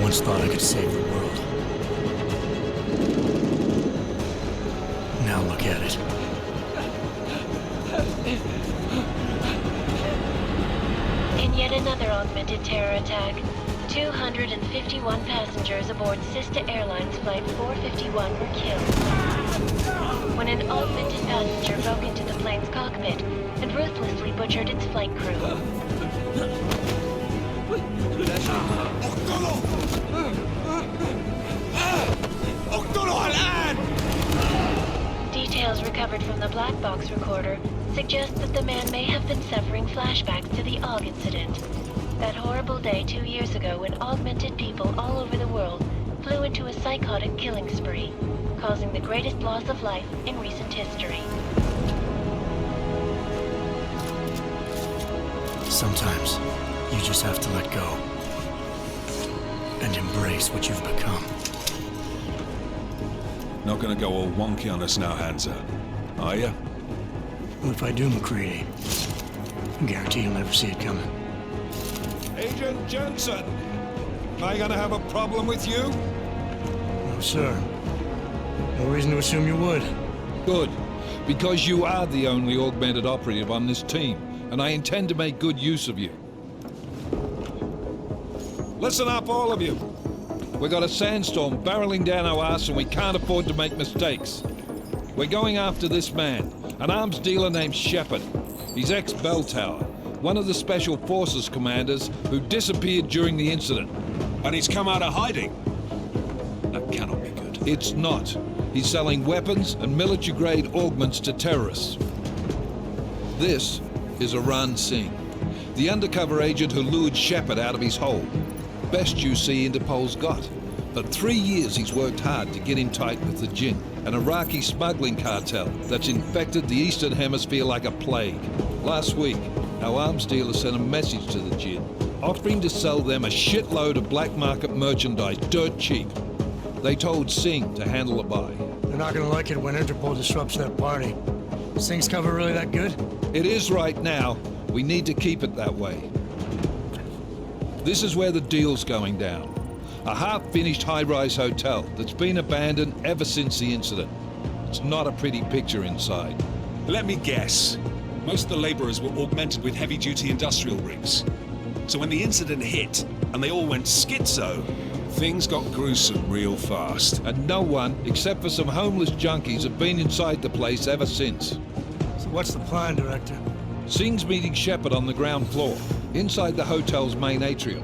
once thought I could save the world. Now look at it. In yet another augmented terror attack, 251 passengers aboard Sister Airlines Flight 451 were killed when an augmented passenger broke into the plane's cockpit and ruthlessly butchered its flight crew. Details recovered from the black box recorder suggest that the man may have been suffering flashbacks to the Aug incident. That horrible day 2 years ago when augmented people all over the world flew into a psychotic killing spree, causing the greatest loss of life in recent history. Sometimes, you just have to let go. And embrace what you've become. Not gonna go all wonky on us now, Hansa, are you? Well, if I do, McCready, I guarantee you'll never see it coming. Agent Jensen! Am I gonna have a problem with you? No, sir. No reason to assume you would. Good, because you are the only augmented operative on this team, and I intend to make good use of you. Listen up, all of you. We got a sandstorm barreling down our arse and we can't afford to make mistakes. We're going after this man, an arms dealer named Shepard. He's ex-Bell Tower, one of the Special Forces commanders who disappeared during the incident. And he's come out of hiding? That cannot be good. It's not. He's selling weapons and military-grade augments to terrorists. This is Aran Singh, the undercover agent who lured Shepard out of his hole. Best you see Interpol's got. For 3 years he's worked hard to get in tight with the Jinn, an Iraqi smuggling cartel that's infected the Eastern Hemisphere like a plague. Last week, our arms dealer sent a message to the Jinn, offering to sell them a shitload of black market merchandise dirt cheap. They told Singh to handle the buy. They're not gonna like it when Interpol disrupts that party. Is Singh's cover really that good? It is right now. We need to keep it that way. This is where the deal's going down. A half-finished high-rise hotel that's been abandoned ever since the incident. It's not a pretty picture inside. Let me guess. Most of the laborers were augmented with heavy-duty industrial rigs. So when the incident hit, and they all went schizo, things got gruesome real fast. And no one, except for some homeless junkies, have been inside the place ever since. So what's the plan, Director? Singh's meeting Shepard on the ground floor, inside the hotel's main atrium.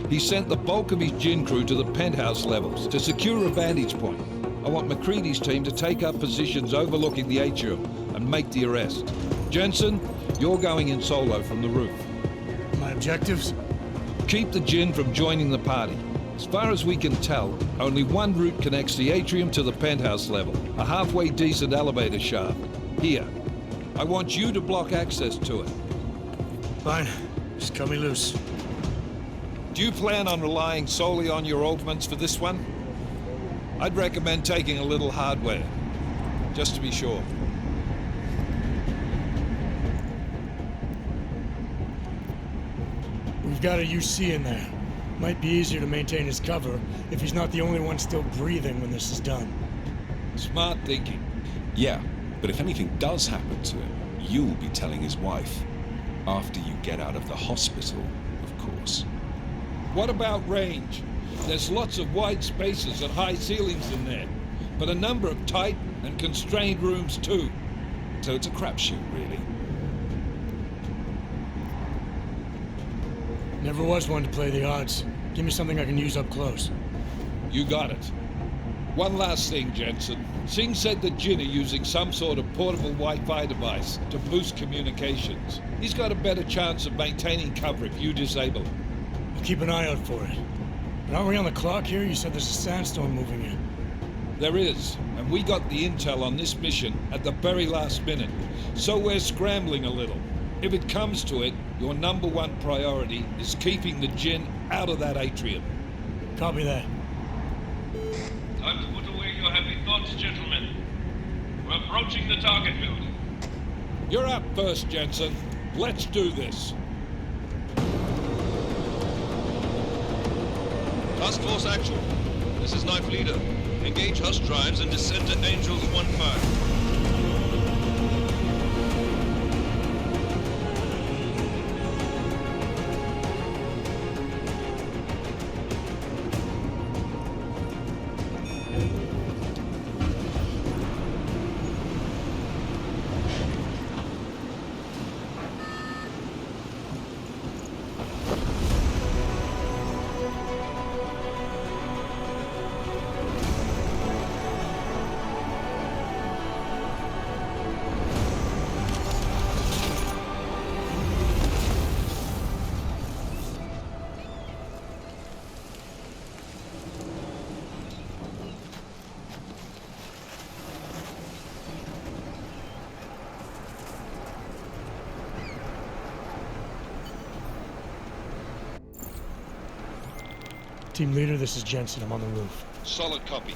He sent the bulk of his Jinn crew to the penthouse levels to secure a vantage point. I want McCready's team to take up positions overlooking the atrium and make the arrest. Jensen, you're going in solo from the roof. My objectives? Keep the Jinn from joining the party. As far as we can tell, only one route connects the atrium to the penthouse level, a halfway decent elevator shaft. Here. I want you to block access to it. Fine. Just cut me loose. Do you plan on relying solely on your augments for this one? I'd recommend taking a little hardware, just to be sure. We've got a UC in there. Might be easier to maintain his cover if he's not the only one still breathing when this is done. Smart thinking. Yeah, but if anything does happen to him, you'll be telling his wife. After you get out of the hospital, of course. What about range? There's lots of wide spaces and high ceilings in there, but a number of tight and constrained rooms too. So it's a crapshoot, really. Never was one to play the odds. Give me something I can use up close. You got it. One last thing, Jensen. Singh said the Jinn are using some sort of portable Wi-Fi device to boost communications. He's got a better chance of maintaining cover if you disable it. I'll keep an eye out for it. But aren't we on the clock here? You said there's a sandstorm moving in. There is, and we got the intel on this mission at the very last minute, so we're scrambling a little. If it comes to it, your #1 priority is keeping the Jinn out of that atrium. Copy that. Time to put away your heavy thoughts, gentlemen. We're approaching the target building. You're up first, Jensen. Let's do this. Task Force Actual. This is Knife Leader. Engage Hush drives and descend to Angels 1-5. Team leader, this is Jensen. I'm on the roof. Solid copy.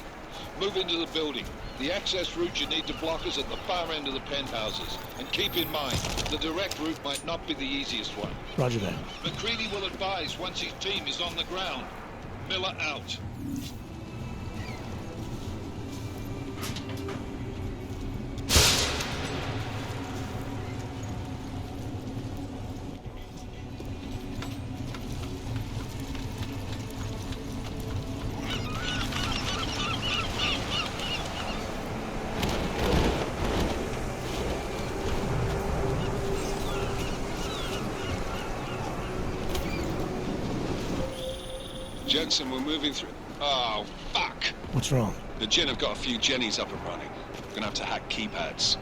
Move into the building. The access route you need to block is at the far end of the penthouses. And keep in mind, the direct route might not be the easiest one. Roger that. McCready will advise once his team is on the ground. Miller out. Jensen, we're moving through... Oh, fuck! What's wrong? The Jinn have got a few Jennies up and running. We're gonna have to hack keypads.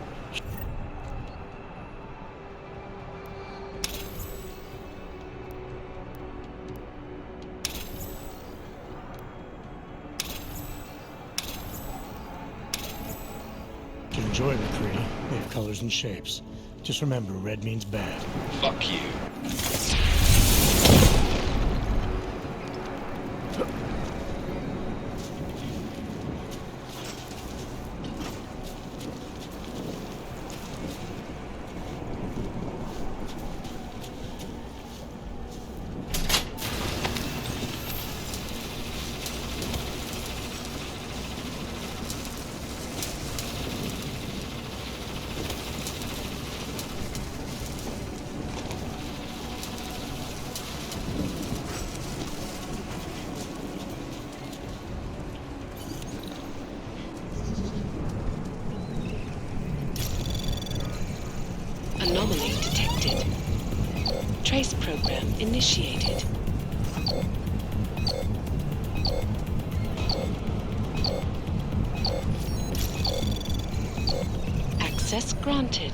You can enjoy McCready. They have colors and shapes. Just remember, red means bad. Fuck you. Anomaly detected. Trace program initiated. Access granted.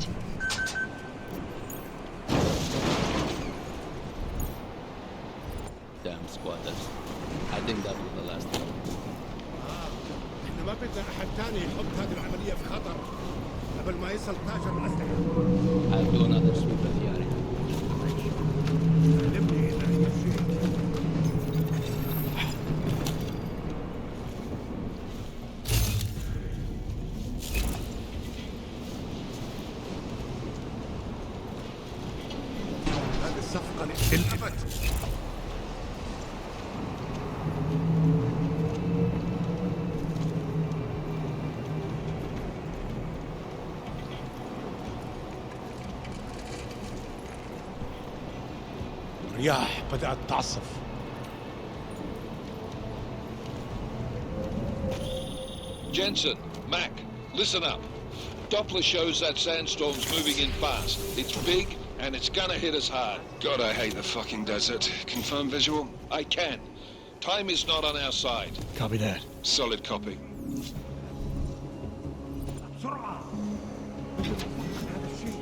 Damn squatters. I think that was the last one. احنا ما بدنا احد تاني يحط هذه العملية في خطر قبل ما يصل تاجر الأسلحة. I'll do another sweep of the area. علمني إذا أي شيء. هذه الصفقة للأبد. الرياح بدأت تعصف. Jensen, Mac, listen up. Doppler shows that sandstorm's moving in fast. It's big, and it's gonna hit us hard. God, I hate the fucking desert. Confirm visual? I can. Time is not on our side. Copy that. Solid copy. بسرعة. هذا الشيء.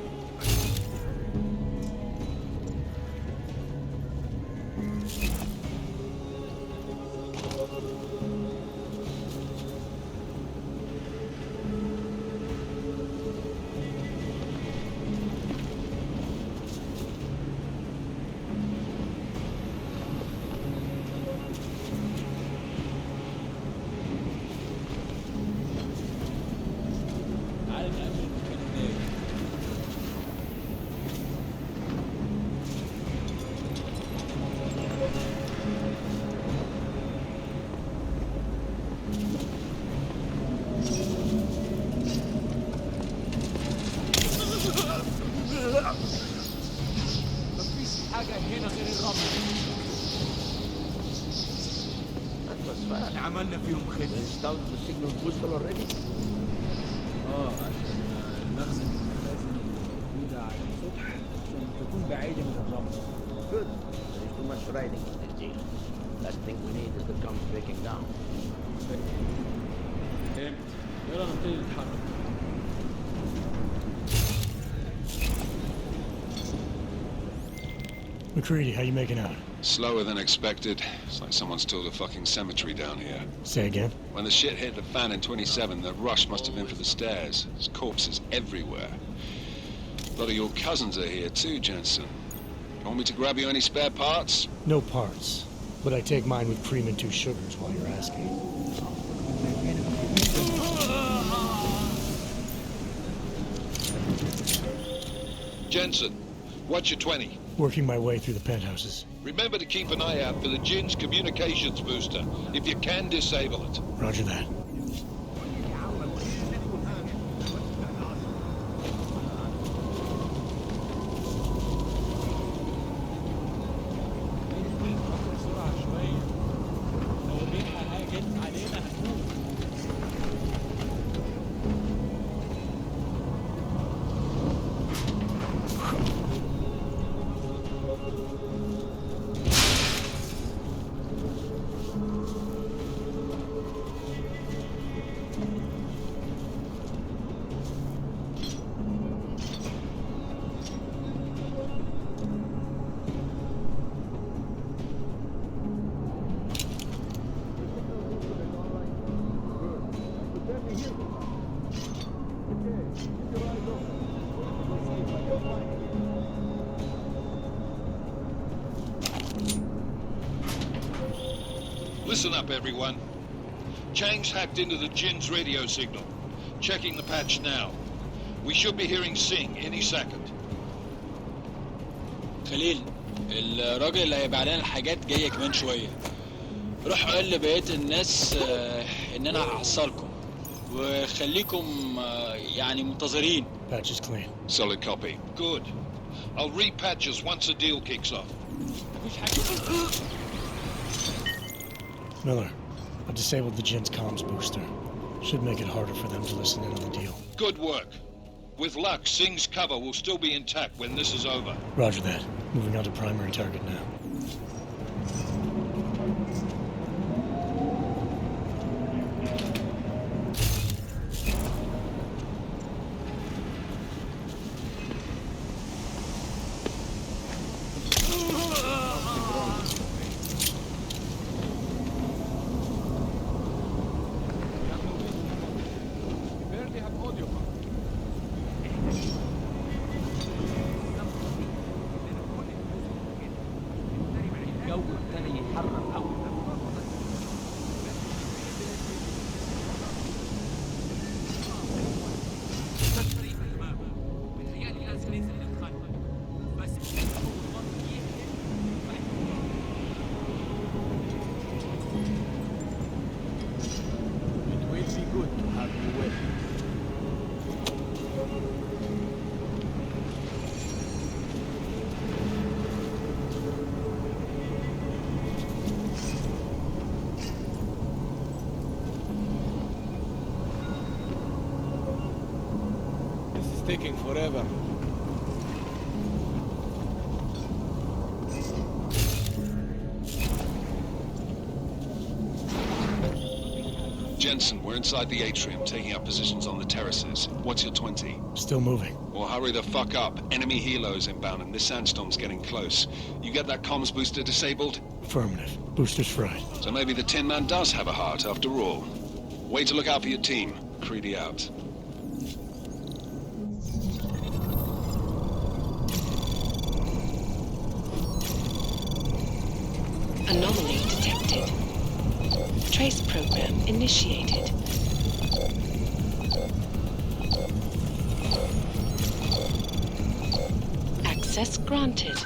فوسفات. عملنا فيهم We خدمة. installed the signal booster already. عشان المخزن المخازن الموجودة على السطح عشان تكون بعيدة من الرمل. Good. There is too much riding on this deal. Last thing we need is the comms breaking down. فهمت. يلا نبتدي نتحرك. McCready, how you making out? Slower than expected. It's like someone's tilled a fucking cemetery down here. Say again? When the shit hit the fan in 27, the rush must have been for the stairs. There's corpses everywhere. A lot of your cousins are here too, Jensen. You want me to grab you any spare parts? No parts. But I take mine with cream and 2 sugars while you're asking. Jensen, what's your 20? Working my way through the penthouses. Remember to keep an eye out for the Jinn's communications booster. If you can, disable it. Roger that. Listen up, everyone. Chang's hacked into the Jinn's radio signal. Checking the patch now. We should be hearing Sing any second. خليل الراجل اللي هيبقى علينا الحاجات جايه كمان شويه. روح قول لبقيه الناس ان انا هحصلكم وخليكم يعني منتظرين. Patch is clean. Solid copy. Good. I'll repatch us once the deal kicks off. مفيش حاجه. Miller, I disabled the Jinn's comms booster. Should make it harder for them to listen in on the deal. Good work. With luck, Sing's cover will still be intact when this is over. Roger that. Moving on to primary target now. Taking forever. Jensen, we're inside the atrium, taking up positions on the terraces. What's your 20? Still moving. Well, hurry the fuck up. Enemy helos inbound and this sandstorm's getting close. You get that comms booster disabled? Affirmative. Booster's fried. So maybe the Tin Man does have a heart after all. Way to look out for your team. Creedy out. Anomaly detected. Trace program initiated. Access granted.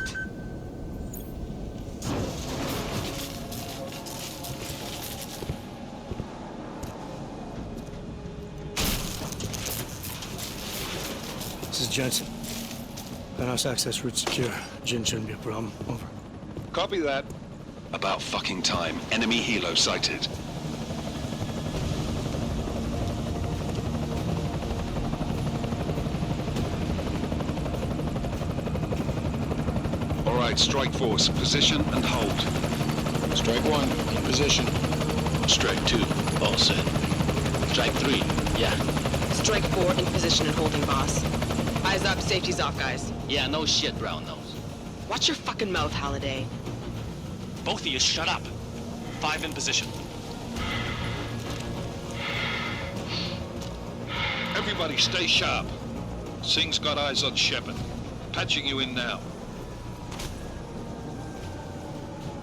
This is Jensen. Penthouse access route secure. Jinn shouldn't be a problem. Over. Copy that. About fucking time. Enemy helo sighted. All right, strike force. Position and hold. Strike 1, in position. Strike 2, all set. Strike 3, yeah. Strike 4 in position and holding, boss. Eyes up, safety's off, guys. Yeah, no shit, brown nose. Watch your fucking mouth, Halliday. Both of you shut up. 5 in position. Everybody stay sharp. Singh's got eyes on Shepard. Patching you in now.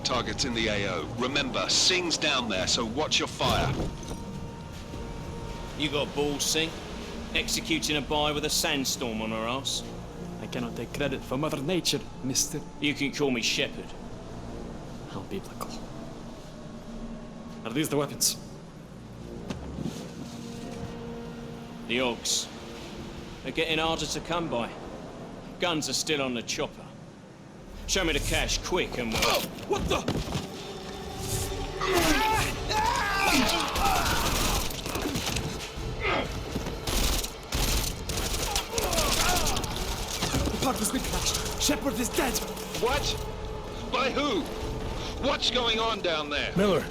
Target's in the AO. Remember, Singh's down there, so watch your fire. You got balls, Singh? Executing a buy with a sandstorm on her ass? I cannot take credit for Mother Nature, mister. You can call me Shepard. How biblical. Are these the weapons? The Augs. They're getting harder to come by. Guns are still on the chopper. Show me the cash, quick, and we'll... Oh, what the? The park has been crashed. Shepard is dead. What? By who? What's going on down there? Miller,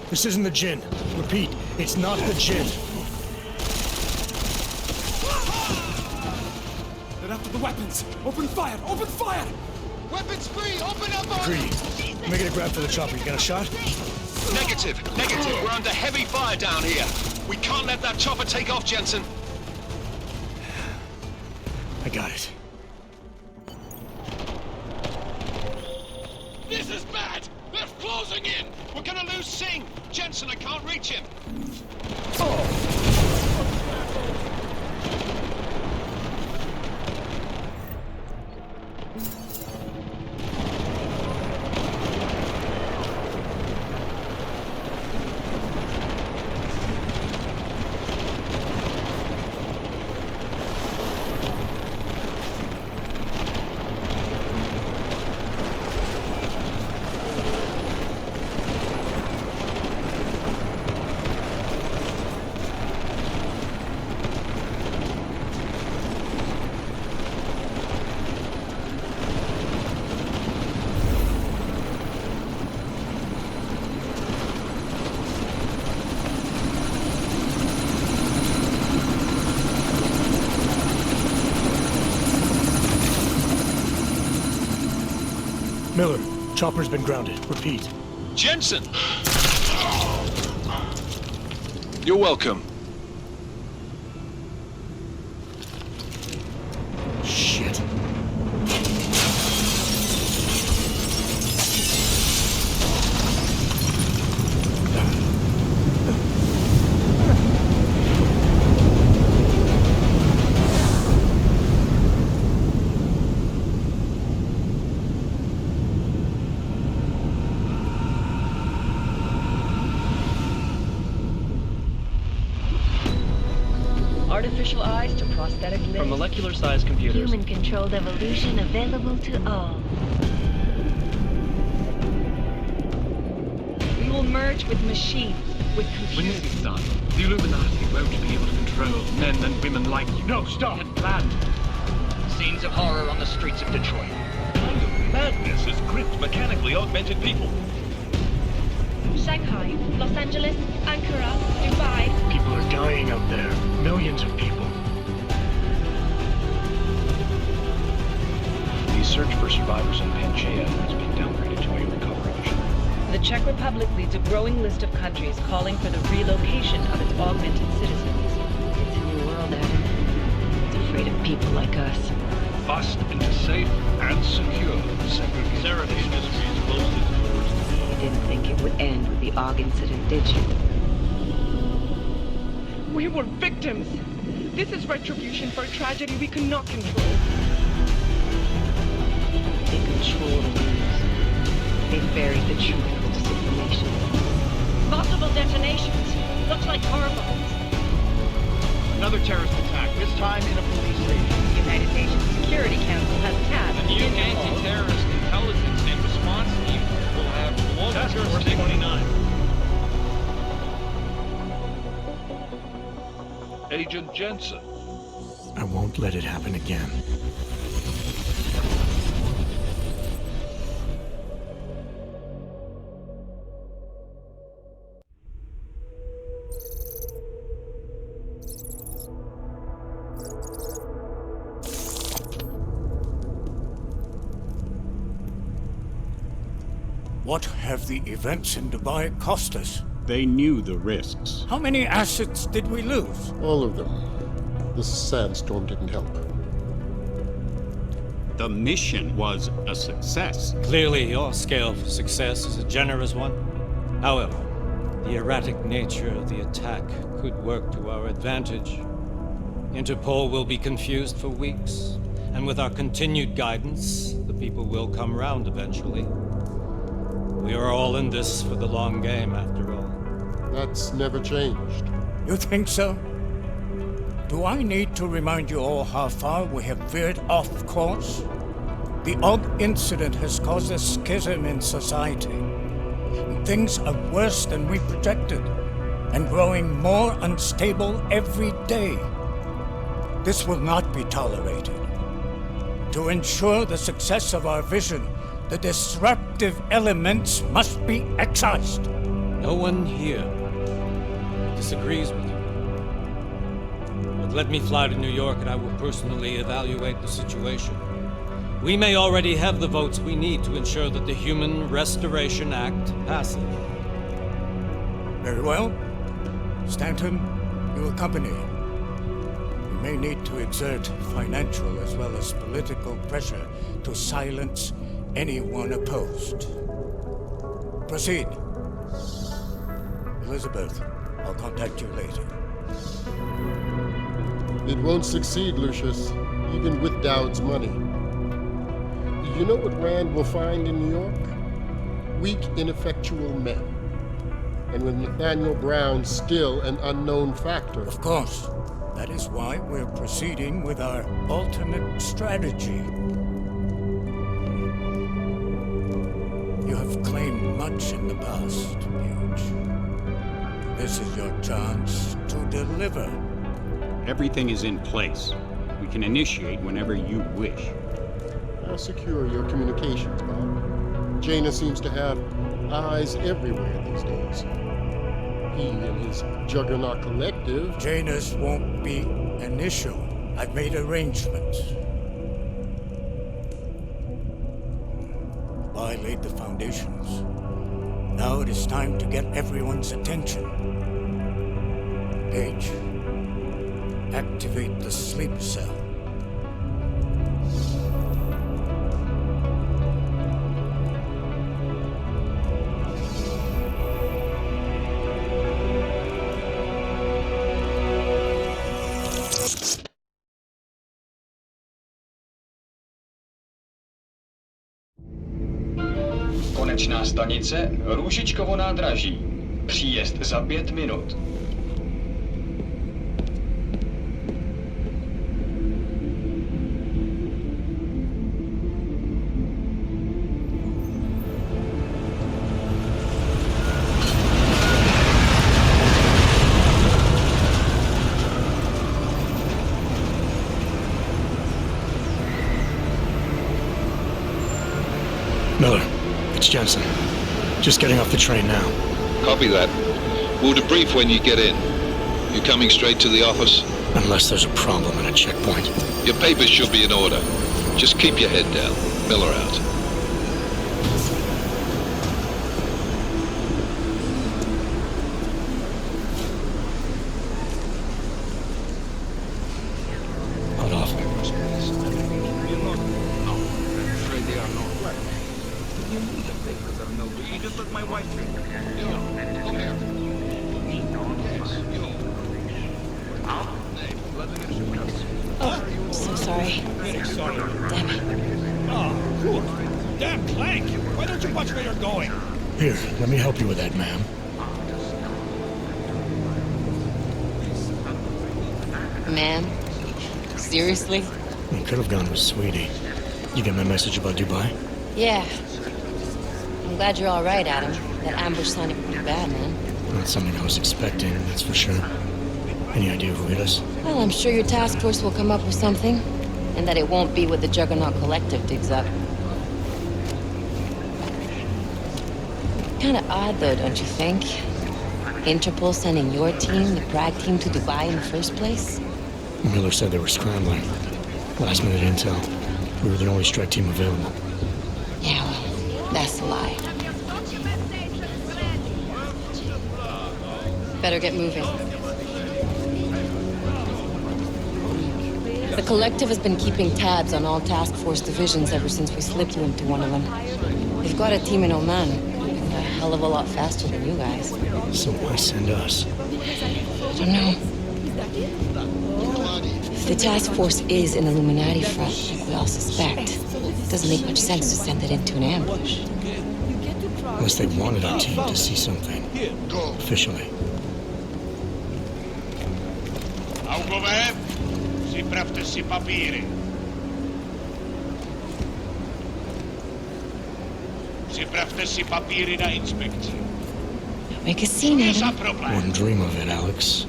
this isn't the Jinn. Repeat, it's not the Jinn. They're after the weapons. Open fire! Open fire! Weapons free! Open up on Greedy, making a grab for the chopper. You got a shot? Negative. We're under heavy fire down here. We can't let that chopper take off, Jensen. I got it. This is bad! They're closing in! We're gonna lose Singh! Jensen, I can't reach him! Miller, chopper's been grounded. Repeat. Jensen! You're welcome. Shit. Artificial eyes to prosthetic limbs. From molecular-sized computers. Human-controlled evolution available to all. We will merge with machines, with computers. When this is done, the Illuminati won't be able to control men and women like you. No, stop! And planned. Scenes of horror on the streets of Detroit. What kind of madness has gripped mechanically augmented people? Shanghai, Los Angeles, Ankara, Dubai. People are dying out there. Millions of people. The search for survivors in Pangaea has been downgraded to a recovery mission. The Czech Republic leads a growing list of countries calling for the relocation of its augmented citizens. It's a new world, Adam. It's afraid of people like us. Bust into safe and secure segregation. Serenade Industries closed its doors. You didn't think it would end with the Aug incident, did you? We were victims. This is retribution for a tragedy we cannot control. They control the news. They buried the truth with disinformation. Possible detonations. Looks like car bombs. Another terrorist attack, this time in a police station. The United Nations Security Council has tasked The new anti-terrorist intelligence and response team will have Agent Jensen. I won't let it happen again. What have the events in Dubai cost us? They knew the risks. How many assets did we lose? All of them. The sandstorm didn't help. The mission was a success. Clearly, your scale for success is a generous one. However, the erratic nature of the attack could work to our advantage. Interpol will be confused for weeks, and with our continued guidance, the people will come round eventually. We are all in this for the long game, after all. That's never changed. You think so? Do I need to remind you all how far we have veered off course? The Aug incident has caused a schism in society. Things are worse than we projected, and growing more unstable every day. This will not be tolerated. To ensure the success of our vision, the disruptive elements must be excised. No one here disagrees with you. But let me fly to New York and I will personally evaluate the situation. We may already have the votes we need to ensure that the Human Restoration Act passes. Very well. Stanton, you accompany. We may need to exert financial as well as political pressure to silence anyone opposed. Proceed. Elizabeth, I'll contact you later. It won't succeed, Lucius, even with Dowd's money. You know what Rand will find in New York? Weak, ineffectual men. And with Nathaniel Brown still an unknown factor. Of course. That is why we're proceeding with our alternate strategy. You have claimed much in the past, Huge. This is your chance to deliver. Everything is in place. We can initiate whenever you wish. I'll secure your communications, Bob. Janus seems to have eyes everywhere these days. He and his Juggernaut Collective... Janus won't be an issue. I've made arrangements. I laid the foundations. Now it is time to get everyone's attention. Page, activate the sleep cell. Konečná stanice Růžičkovo nádraží. Příjezd za 5 minut. Miller, it's Jensen. Just getting off the train now. Copy that. We'll debrief when you get in. You coming straight to the office? Unless there's a problem at a checkpoint. Your papers should be in order. Just keep your head down. Miller out. Hold off. You just let my wife drink. Oh, so sorry. Damn it. Oh, cool. Damn Clank! Why don't you watch where you're going? Here, let me help you with that, ma'am. Man? Seriously? You could have gone with Sweetie. You get my message about Dubai? Yeah. I'm glad you're all right, Adam. That ambush sounded pretty bad, man. Not something I was expecting, that's for sure. Any idea who hit us? Well, I'm sure your task force will come up with something. And that it won't be what the Juggernaut Collective digs up. Kinda odd, though, don't you think? Interpol sending your team, the Prague team, to Dubai in the first place? Miller said they were scrambling. Last minute intel. We were the only strike team available. Yeah, well, that's a lie. Better get moving. The Collective has been keeping tabs on all task force divisions ever since we slipped you into one of them. They've got a team in Oman. A hell of a lot faster than you guys. So why send us? I don't know. If the task force is an Illuminati front, like we all suspect, it doesn't make much sense to send it into an ambush. Unless they wanted our team to see something. Officially. Sprawdźcie papiery. Sprawdźcie papiery na inspekcję. Make a scene, Adam. Wouldn't dream of it, Alex.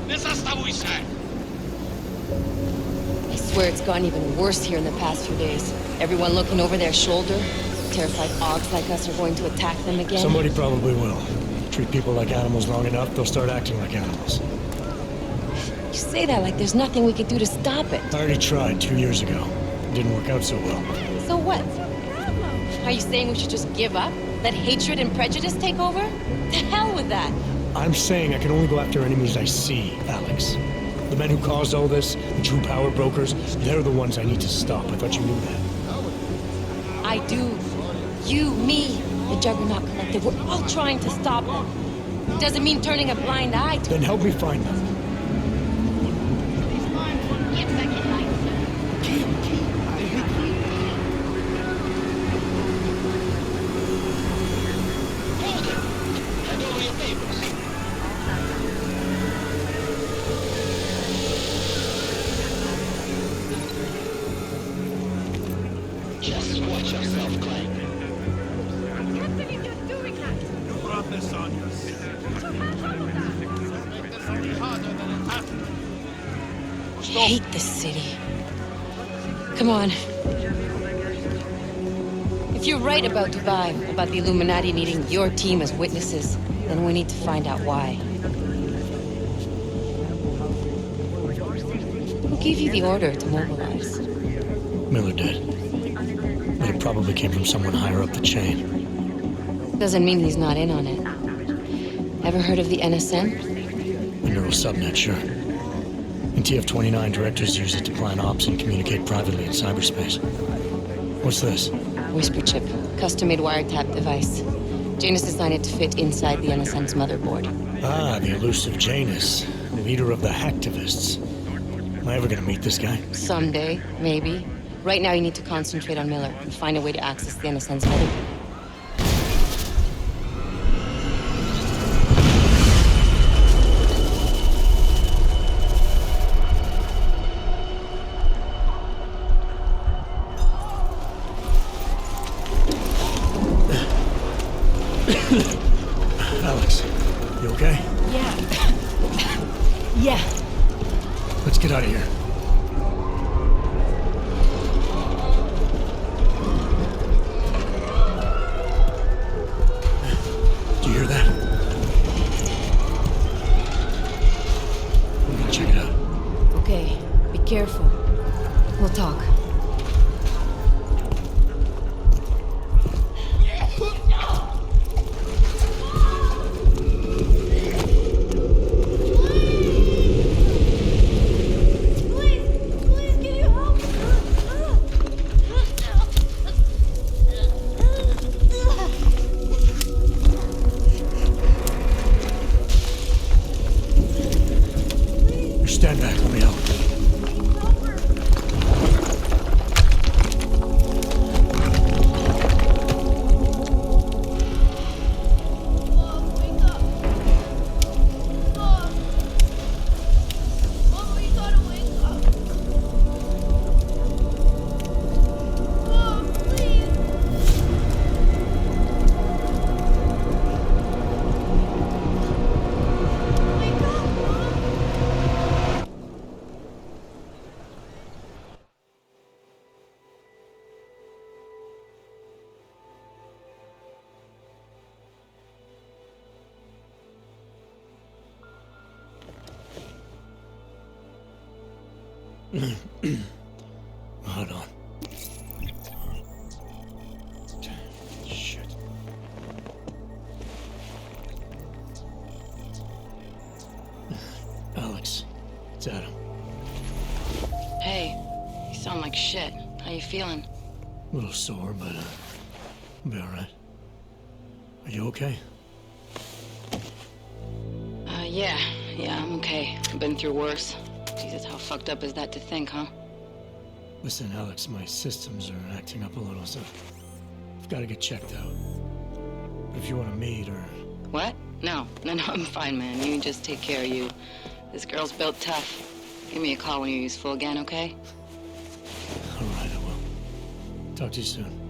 Nie zastawuj się! I swear it's gotten even worse here in the past few days. Everyone looking over their shoulder. Terrified Augs like us are going to attack them again. Somebody probably will. Treat people like animals long enough, they'll start acting like animals. You say that like there's nothing we could do to stop it. I already tried 2 years ago. It didn't work out so well. So what? Are you saying we should just give up? Let hatred and prejudice take over? The hell with that! I'm saying I can only go after enemies I see, Alex. The men who caused all this, the true power brokers, they're the ones I need to stop. I thought you knew that. I do. You, me, the Juggernaut Collective, we're all trying to stop them. Doesn't mean turning a blind eye to Then help me find them. Just watch yourself, Clank. I hate this city. Come on. If you're right about Dubai, about the Illuminati needing your team as witnesses, then we need to find out why. Who gave you the order to mobilize? Miller did. But it probably came from someone higher up the chain. Doesn't mean he's not in on it. Ever heard of the NSM? The neural subnet, sure. In TF-29, directors use it to plan ops and communicate privately in cyberspace. What's this? Whisper chip. Custom-made wiretap device. Janus designed it to fit inside the NSM's motherboard. Ah, the elusive Janus. Leader of the hacktivists. Am I ever gonna meet this guy? Someday, maybe. Right now you need to concentrate on Miller and find a way to access the NSM's motherboard. Alex, you okay? Yeah. Yeah. Let's get out of here. Do you hear that? I'm gonna check it out. Okay, be careful. We'll talk. Stand back, let me help. Hold on. Shit. Alex, it's Adam. Hey, you sound like shit. How you feeling? A little sore, but I'll be alright. Are you okay? Yeah, I'm okay. I've been through worse. Jesus, how fucked up is that to think, huh? Listen, Alex, my systems are acting up a little, so I've got to get checked out. But if you want to meet or... What? No, I'm fine, man. You just take care of you. This girl's built tough. Give me a call when you're useful again, okay? Alright, I will. Talk to you soon.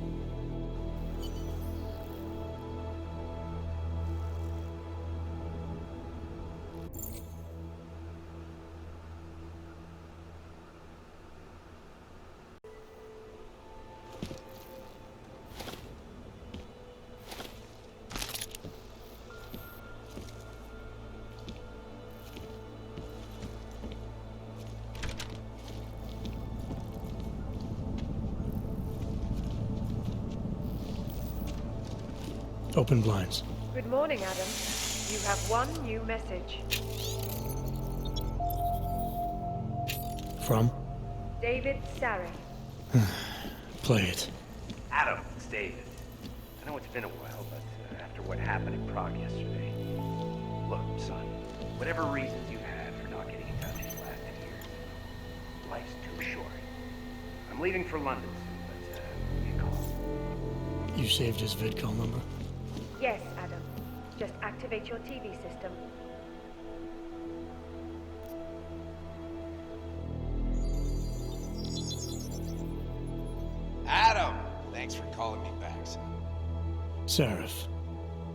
Open blinds. Good morning, Adam. You have one new message. From? David Sarek. Play it. Adam, it's David. I know it's been a while, but after what happened in Prague yesterday... Look, son, whatever reasons you had for not getting in touch these last 2 years, life's too short. I'm leaving for London soon, but give me a call. You saved his vidcall number? Yes, Adam. Just activate your TV system. Adam! Thanks for calling me back, son. Seraph.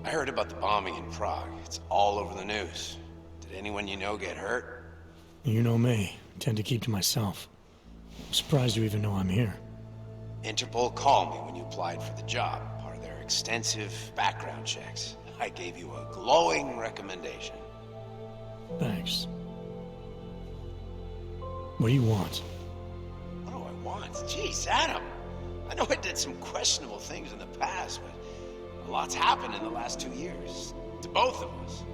I heard about the bombing in Prague. It's all over the news. Did anyone you know get hurt? You know me. I tend to keep to myself. I'm surprised you even know I'm here. Interpol called me when you applied for the job, part of their extensive background checks. I gave you a glowing recommendation. Thanks. What do you want? What do I want? Jeez, Adam! I know I did some questionable things in the past, but a lot's happened in the last 2 years. To both of us.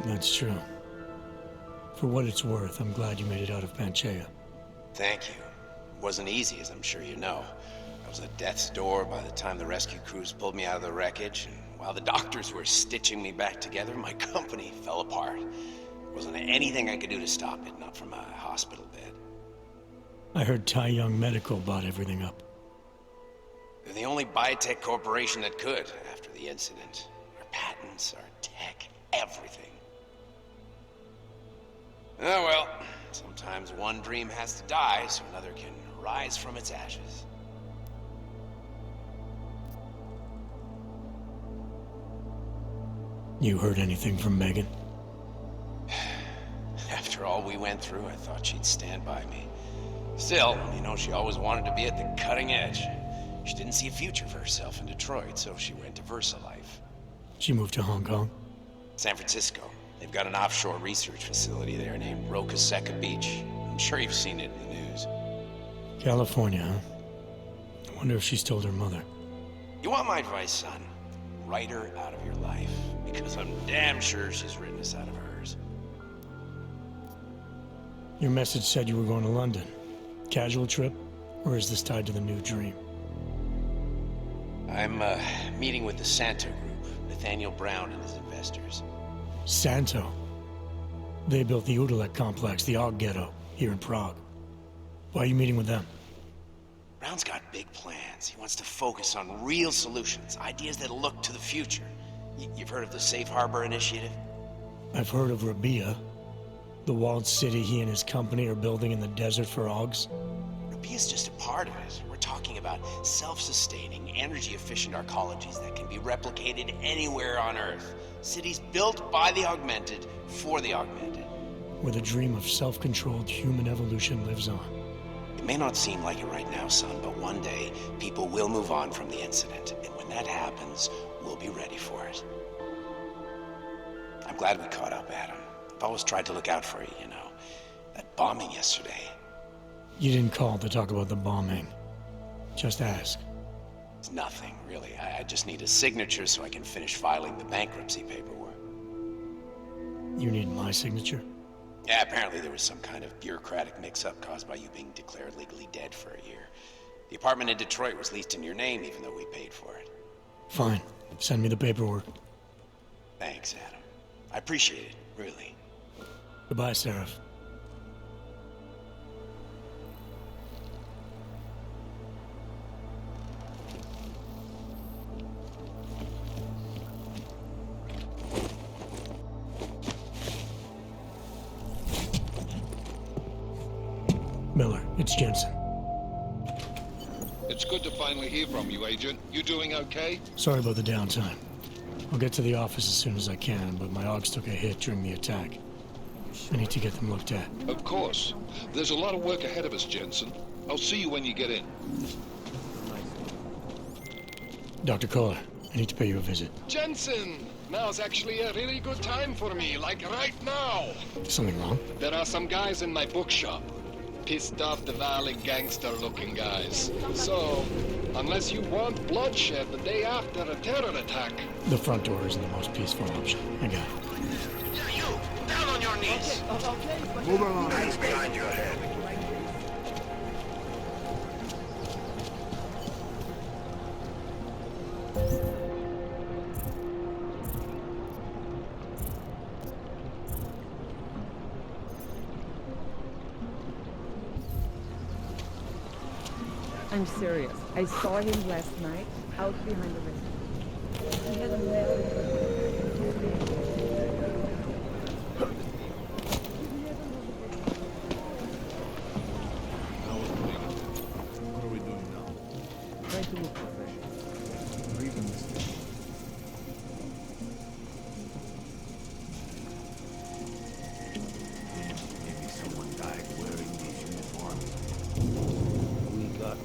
That's true. For what it's worth, I'm glad you made it out of Panchaea. Thank you. It wasn't easy, as I'm sure you know. I was at death's door by the time the rescue crews pulled me out of the wreckage, and while the doctors were stitching me back together, my company fell apart. There wasn't anything I could do to stop it, not from a hospital bed. I heard Tai Young Medical bought everything up. They're the only biotech corporation that could after the incident. Our patents, our tech, everything. Oh well, sometimes one dream has to die so another can rise from its ashes. You heard anything from Megan? After all we went through, I thought she'd stand by me. Still, you know, she always wanted to be at the cutting edge. She didn't see a future for herself in Detroit, so she went to VersaLife. She moved to Hong Kong? San Francisco. They've got an offshore research facility there named Rokaseca Beach. I'm sure you've seen it in the news. California, huh? I wonder if she's told her mother. You want my advice, son? Write her out of your life. Because I'm damn sure she's written us out of hers. Your message said you were going to London. Casual trip? Or is this tied to the new dream? I'm meeting with the Santo Group, Nathaniel Brown and his investors. Santo? They built the Udalek complex, the Aug ghetto, here in Prague. Why are you meeting with them? Brown's got big plans. He wants to focus on real solutions, ideas that look to the future. You've heard of the Safe Harbor Initiative? I've heard of Rabia, the walled city he and his company are building in the desert for Augs. Rabia's just a part of it. We're talking about self-sustaining, energy-efficient arcologies that can be replicated anywhere on Earth. Cities built by the augmented, for the augmented. Where the dream of self-controlled human evolution lives on. It may not seem like it right now, son, but one day, people will move on from the incident. And when that happens, we'll be ready for it. I'm glad we caught up, Adam. I've always tried to look out for you, you know. That bombing yesterday. You didn't call to talk about the bombing. Just ask. It's nothing, really. I just need a signature so I can finish filing the bankruptcy paperwork. You need my signature? Yeah, apparently there was some kind of bureaucratic mix-up caused by you being declared legally dead for a year. The apartment in Detroit was leased in your name, even though we paid for it. Fine. Send me the paperwork. Thanks, Adam. I appreciate it, really. Goodbye, Seraph. Miller, it's Jensen. It's good to finally hear from you, Agent. You doing okay? Sorry about the downtime. I'll get to the office as soon as I can, but my Augs took a hit during the attack. I need to get them looked at. Of course. There's a lot of work ahead of us, Jensen. I'll see you when you get in. Dr. Kohler, I need to pay you a visit. Jensen! Now's actually a really good time for me, like right now. Something wrong? There are some guys in my bookshop. Pissed off Diwali gangster-looking guys. So, unless you want bloodshed the day after a terror attack... The front door isn't the most peaceful option. I got it. You! Down on your knees! Okay. Move along. Hands behind your head. I'm serious. I saw him last night out behind the restaurant. He had a melody. What are we doing now? Trying to look professional. Or even mistaken. Maybe someone died wearing these uniforms. We got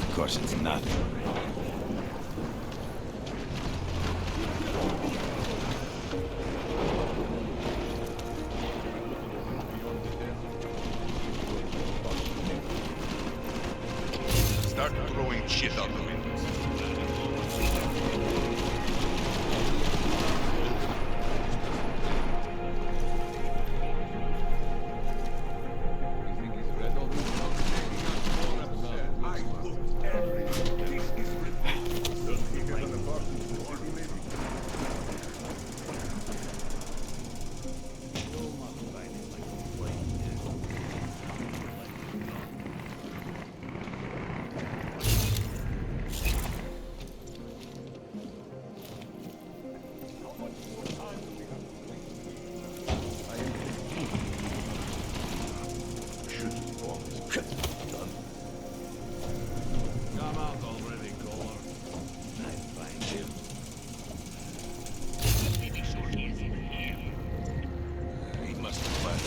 Of course, it's nothing. Start throwing shit out the windows. Come out already, Golem. Nice find him. He must have left.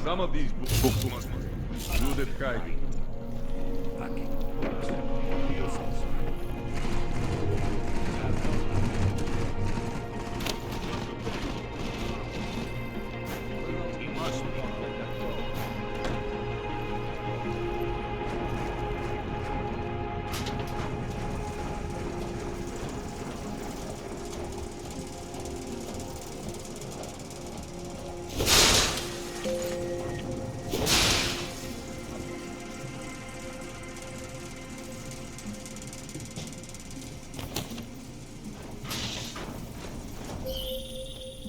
Some of these books must do the hiding. He must not let that go.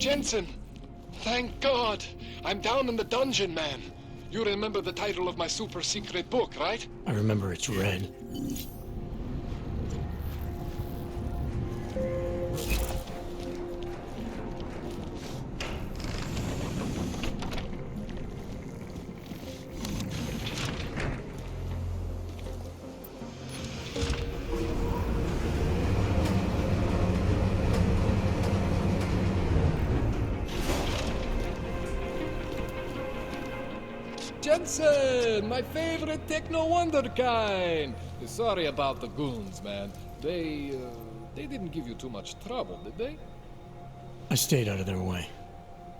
Jensen! Thank God! I'm down in the dungeon, man. You remember the title of my super secret book, right? I remember it's red. Jensen, my favorite techno wonderkind. Sorry about the goons, man. They didn't give you too much trouble, did they? I stayed out of their way.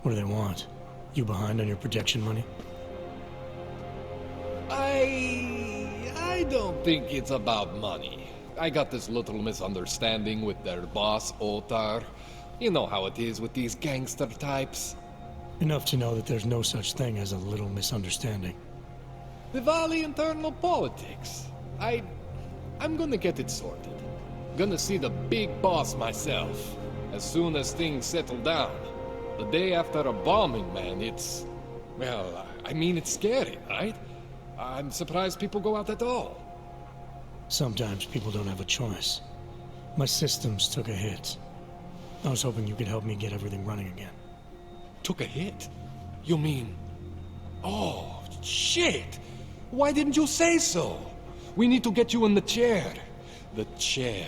What do they want? You behind on your protection money? I don't think it's about money. I got this little misunderstanding with their boss, Otar. You know how it is with these gangster types. Enough to know that there's no such thing as a little misunderstanding. Diwali internal politics. I'm gonna get it sorted. Gonna see the big boss myself. As soon as things settle down. The day after a bombing, man, it's... Well, I mean, it's scary, right? I'm surprised people go out at all. Sometimes people don't have a choice. My systems took a hit. I was hoping you could help me get everything running again. Took a hit? You mean... Oh, shit! Why didn't you say so? We need to get you in the chair. The chair.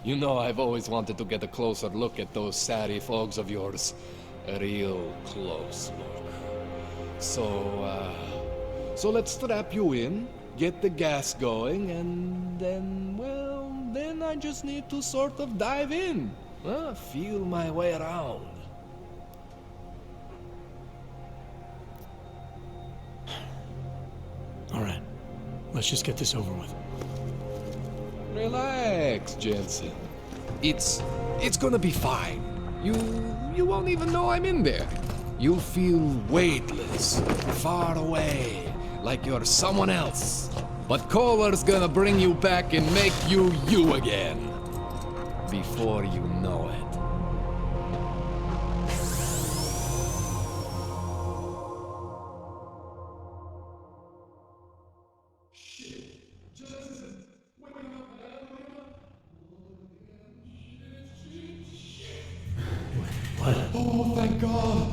You know I've always wanted to get a closer look at those satty fogs of yours. A real close look. So let's strap you in, get the gas going, and then, well, then I just need to sort of dive in. Feel my way around. All right, let's just get this over with. Relax, Jensen. It's gonna be fine. You won't even know I'm in there. You'll feel weightless, far away, like you're someone else. But Kohler's gonna bring you back and make you you again. Before you know it. Oh, thank God.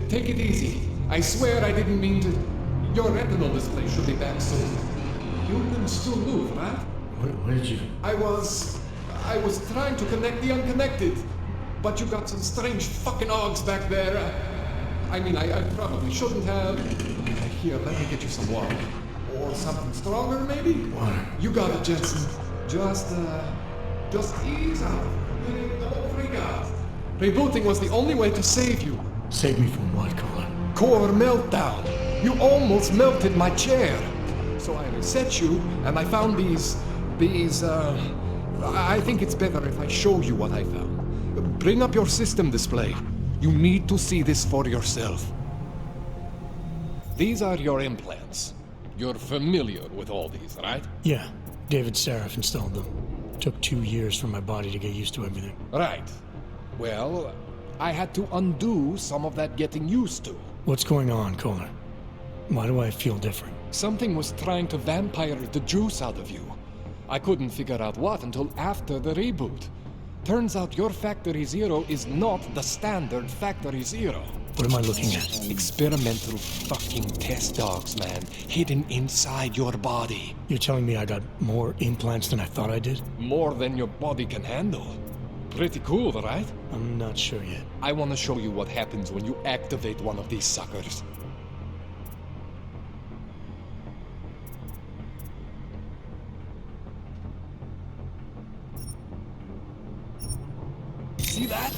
Take it easy. I swear I didn't mean to... Your retinal display should be back soon. You can still move, right? What did you... I was trying to connect the unconnected. But you got some strange fucking augs back there. I mean, I probably shouldn't have. Here, let me get you some water. Or something stronger, maybe? Water. You got it, Jensen. Just ease out. Don't freak out. Rebooting was the only way to save you. Save me from what, Kohler? Core meltdown. You almost melted my chair. So I reset you, and I found these... I think it's better if I show you what I found. Bring up your system display. You need to see this for yourself. These are your implants. You're familiar with all these, right? Yeah. David Seraph installed them. Took 2 years for my body to get used to everything. Right. Well, I had to undo some of that getting used to. What's going on, Kohler? Why do I feel different? Something was trying to vampire the juice out of you. I couldn't figure out what until after the reboot. Turns out your Factory Zero is not the standard Factory Zero. What am I looking at? Experimental fucking test dogs, man. Hidden inside your body. You're telling me I got more implants than I thought I did? More than your body can handle. Pretty cool, right? I'm not sure yet. I want to show you what happens when you activate one of these suckers. See that?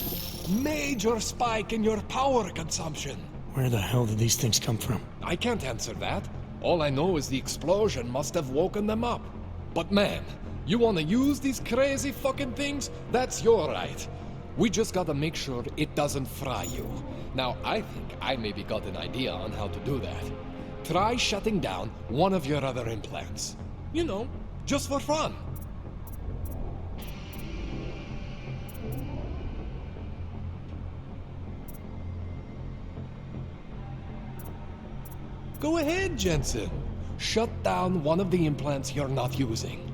Major spike in your power consumption. Where the hell did these things come from? I can't answer that. All I know is the explosion must have woken them up. But man, you want to use these crazy fucking things? That's your right. We just gotta make sure it doesn't fry you. Now, I think I maybe got an idea on how to do that. Try shutting down one of your other implants. You know, just for fun. Go ahead, Jensen. Shut down one of the implants you're not using.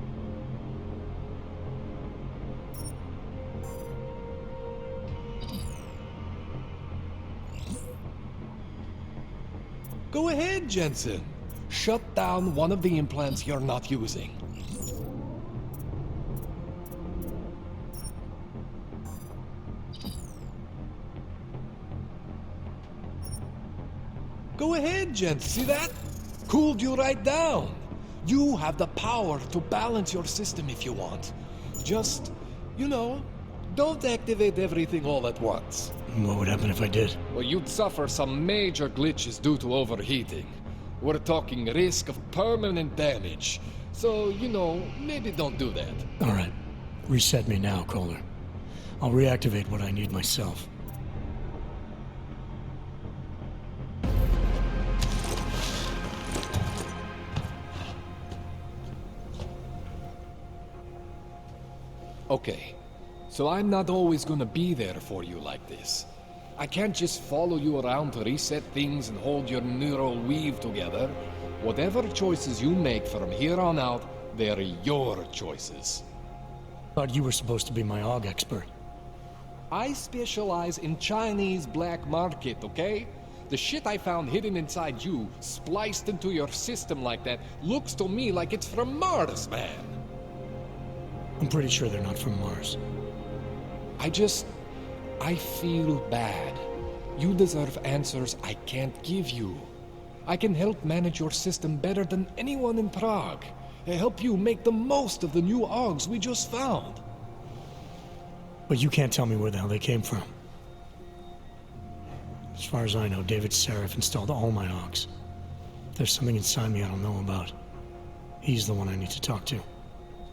Go ahead, Jensen. Shut down one of the implants you're not using. Go ahead, Jensen. See that? Cooled you right down. You have the power to balance your system if you want. Just, you know, don't activate everything all at once. What would happen if I did? Well, you'd suffer some major glitches due to overheating. We're talking risk of permanent damage. So, you know, maybe don't do that. All right. Reset me now, Kohler. I'll reactivate what I need myself. Okay, so I'm not always gonna be there for you like this. I can't just follow you around to reset things and hold your neural weave together. Whatever choices you make from here on out, they're your choices. Thought you were supposed to be my aug expert. I specialize in Chinese black market, okay? The shit I found hidden inside you, spliced into your system like that, looks to me like it's from Mars, man. I'm pretty sure they're not from Mars. I feel bad. You deserve answers I can't give you. I can help manage your system better than anyone in Prague. I help you make the most of the new augs we just found. But you can't tell me where the hell they came from. As far as I know, David Seraph installed all my augs. There's something inside me I don't know about. He's the one I need to talk to.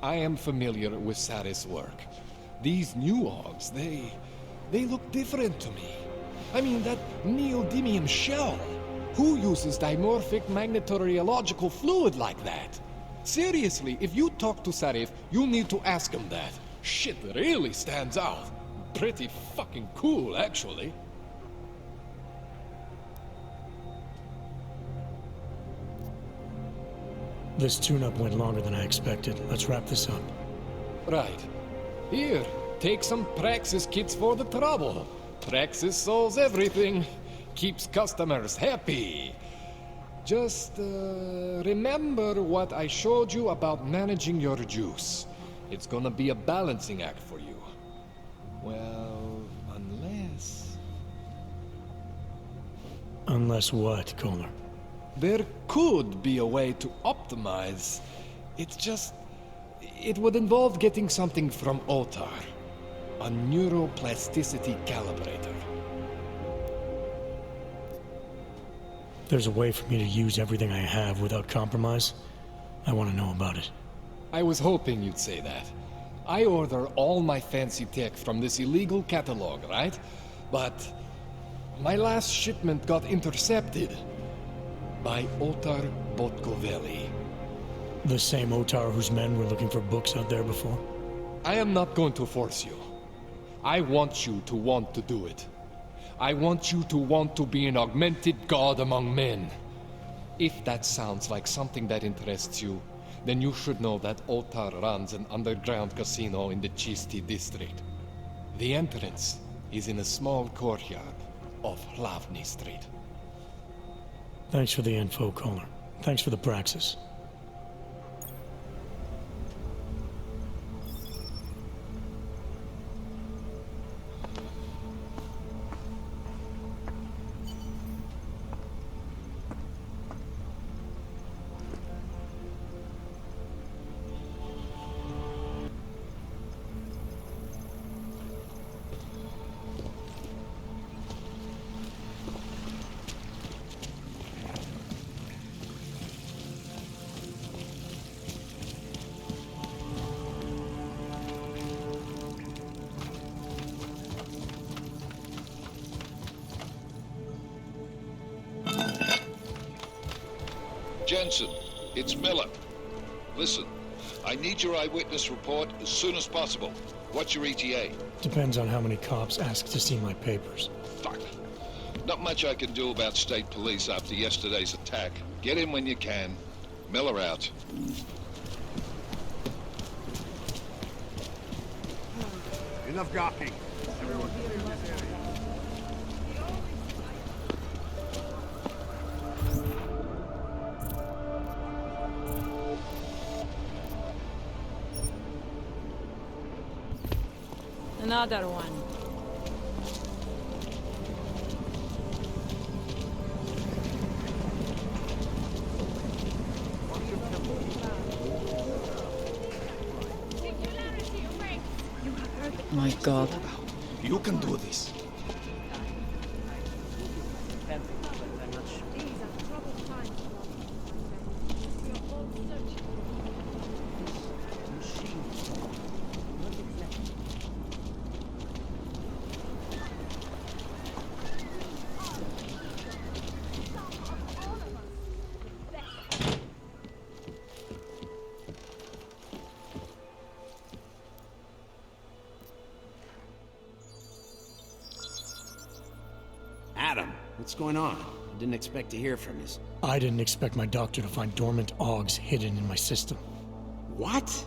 I am familiar with Sarah's work. These new augs, they look different to me. I mean, that neodymium shell. Who uses dimorphic magnetorheological fluid like that? Seriously, if you talk to Sarif, you need to ask him that. Shit really stands out. Pretty fucking cool, actually. This tune-up went longer than I expected. Let's wrap this up. Right. Here, take some Praxis Kits for the trouble. Praxis solves everything. Keeps customers happy. Just, remember what I showed you about managing your juice. It's gonna be a balancing act for you. Well, unless... Unless what, Kohler? There could be a way to optimize. It's just... It would involve getting something from Otar. A neuroplasticity calibrator. There's a way for me to use everything I have without compromise. I want to know about it. I was hoping you'd say that. I order all my fancy tech from this illegal catalog, right? But my last shipment got intercepted by Otar Botkoveli. The same Otar whose men were looking for books out there before? I am not going to force you. I want you to want to do it. I want you to want to be an augmented god among men. If that sounds like something that interests you, then you should know that Otar runs an underground casino in the Chisti district. The entrance is in a small courtyard off Hlavny Street. Thanks for the info, Kohler. Thanks for the praxis. Jensen, it's Miller. Listen, I need your eyewitness report as soon as possible. What's your ETA? Depends on how many cops ask to see my papers. Fuck. Not much I can do about state police after yesterday's attack. Get in when you can. Miller out. Enough gawking. Everyone clear this area. Another one. My God. You can do this. Adam, what's going on? I didn't expect to hear from you. I didn't expect my doctor to find dormant augs hidden in my system. What?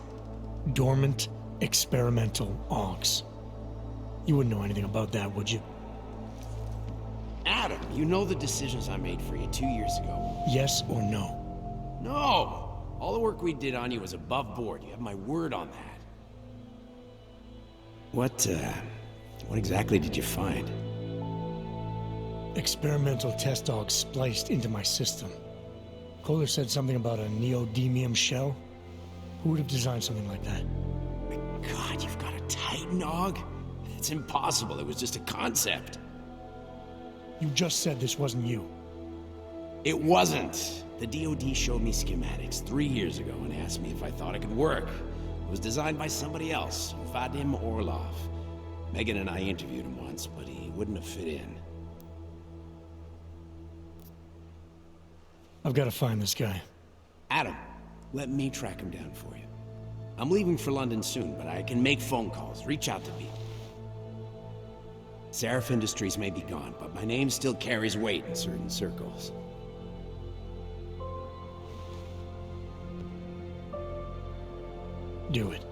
Dormant experimental augs. You wouldn't know anything about that, would you? Adam, you know the decisions I made for you 2 years ago. Yes or no? No! All the work we did on you was above board. You have my word on that. What exactly did you find? Experimental test augs spliced into my system. Kohler said something about a neodymium shell. Who would have designed something like that? God, you've got a Titan aug? It's impossible. It was just a concept. You just said this wasn't you. It wasn't. The DoD showed me schematics 3 years ago and asked me if I thought it could work. It was designed by somebody else, Vadim Orlov. Megan and I interviewed him once, but he wouldn't have fit in. I've got to find this guy. Adam, let me track him down for you. I'm leaving for London soon, but I can make phone calls, reach out to people. Seraph Industries may be gone, but my name still carries weight in certain circles. Do it.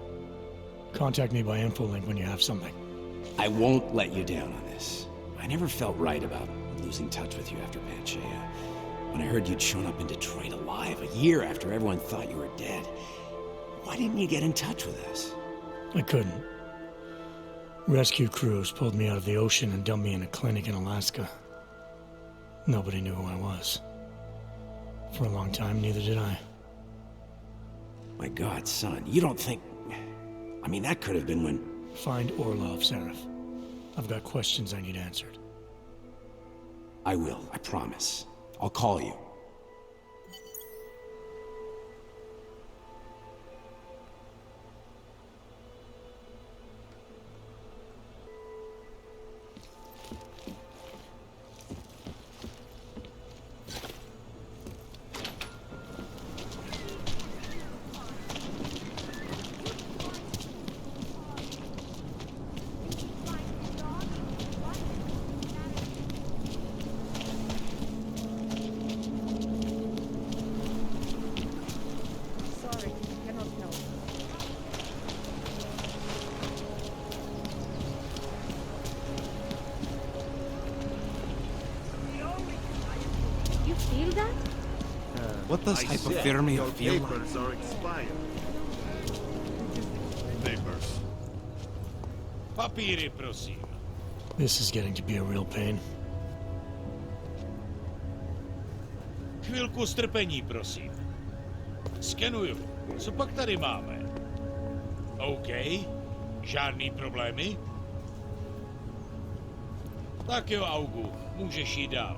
Contact me by InfoLink when you have something. I won't let you down on this. I never felt right about losing touch with you after Panchaea. When I heard you'd shown up in Detroit alive a year after everyone thought you were dead, why didn't you get in touch with us? I couldn't. Rescue crews pulled me out of the ocean and dumped me in a clinic in Alaska. Nobody knew who I was. For a long time, neither did I. My God, son, you don't think... I mean, that could have been when... Find Orlov, Seraph. I've got questions I need answered. I will, I promise. I'll call you. What does hypothermia feel like? Papers are expired. Papers. Papíry, prosím. This is getting to be a real pain. Chvilku strpení, prosím. Skenuju. Co pak tady máme? OK. Žádný problémy? Tak jo, Augu. Můžeš jít dál.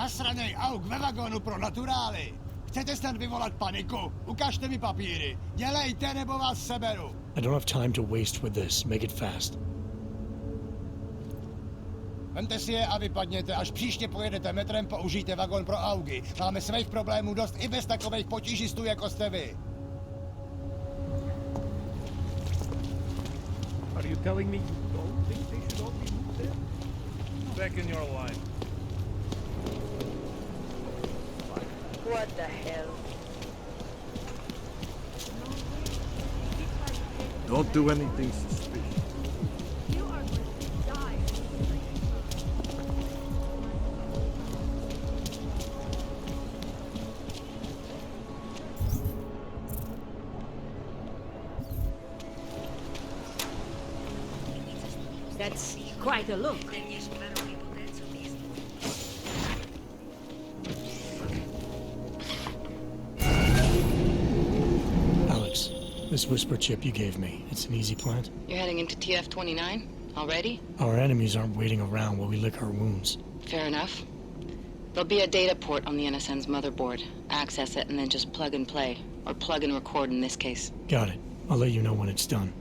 Zasranej auk ve vagonu pro naturály. Chcete snad vyvolat paniku? Ukažte mi papíry. Dělejte, nebo vás seberu. I don't have time to waste with this. Make it fast. Vemte si je a vypadněte. Až příště pojedete metrem, použijte vagon pro augy. Máme svých problémů dost i bez takových potížistů, jako jste vy. Are you telling me you don't think they should all be moved in? Back in your line. What the hell? Don't do anything suspicious. You are going to die. That's quite a look. Alex, this whisper chip you gave me, it's an easy plant? You're heading into TF-29 already? Our enemies aren't waiting around while we lick our wounds. Fair enough. There'll be a data port on the NSN's motherboard. Access it and then just plug and play. Or plug and record in this case. Got it. I'll let you know when it's done.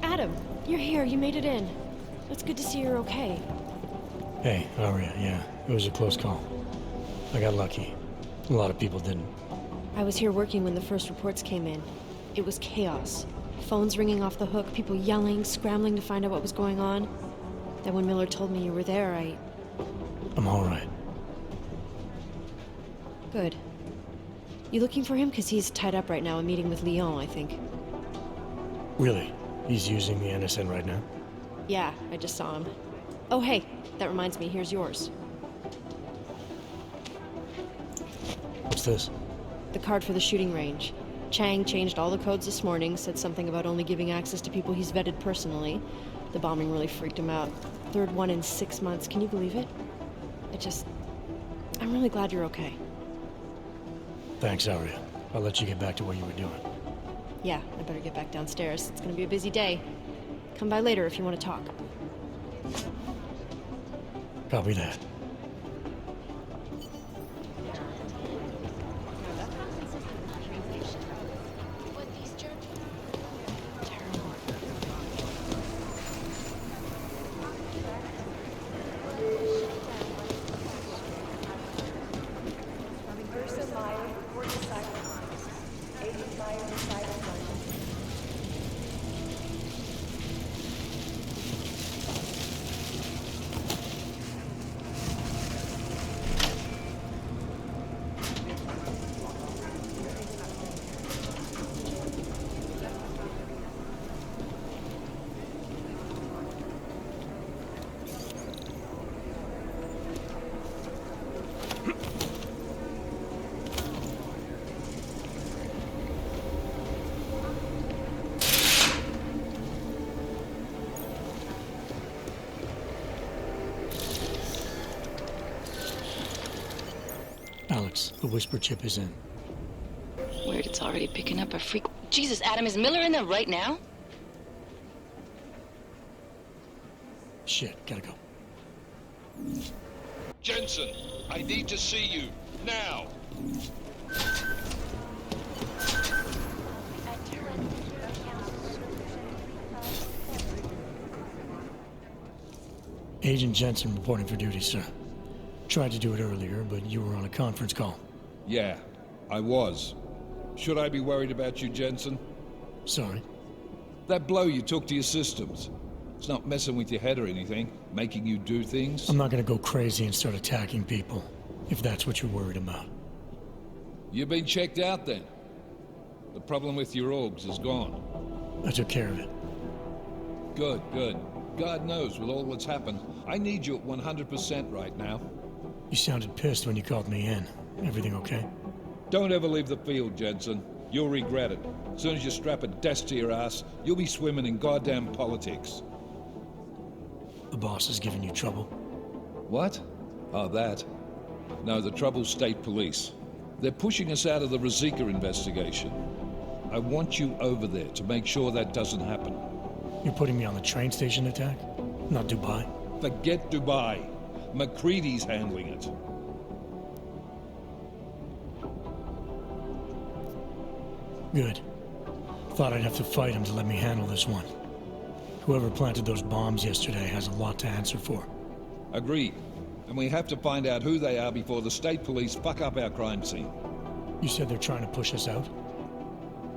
Adam, you're here. You made it in. It's good to see you're okay. Hey, Aria, yeah, it was a close call. I got lucky. A lot of people didn't. I was here working when the first reports came in. It was chaos. Phones ringing off the hook, people yelling, scrambling to find out what was going on. Then when Miller told me you were there, I'm all right. Good. You looking for him? Because he's tied up right now, a meeting with Lyon, I think. Really? He's using the NSN right now? Yeah, I just saw him. Oh, hey, that reminds me, here's yours. What's this? The card for the shooting range. Chang changed all the codes this morning, said something about only giving access to people he's vetted personally. The bombing really freaked him out. Third one in 6 months, can you believe it? I'm really glad you're okay. Thanks, Aria. I'll let you get back to what you were doing. Yeah, I better get back downstairs. It's gonna be a busy day. Come by later if you want to talk. Copy that. Alex, the whisper chip is in. Weird, it's already picking up a freak. Jesus, Adam, is Miller in there right now? Shit, gotta go. Jensen, I need to see you, now! Agent Jensen reporting for duty, sir. Tried to do it earlier, but you were on a conference call. Yeah, I was. Should I be worried about you, Jensen? Sorry? That blow you took to your systems. It's not messing with your head or anything, making you do things. I'm not gonna go crazy and start attacking people, if that's what you're worried about. You've been checked out then? The problem with your orgs is gone. I took care of it. Good, good. God knows with all what's happened. I need you at 100% right now. You sounded pissed when you called me in. Everything okay? Don't ever leave the field, Jensen. You'll regret it. As soon as you strap a desk to your ass, you'll be swimming in goddamn politics. The boss is giving you trouble? What? Oh, that? No, the trouble's state police. They're pushing us out of the Rosica investigation. I want you over there to make sure that doesn't happen. You're putting me on the train station attack? Not Dubai? Forget Dubai. McCready's handling it. Good. Thought I'd have to fight him to let me handle this one. Whoever planted those bombs yesterday has a lot to answer for. Agreed. And we have to find out who they are before the state police fuck up our crime scene. You said they're trying to push us out?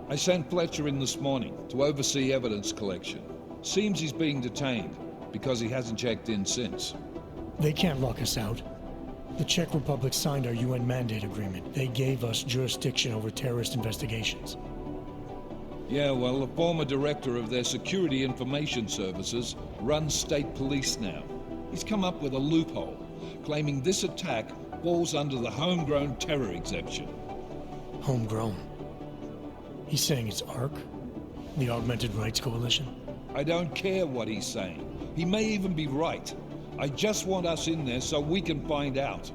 I sent Fletcher in this morning to oversee evidence collection. Seems he's being detained because he hasn't checked in since. They can't lock us out. The Czech Republic signed our UN mandate agreement. They gave us jurisdiction over terrorist investigations. Yeah, well, the former director of their security information services runs state police now. He's come up with a loophole, claiming this attack falls under the homegrown terror exemption. Homegrown? He's saying it's ARC? The Augmented Rights Coalition? I don't care what he's saying. He may even be right. I just want us in there so we can find out.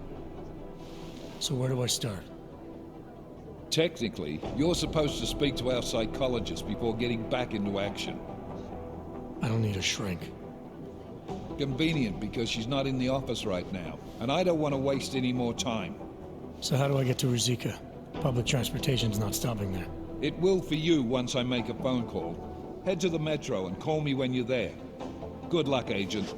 So where do I start? Technically, you're supposed to speak to our psychologist before getting back into action. I don't need a shrink. Convenient because she's not in the office right now, and I don't want to waste any more time. So how do I get to Rosica? Public transportation's not stopping there. It will for you once I make a phone call. Head to the metro and call me when you're there. Good luck, Agent.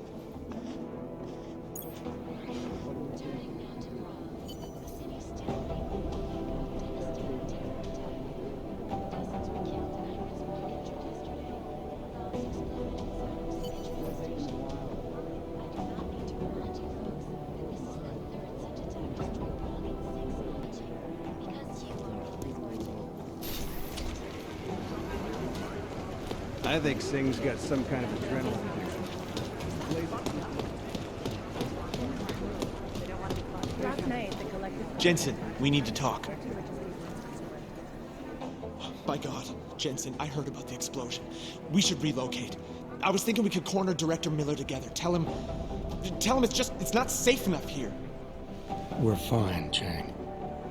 I think Singh's got some kind of adrenaline addiction. Jensen, we need to talk. By God, Jensen, I heard about the explosion. We should relocate. I was thinking we could corner Director Miller together. Tell him it's not safe enough here. We're fine, Chang.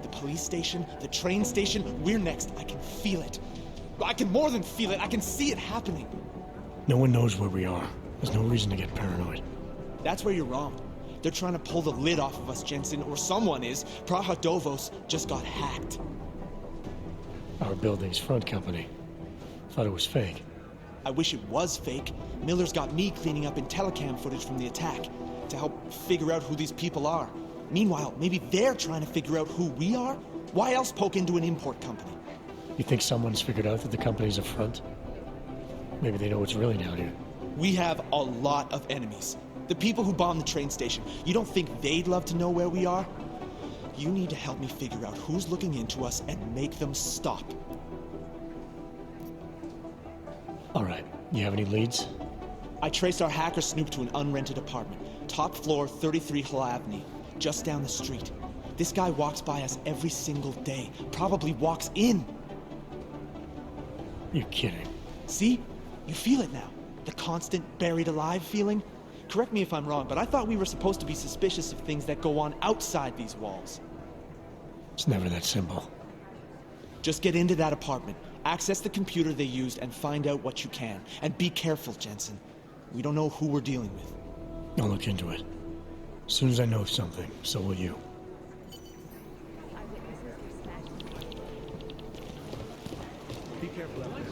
The police station, the train station, we're next. I can feel it. I can more than feel it. I can see it happening. No one knows where we are. There's no reason to get paranoid. That's where you're wrong. They're trying to pull the lid off of us, Jensen, or someone is. Praha Dovos just got hacked. Our building's front company. Thought it was fake. I wish it was fake. Miller's got me cleaning up IntelliCam footage from the attack to help figure out who these people are. Meanwhile, maybe they're trying to figure out who we are? Why else poke into an import company? You think someone's figured out that the company's a front? Maybe they know what's really down here. We have a lot of enemies. The people who bombed the train station. You don't think they'd love to know where we are? You need to help me figure out who's looking into us and make them stop. All right. You have any leads? I traced our hacker snoop to an unrented apartment. Top floor, 33 Hlavny. Just down the street. This guy walks by us every single day. Probably walks in. You're kidding. See? You feel it now. The constant buried alive feeling. Correct me if I'm wrong, but I thought we were supposed to be suspicious of things that go on outside these walls. It's never that simple. Just get into that apartment, access the computer they used, and find out what you can. And be careful, Jensen. We don't know who we're dealing with. I'll look into it. As soon as I know something, so will you. Be careful out there.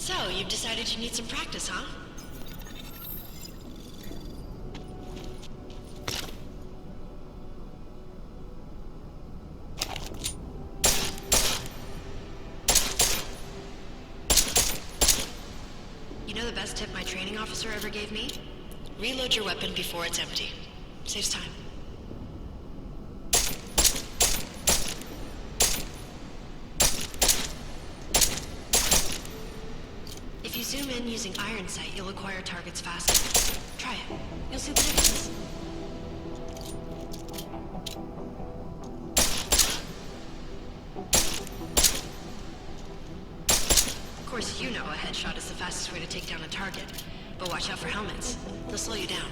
So, you've decided you need some practice, huh? You know the best tip my training officer ever gave me? Reload your weapon before it's empty. Saves time. If you zoom in using iron sight, you'll acquire targets faster. Try it. You'll see the difference. Of course, you know a headshot is the fastest way to take down a target. But watch out for helmets. They'll slow you down.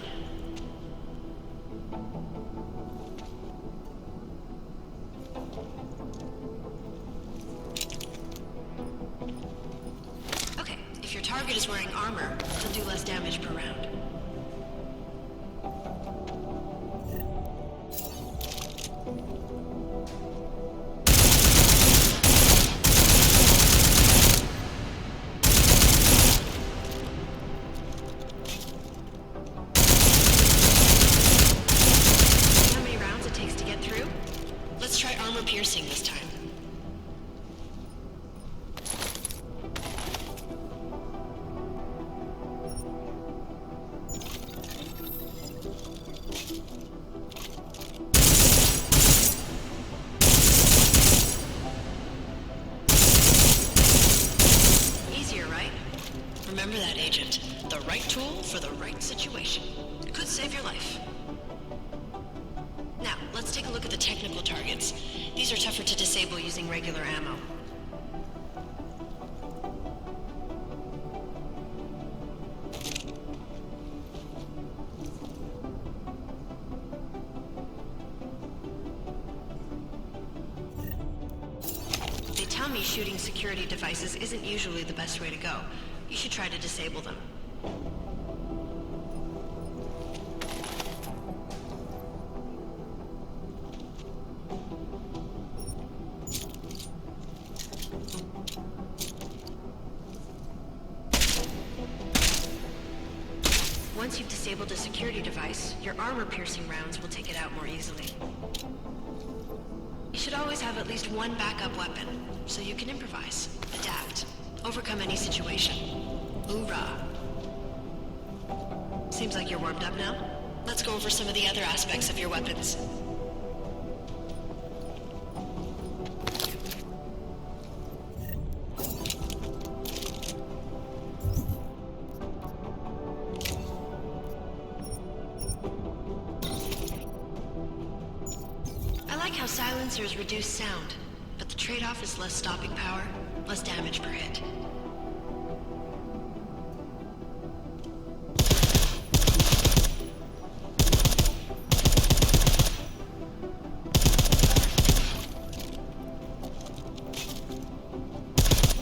Okay, if your target is wearing armor, they'll do less damage per round. Piercing this time. Easier, right? Remember that, Agent. The right tool for the right situation. It could save your life. Now, let's take a look at the technical targets. These are tougher to disable using regular ammo. They tell me shooting security devices isn't usually the best way to go. You should try to disable them. Once you've disabled a security device, your armor-piercing rounds will take it out more easily. You should always have at least one backup weapon, so you can improvise, adapt, overcome any situation. Hoorah! Seems like you're warmed up now. Let's go over some of the other aspects of your weapons. How silencers reduce sound, but the trade-off is less stopping power, less damage per hit.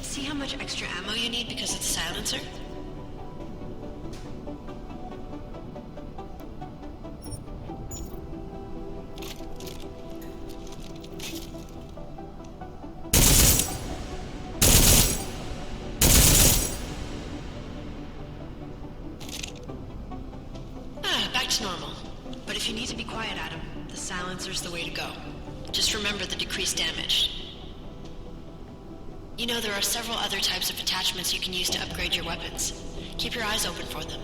See how much extra ammo you need because of the silencer? Normal. But if you need to be quiet, Adam, the silencer's the way to go. Just remember the decreased damage. You know there are several other types of attachments you can use to upgrade your weapons. Keep your eyes open for them.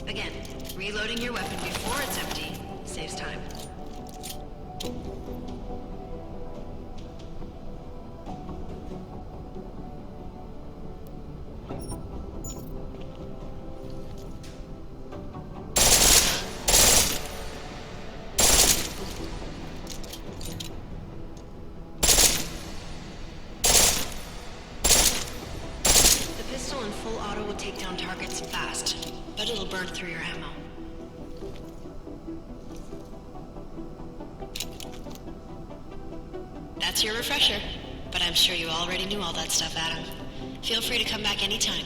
Again, reloading your weapon before it's empty saves time. The pistol in full auto will take down targets fast, but it'll burn through your ammo. That's your refresher. But I'm sure you already knew all that stuff, Adam. Feel free to come back anytime.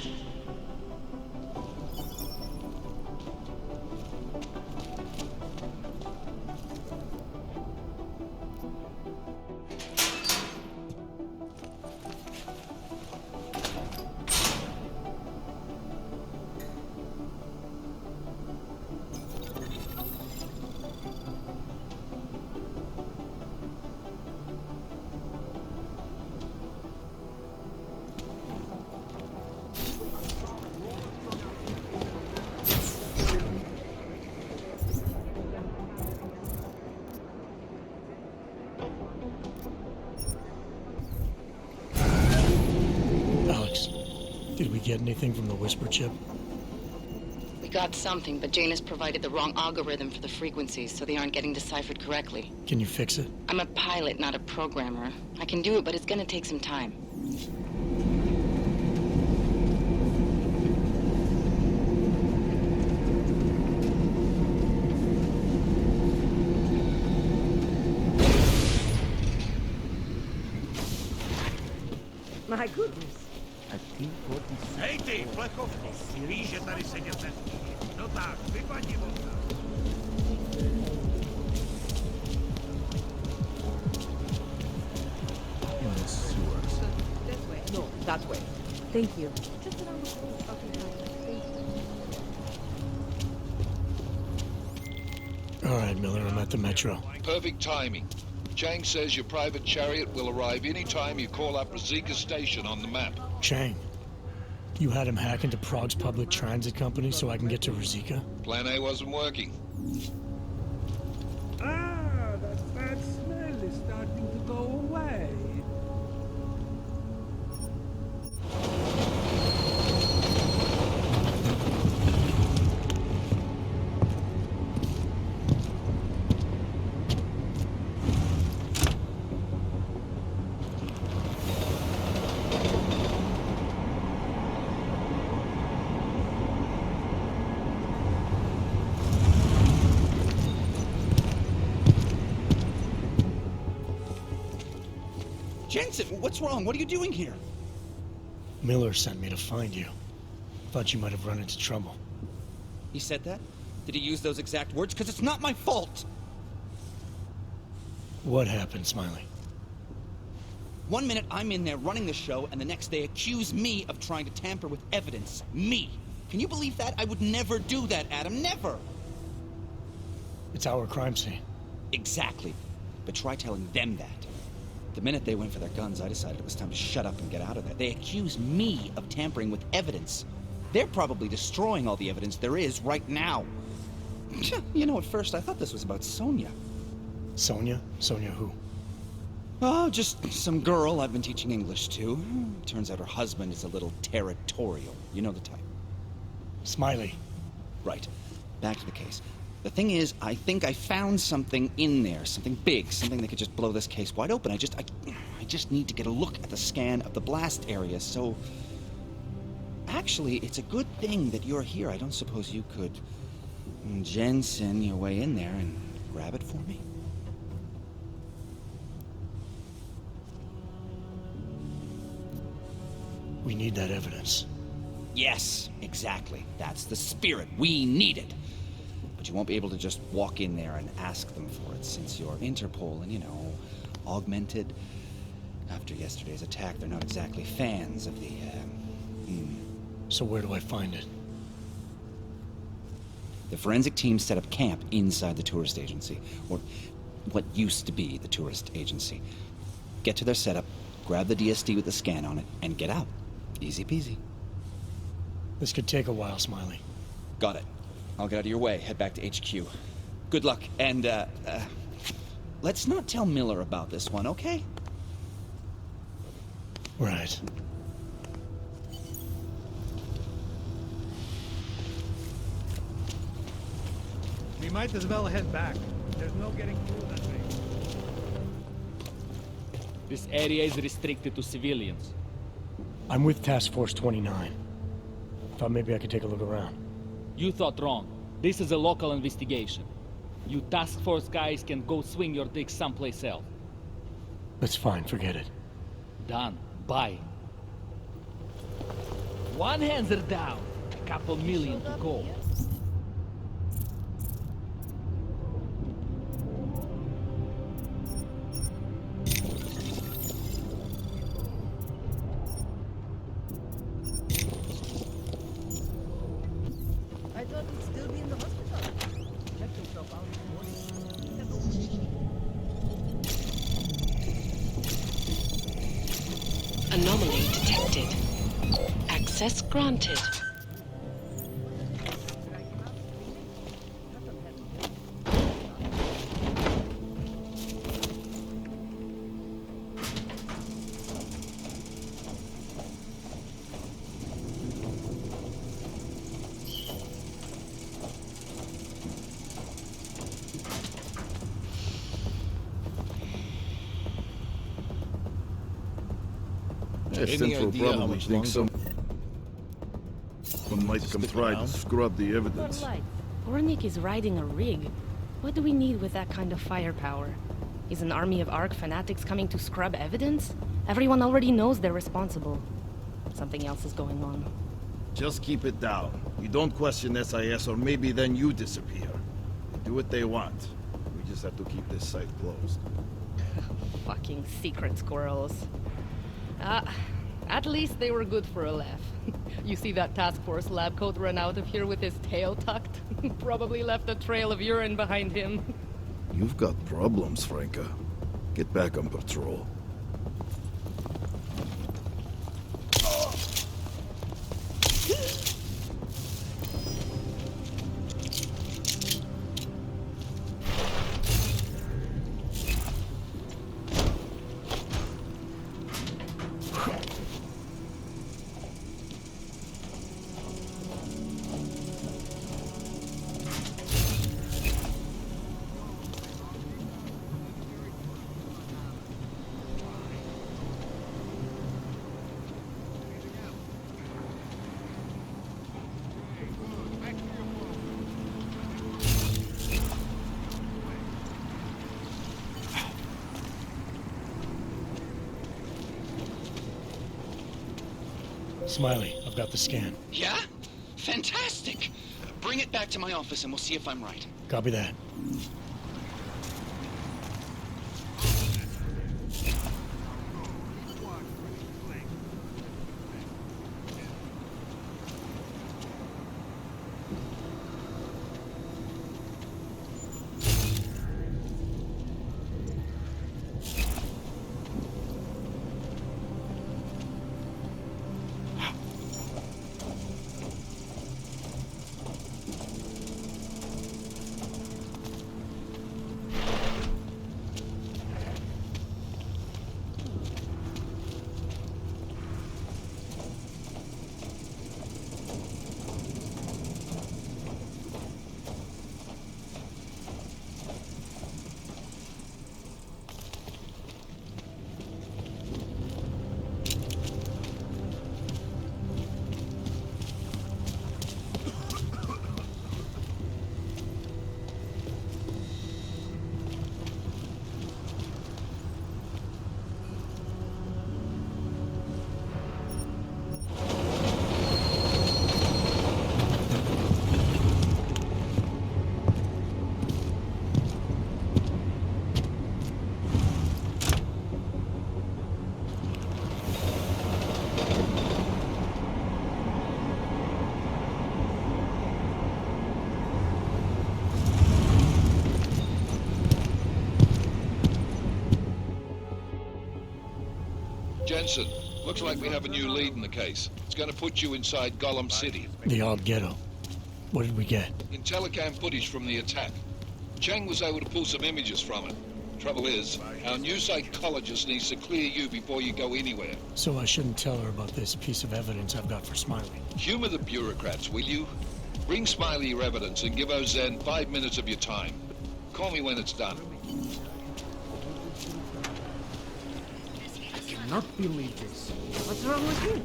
Did we get anything from the Whisper chip? We got something, but Janus provided the wrong algorithm for the frequencies, so they aren't getting deciphered correctly. Can you fix it? I'm a pilot, not a programmer. I can do it, but it's gonna take some time. My goodness. Hej ty, plechovko, víš, že tady sedět nesmí. No tak, vypadni odsaď. In the sewers. This way. No, that way. Thank you. Just around the corner. All right, Miller, I'm at the metro. Perfect timing. Chang says your private chariot will arrive any time you call up Rizika Station on the map. Chang, you had him hack into Prague's public transit company so I can get to Rizika? Plan A wasn't working. Ah, that bad smell is starting to go away. Jensen, what's wrong? What are you doing here? Miller sent me to find you. Thought you might have run into trouble. He said that? Did he use those exact words? Because it's not my fault! What happened, Smiley? 1 minute I'm in there running the show, and the next they accuse me of trying to tamper with evidence. Me! Can you believe that? I would never do that, Adam. Never! It's our crime scene. Exactly. But try telling them that. The minute they went for their guns, I decided it was time to shut up and get out of there. They accuse me of tampering with evidence. They're probably destroying all the evidence there is right now. You know, at first I thought this was about Sonia. Sonia? Sonia who? Oh, just some girl I've been teaching English to. Turns out her husband is a little territorial. You know the type. Smiley. Right. Back to the case. The thing is, I think I found something in there, something big, something that could just blow this case wide open. I just need to get a look at the scan of the blast area, so... Actually, it's a good thing that you're here. I don't suppose you could... Jensen your way in there and grab it for me? We need that evidence. Yes, exactly. That's the spirit. We need it. But you won't be able to just walk in there and ask them for it, since you're Interpol and, you know, augmented. After yesterday's attack, they're not exactly fans of the, So where do I find it? The forensic team set up camp inside the tourist agency, or what used to be the tourist agency. Get to their setup, grab the DSD with the scan on it, and get out. Easy peasy. This could take a while, Smiley. Got it. I'll get out of your way, head back to HQ. Good luck, and, let's not tell Miller about this one, okay? Right. We might as well head back. There's no getting through that way. This area is restricted to civilians. I'm with Task Force 29. Thought maybe I could take a look around. You thought wrong. This is a local investigation. You task force guys can go swing your dick someplace else. That's fine, forget it. Done. Bye. One hands are down. A couple million to go. I thought he'd still be in the hospital. Checked himself out this morning. Anomaly detected. Access granted. Central probably thinks someone might come try to scrub the evidence. Ornik is riding a rig. What do we need with that kind of firepower? Is an army of ARC fanatics coming to scrub evidence? Everyone already knows they're responsible. Something else is going on. Just keep it down. You don't question SIS or maybe then you disappear. They do what they want. We just have to keep this site closed. Fucking secret squirrels. At least they were good for a laugh. You see that task force lab coat run out of here with his tail tucked? Probably left a trail of urine behind him. You've got problems, Franca. Get back on patrol. Smiley, I've got the scan. Yeah? Fantastic! Bring it back to my office and we'll see if I'm right. Copy that. Jensen, looks like we have a new lead in the case. It's going to put you inside Golem City. The odd ghetto. What did we get? In telecam footage from the attack. Chang was able to pull some images from it. Trouble is, our new psychologist needs to clear you before you go anywhere. So I shouldn't tell her about this piece of evidence I've got for Smiley. Humor the bureaucrats, will you? Bring Smiley your evidence and give Ozen 5 minutes of your time. Call me when it's done. I cannot believe this. What's wrong with you?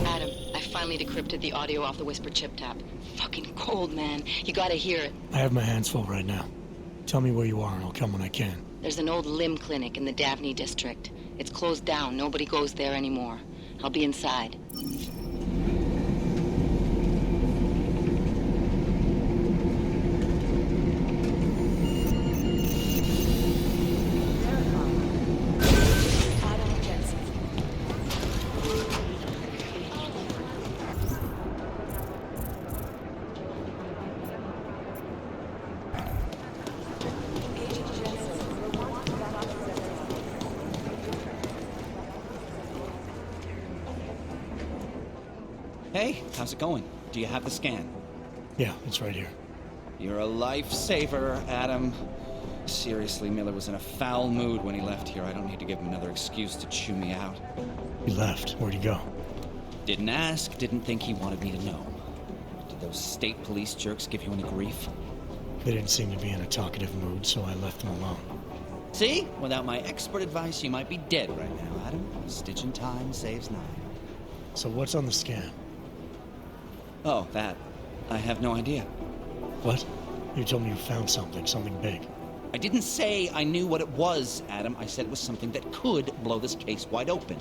Adam, I finally decrypted the audio off the Whisper chip tap. Fucking cold, man. You gotta hear it. I have my hands full right now. Tell me where you are and I'll come when I can. There's an old limb clinic in the Daphne district. It's closed down. Nobody goes there anymore. I'll be inside. Hey, how's it going? Do you have the scan? Yeah, it's right here. You're a lifesaver, Adam. Seriously, Miller was in a foul mood when he left here. I don't need to give him another excuse to chew me out. He left. Where'd he go? Didn't ask, didn't think he wanted me to know. Did those state police jerks give you any grief? They didn't seem to be in a talkative mood, so I left them alone. See? Without my expert advice, you might be dead right now, Adam. A stitch in time saves 9. So what's on the scan? Oh, that. I have no idea. What? You told me you found something big. I didn't say I knew what it was, Adam. I said it was something that could blow this case wide open.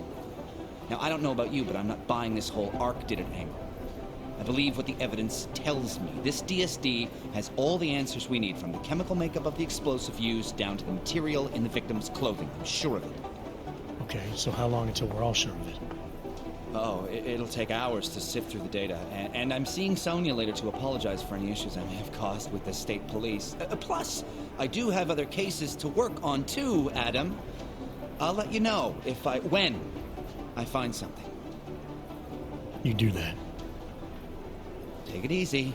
Now, I don't know about you, but I'm not buying this whole Ark did it angle. I believe what the evidence tells me. This DSD has all the answers we need, from the chemical makeup of the explosive used down to the material in the victim's clothing. I'm sure of it. Okay, so how long until we're all sure of it? Oh, it'll take hours to sift through the data, and I'm seeing Sonia later to apologize for any issues I may have caused with the state police. Plus, I do have other cases to work on too, Adam. I'll let you know when I find something. You do that. Take it easy.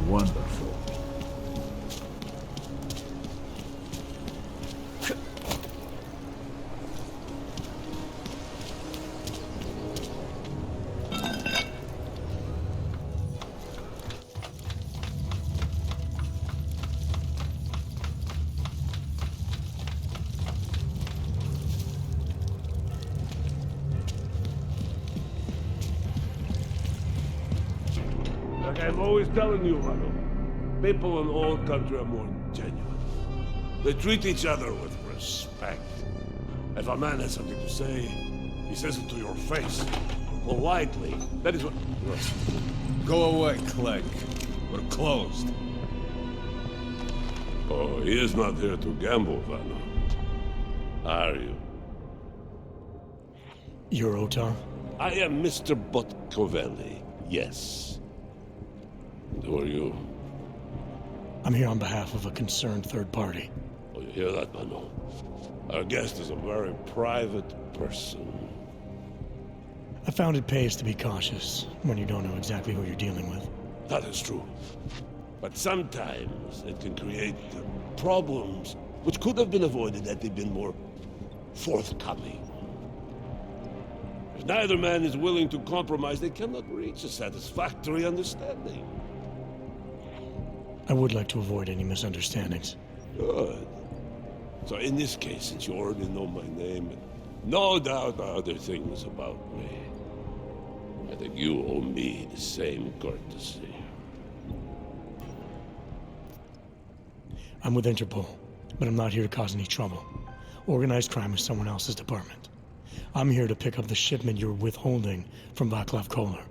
Wonderful. Like I'm always telling you, Rado, people in all country are more genuine. They treat each other with respect. If a man has something to say, he says it to your face. Politely. That is what... Go away, Clegg. We're closed. Oh, he is not here to gamble, Vano. Are you? You're Otar? I am Mr. Botkovelli, yes. And who are you? I'm here on behalf of a concerned third party. Oh, you hear that, Vano? Our guest is a very private person. I found it pays to be cautious when you don't know exactly who you're dealing with. That is true. But sometimes it can create problems which could have been avoided had they been more forthcoming. If neither man is willing to compromise, they cannot reach a satisfactory understanding. I would like to avoid any misunderstandings. Good. So in this case, since you already know my name and no doubt other things about me, I think you owe me the same courtesy. I'm with Interpol, but I'm not here to cause any trouble. Organized crime is someone else's department. I'm here to pick up the shipment you're withholding from Václav Koller.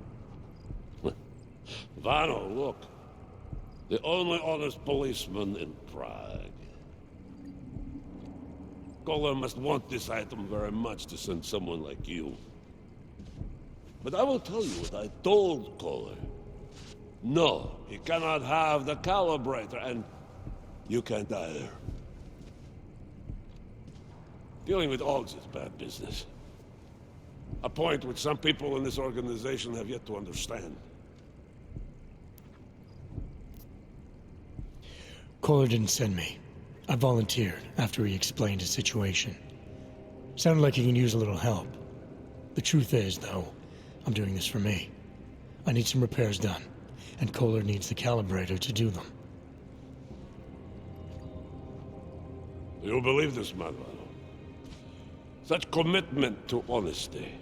Vano, look. The only honest policeman in Prague. Golem must want this item very much to send someone like you. But I will tell you what I told Koller. No, he cannot have the calibrator, and you can't either. Dealing with Augs is bad business. A point which some people in this organization have yet to understand. Koller didn't send me. I volunteered after he explained his situation. Sounded like he can use a little help. The truth is, though, I'm doing this for me. I need some repairs done, and Koller needs the calibrator to do them. You believe this man, Vano? Such commitment to honesty.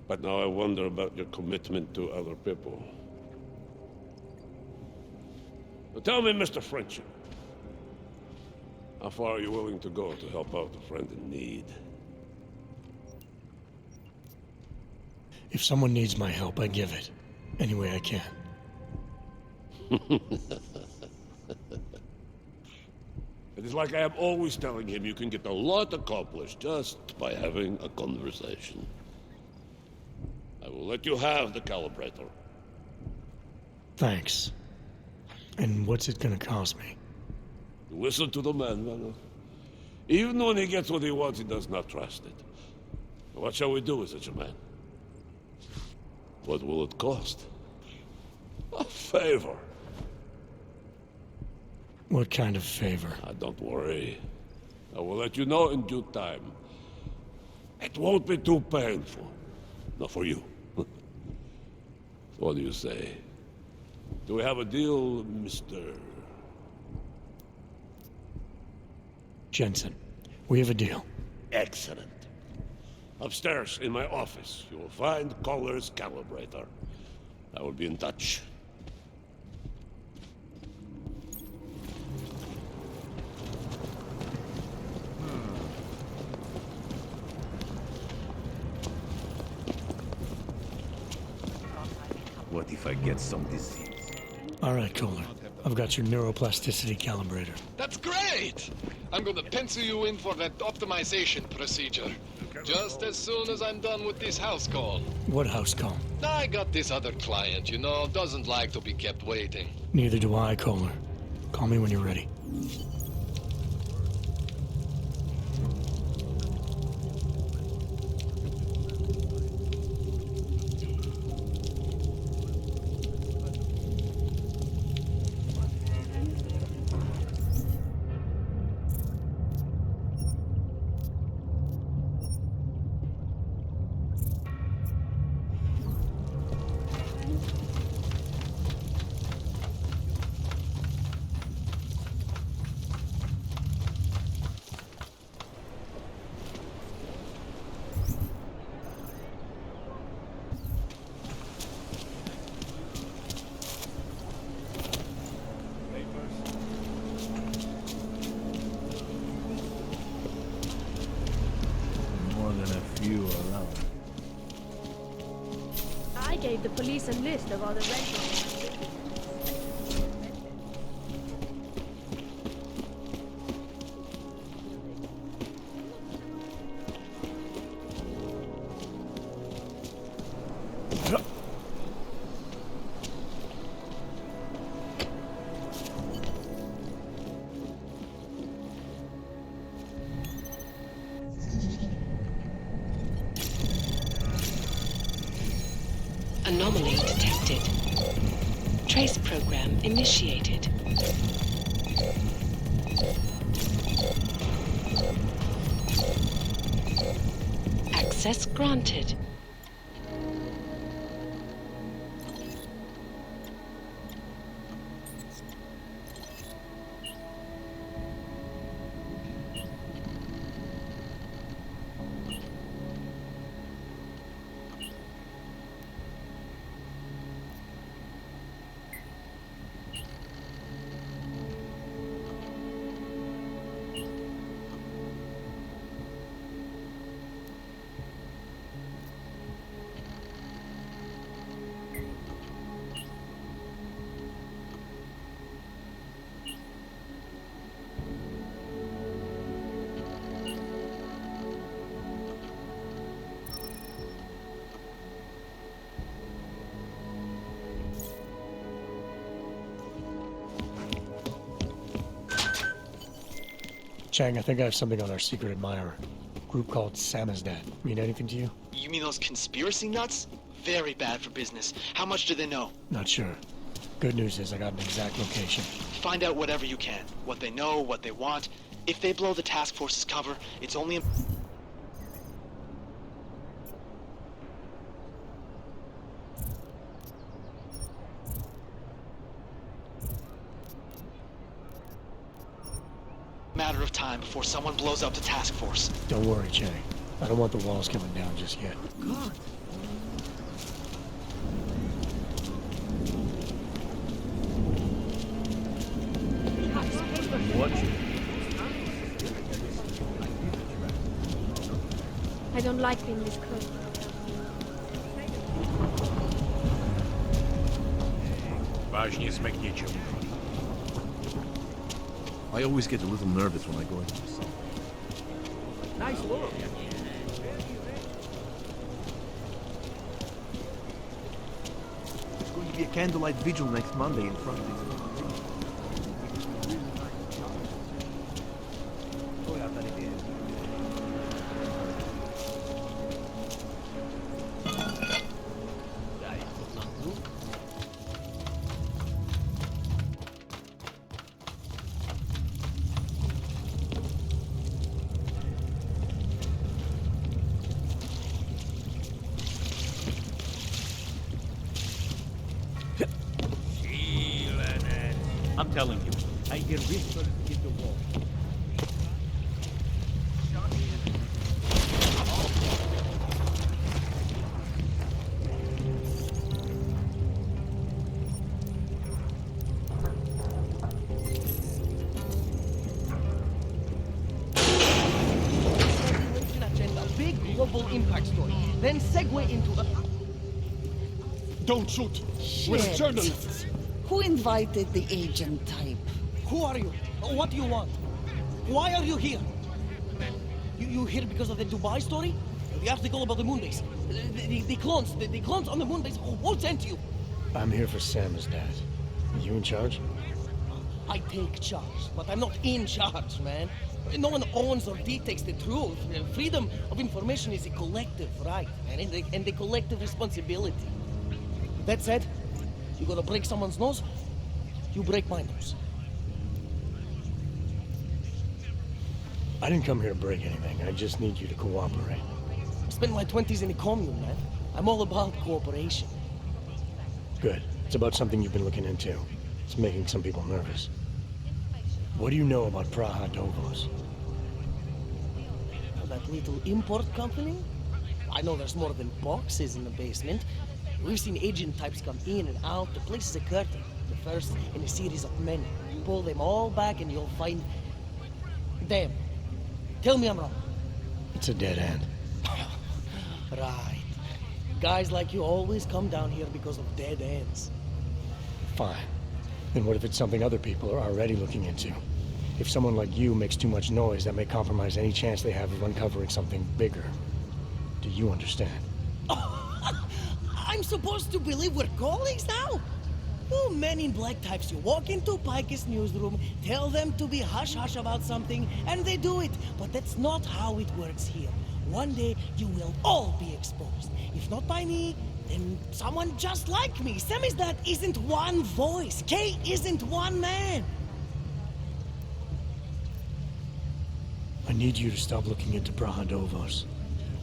But now I wonder about your commitment to other people. Now tell me, Mr. Friendship, how far are you willing to go to help out a friend in need? If someone needs my help, I give it. Any way I can. It is like I am always telling him you can get a lot accomplished just by having a conversation. I will let you have the calibrator. Thanks. And what's it gonna cost me? Listen to the man, Vano. Even when he gets what he wants, he does not trust it. What shall we do with such a man? What will it cost? A favor. What kind of favor? Don't worry. I will let you know in due time. It won't be too painful. Not for you. What do you say? Do we have a deal, Mr. Jensen? We have a deal. Excellent. Upstairs in my office, you will find Koller's calibrator. I will be in touch. What if I get some disease? All right, Koller. I've got your neuroplasticity calibrator. That's great! I'm gonna pencil you in for that optimization procedure. Just as soon as I'm done with this house call. What house call? I got this other client, you know, doesn't like to be kept waiting. Neither do I, Koller. Call me when you're ready. I gave the police a list of all the rentals. Anomaly detected. Trace program initiated. Access granted. Chang, I think I have something on our secret admirer. Group called Samizdat. Mean anything to you? You mean those conspiracy nuts? Very bad for business. How much do they know? Not sure. Good news is I got an exact location. Find out whatever you can. What they know, what they want. If they blow the task force's cover, it's only a matter of time before someone blows up the task force. Don't worry, Chang. I don't want the walls coming down just yet. God. I don't like being this close. Важнее смекни, чем I always get a little nervous when I go into the sun. Nice work. There's going to be a candlelight vigil next Monday in front of these. I'm telling you, I hear whispers in the wall. Agenda, big global impact story, then segue into a... Don't shoot! We're journalists! Who invited the agent type? Who are you? What do you want? Why are you here? You here because of the Dubai story? The article about the moon base? The clones on the moon base? Who sent you? I'm here for Samizdat. You in charge? I take charge, but I'm not in charge, man. No one owns or dictates the truth. Freedom of information is a collective right, man, and a collective responsibility. That said, you gotta break someone's nose, you break my nose. I didn't come here to break anything. I just need you to cooperate. I spent my 20s in a commune, man. I'm all about cooperation. Good. It's about something you've been looking into. It's making some people nervous. What do you know about Praha Dovos? That little import company? I know there's more than boxes in the basement. We've seen agent types come in and out. The place is a curtain. The first in a series of many. Pull them all back and you'll find... them. Tell me I'm wrong. It's a dead end. Right. Guys like you always come down here because of dead ends. Fine. Then what if it's something other people are already looking into? If someone like you makes too much noise, that may compromise any chance they have of uncovering something bigger. Do you understand? I'm supposed to believe we're colleagues now? You men in black types, you walk into Pike's newsroom, tell them to be hush-hush about something, and they do it. But that's not how it works here. One day, you will all be exposed. If not by me, then someone just like me. Samizdat isn't one voice. K isn't one man. I need you to stop looking into Praha Dovos,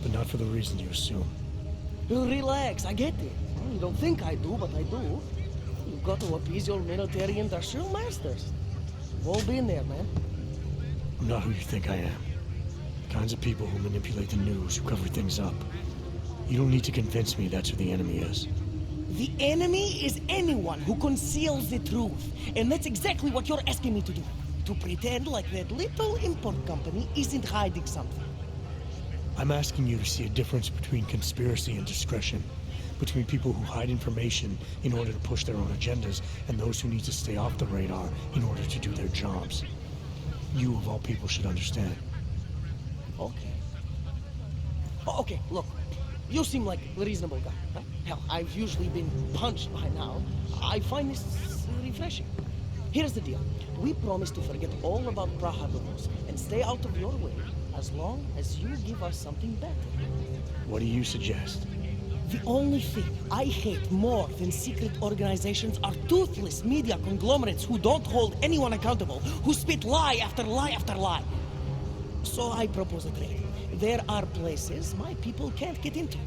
but not for the reason you assume. Relax, I get it. You don't think I do, but I do. You've got to appease your military industrial masters. We've all been there, man. I'm not who you think I am. The kinds of people who manipulate the news, who cover things up. You don't need to convince me that's who the enemy is. The enemy is anyone who conceals the truth. And that's exactly what you're asking me to do. To pretend like that little import company isn't hiding something. I'm asking you to see a difference between conspiracy and discretion. Between people who hide information in order to push their own agendas and those who need to stay off the radar in order to do their jobs. You, of all people, should understand. Okay. Okay, look. You seem like a reasonable guy, right? Hell, I've usually been punched by now. I find this refreshing. Here's the deal. We promise to forget all about Praha Dovos and stay out of your way, as long as you give us something better. What do you suggest? The only thing I hate more than secret organizations are toothless media conglomerates who don't hold anyone accountable, who spit lie after lie after lie. So I propose a trade. There are places my people can't get into.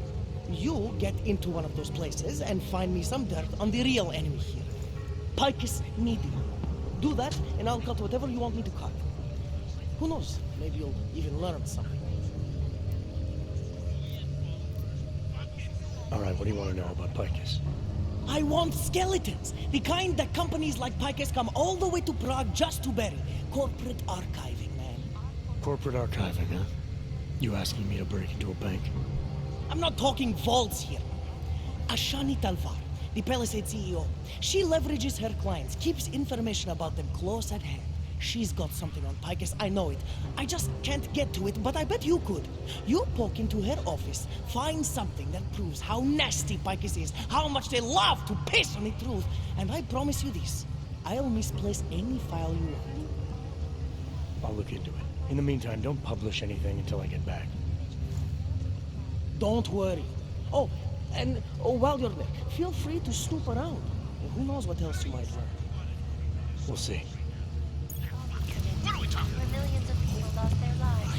You get into one of those places and find me some dirt on the real enemy here. Picus Media. Do that, and I'll cut whatever you want me to cut. Who knows? Maybe you'll even learn something. All right, what do you want to know about Picus? I want skeletons. The kind that companies like Picus come all the way to Prague just to bury. Corporate archiving, man. Corporate archiving, huh? You asking me to break into a bank? I'm not talking vaults here. Ashani Talvar, the Palisade CEO. She leverages her clients, keeps information about them close at hand. She's got something on Picus, I know it. I just can't get to it, but I bet you could. You poke into her office, find something that proves how nasty Picus is, how much they love to piss on the truth, and I promise you this, I'll misplace any file you want. I'll look into it. In the meantime, don't publish anything until I get back. Don't worry. Oh, and while you're there, feel free to snoop around. Who knows what else you might learn. We'll see. What are we talking about? Where millions of people lost their lives.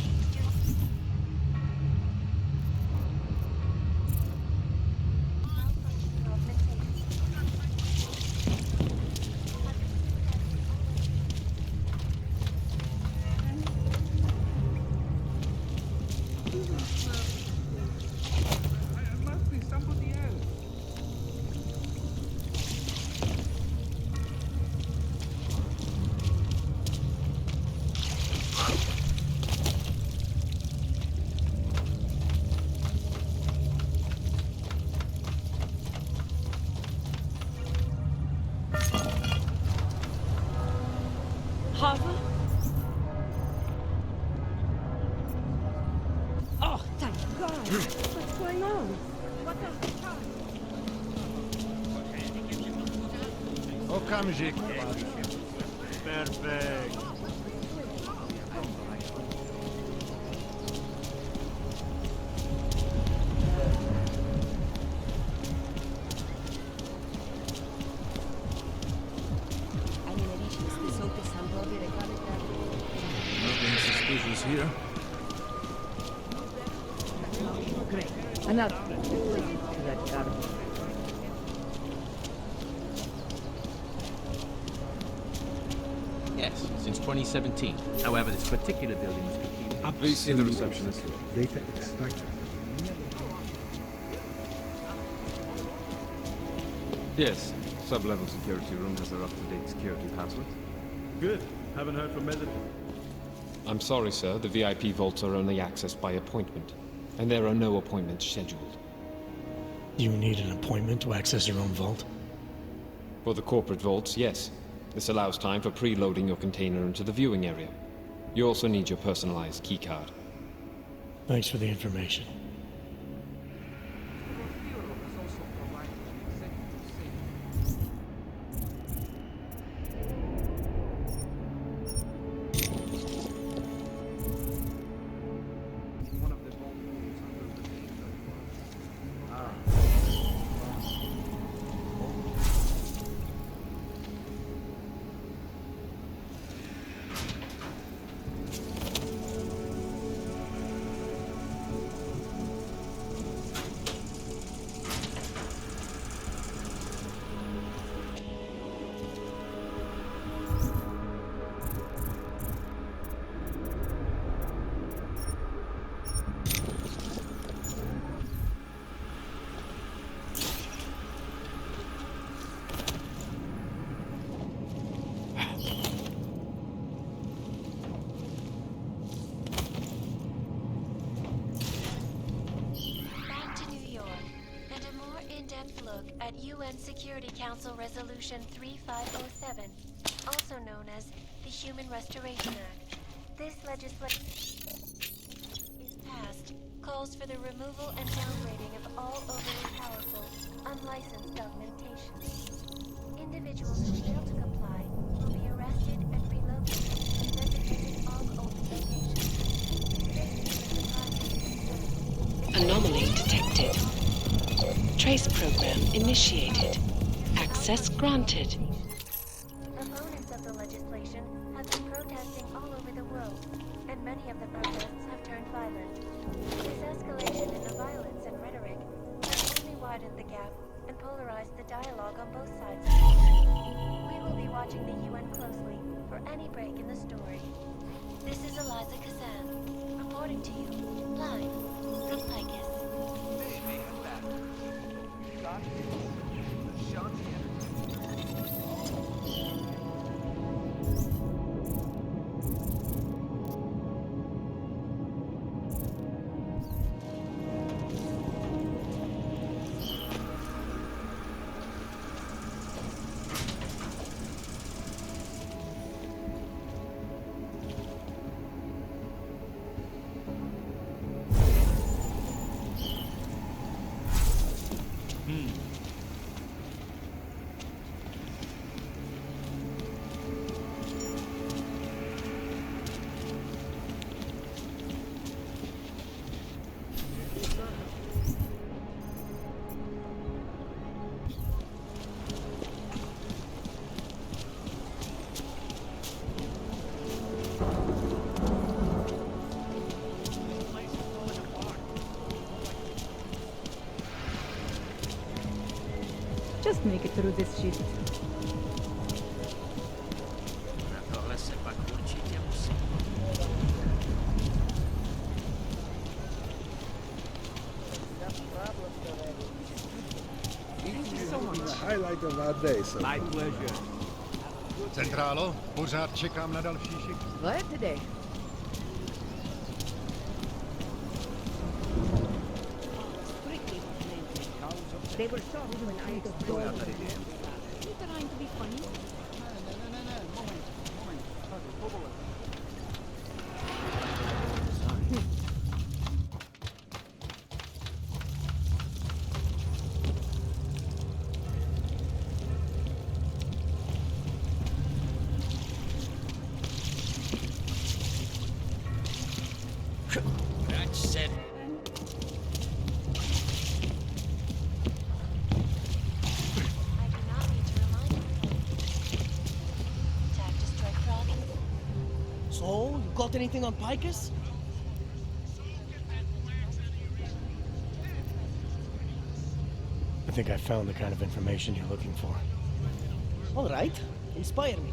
Oh, thank God. What's going on? What the Okamžik. Perfect. Nothing suspicious here. Great. Another. That GARM. Yes, since 2017. However, this particular building was completed. Please see the receptionist. Data extractor. Yes, sub-level security room has their up-to-date security password. Good. Haven't heard from Medicine. I'm sorry, sir. The VIP vaults are only accessed by appointment, and there are no appointments scheduled. You need an appointment to access your own vault? For the corporate vaults, yes. This allows time for preloading your container into the viewing area. You also need your personalized keycard. Thanks for the information. At UN Security Council Resolution 3507, also known as the Human Restoration Act. This legislation is passed, calls for the removal and downgrading of all overly powerful, unlicensed augmentations. Individuals who fail to comply will be arrested and relocated to designated augmentations. Trace program initiated. Access granted. Opponents of the legislation have been protesting all over the world, and many of the protests have turned violent. This escalation in the violence and rhetoric has only widened the gap and polarized the dialogue on both sides of it. We will be watching the UN closely for any break in the story. This is Eliza Kazan, reporting to you, live from Picus. Just make it through this shift. Highlight of our day, so. My pleasure. Centrálo, pořád čekám na další šik. Glad today. They were shocked when I told them. You trying to be funny? That's it. So, you got anything on Picus? I think I found the kind of information you're looking for. All right, inspire me.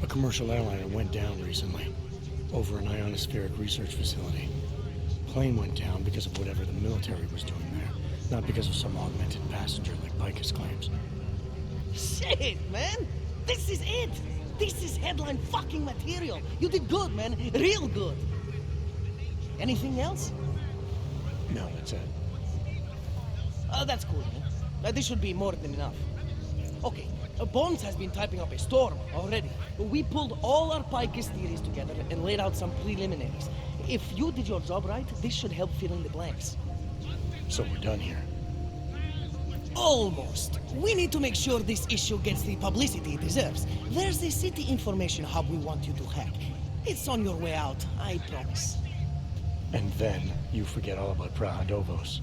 A commercial airliner went down recently, over an ionospheric research facility. Plane went down because of whatever the military was doing there, not because of some augmented passenger like Picus claims. Shit, man! This is it! This is headline fucking material! You did good, man. Real good. Anything else? No, that's it. That's cool, man. This should be more than enough. Okay, Bones has been typing up a storm already. We pulled all our Picus theories together and laid out some preliminaries. If you did your job right, this should help fill in the blanks. So we're done here. Almost. We need to make sure this issue gets the publicity it deserves. There's a city information hub we want you to hack. It's on your way out, I promise. And then you forget all about Praha Dovos.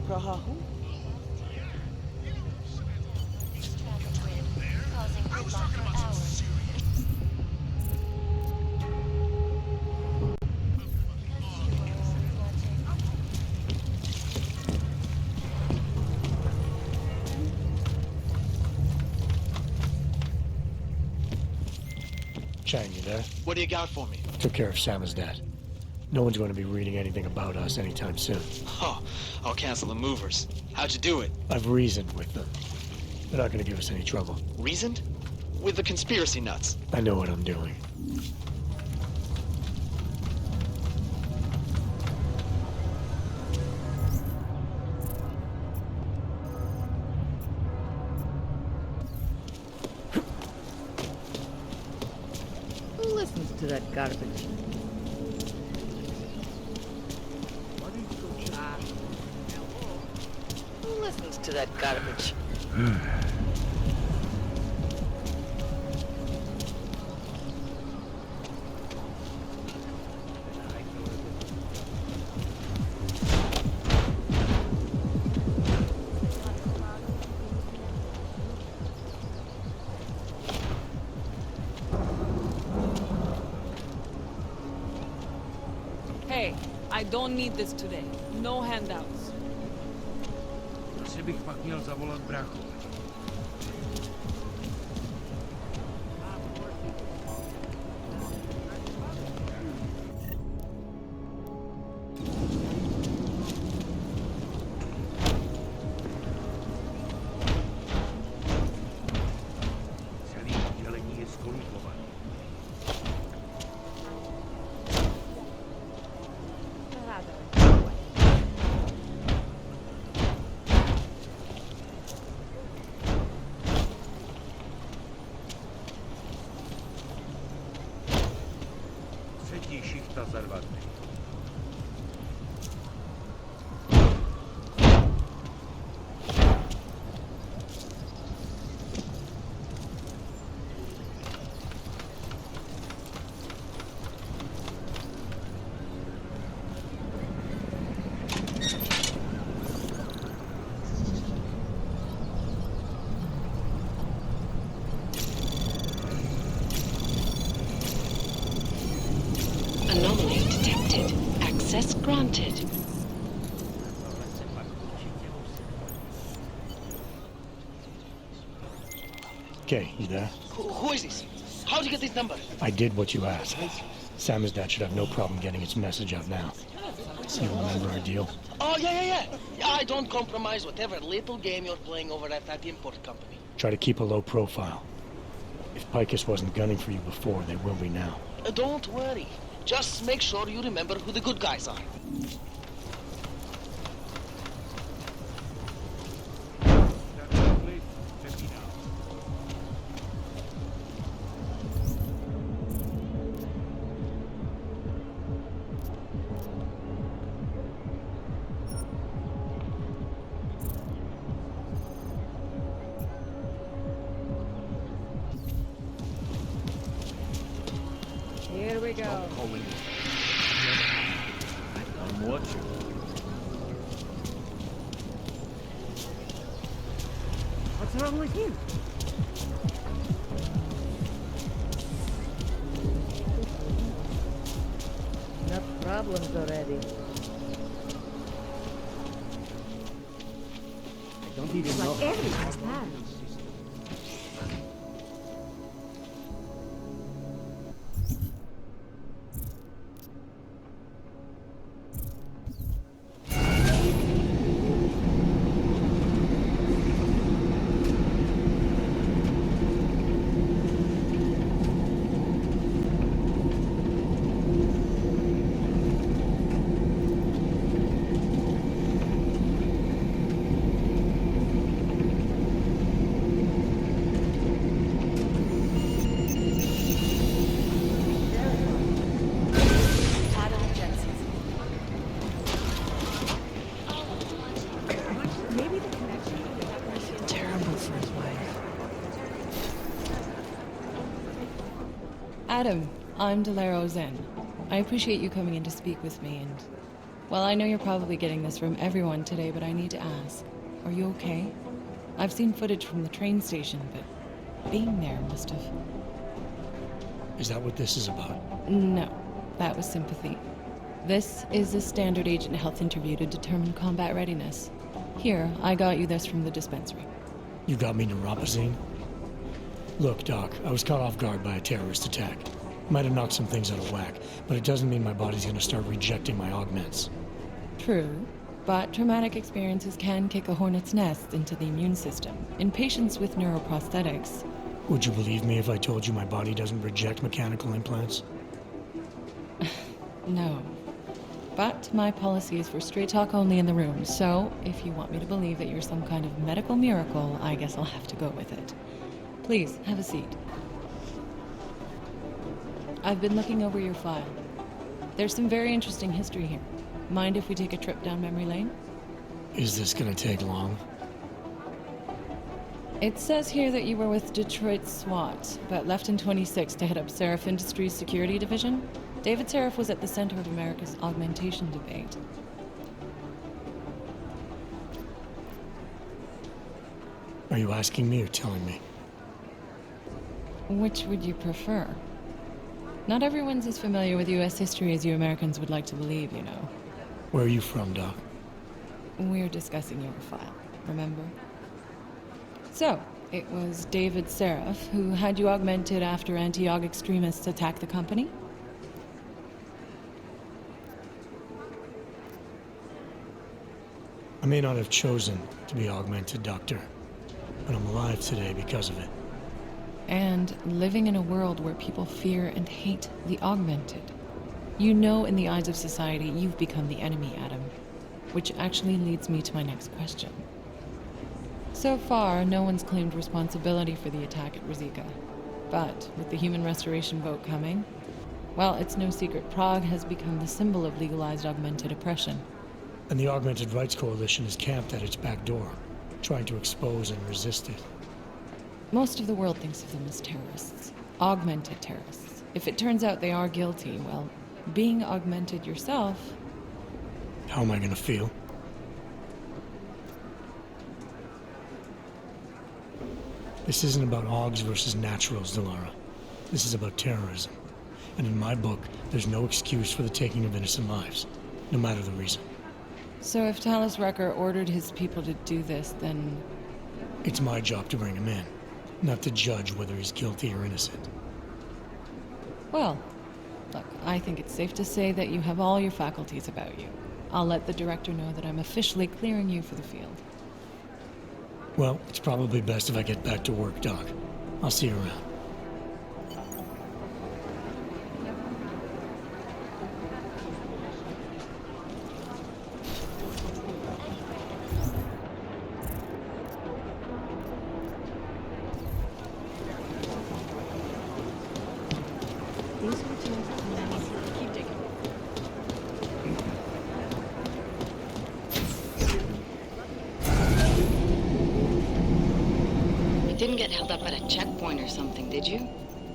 Praha who? Traffic grid causing gridlock for hours. Chang, you there? What do you got for me? Took care of Sama's dad. No one's going to be reading anything about us anytime soon. Oh, I'll cancel the movers. How'd you do it? I've reasoned with them. They're not going to give us any trouble. Reasoned? With the conspiracy nuts. I know what I'm doing. Who listens to that garbage? Who listens to that garbage? Hey, I don't need this today. No handouts. Asi bych pak měl zavolat bráchu. Celý oddělení je skorumpované. Třetí šichta za 2 dny. Anomaly detected. Access granted. Okay, you there? Who is this? How'd you get this number? I did what you asked. Samizdat should have no problem getting its message out now. You remember our deal? Oh, yeah. I don't compromise whatever little game you're playing over at that import company. Try to keep a low profile. If Picus wasn't gunning for you before, they will be now. Don't worry. Just make sure you remember who the good guys are. Here we go. I'm watching. What's wrong with him? Enough problems already. I don't even know. Like everyone's had. Adam, I'm Delaro Zen. I appreciate you coming in to speak with me, and... well, I know you're probably getting this from everyone today, but I need to ask. Are you okay? I've seen footage from the train station, but being there must have... Is that what this is about? No, that was sympathy. This is a standard agent health interview to determine combat readiness. Here, I got you this from the dispensary. You got me neuropazine? Look, Doc, I was caught off guard by a terrorist attack. Might have knocked some things out of whack, but it doesn't mean my body's gonna start rejecting my augments. True, but traumatic experiences can kick a hornet's nest into the immune system. In patients with neuroprosthetics... Would you believe me if I told you my body doesn't reject mechanical implants? No. But my policy is for straight talk only in the room, so if you want me to believe that you're some kind of medical miracle, I guess I'll have to go with it. Please, have a seat. I've been looking over your file. There's some very interesting history here. Mind if we take a trip down memory lane? Is this gonna take long? It says here that you were with Detroit SWAT, but left in 26 to head up Seraph Industries' security division. David Seraph was at the center of America's augmentation debate. Are you asking me or telling me? Which would you prefer? Not everyone's as familiar with U.S. history as you Americans would like to believe, you know. Where are you from, Doc? We're discussing your file, remember? So, it was David Seraph who had you augmented after anti-Aug extremists attacked the company? I may not have chosen to be augmented, Doctor, but I'm alive today because of it. And living in a world where people fear and hate the augmented. You know, in the eyes of society, you've become the enemy, Adam. Which actually leads me to my next question. So far, no one's claimed responsibility for the attack at Rizika. But with the human restoration vote coming, well, it's no secret Prague has become the symbol of legalized augmented oppression. And the Augmented Rights Coalition is camped at its back door, trying to expose and resist it. Most of the world thinks of them as terrorists. Augmented terrorists. If it turns out they are guilty, well, being augmented yourself... How am I gonna feel? This isn't about Augs versus naturals, Delara. This is about terrorism. And in my book, there's no excuse for the taking of innocent lives, no matter the reason. So if Talus Rucker ordered his people to do this, then... It's my job to bring him in, not to judge whether he's guilty or innocent. Well, look, I think it's safe to say that you have all your faculties about you. I'll let the director know that I'm officially clearing you for the field. Well, it's probably best if I get back to work, Doc. I'll see you around. Didn't get held up at a checkpoint or something, did you?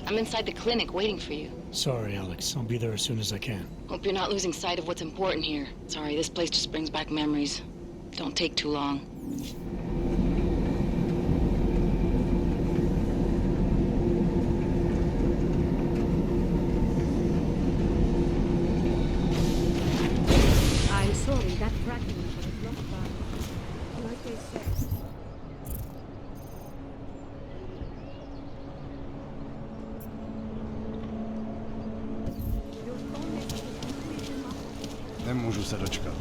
I'm inside the clinic waiting for you. Sorry, Alex. I'll be there as soon as I can. Hope you're not losing sight of what's important here. Sorry, this place just brings back memories. Don't take too long. I'm sorry, that fragment was blocked by... Like they said... Nemůžu se dočkat.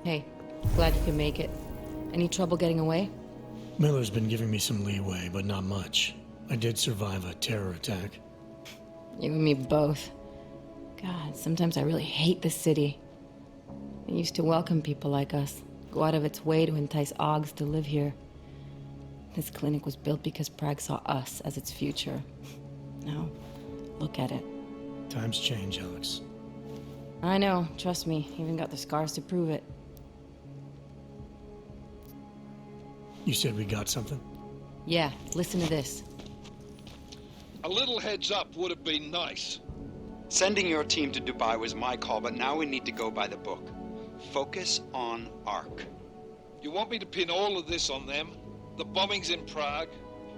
Hey, glad you can make it. Any trouble getting away? Miller's been giving me some leeway, but not much. I did survive a terror attack. You and me both. God, sometimes I really hate this city. It used to welcome people like us, go out of its way to entice Augs to live here. This clinic was built because Prague saw us as its future. Now, look at it. Times change, Alex. I know, trust me, even got the scars to prove it. You said we got something? Yeah, listen to this. A little heads up would have been nice. Sending your team to Dubai was my call, but now we need to go by the book. Focus on Ark. You want me to pin all of this on them? The bombings in Prague,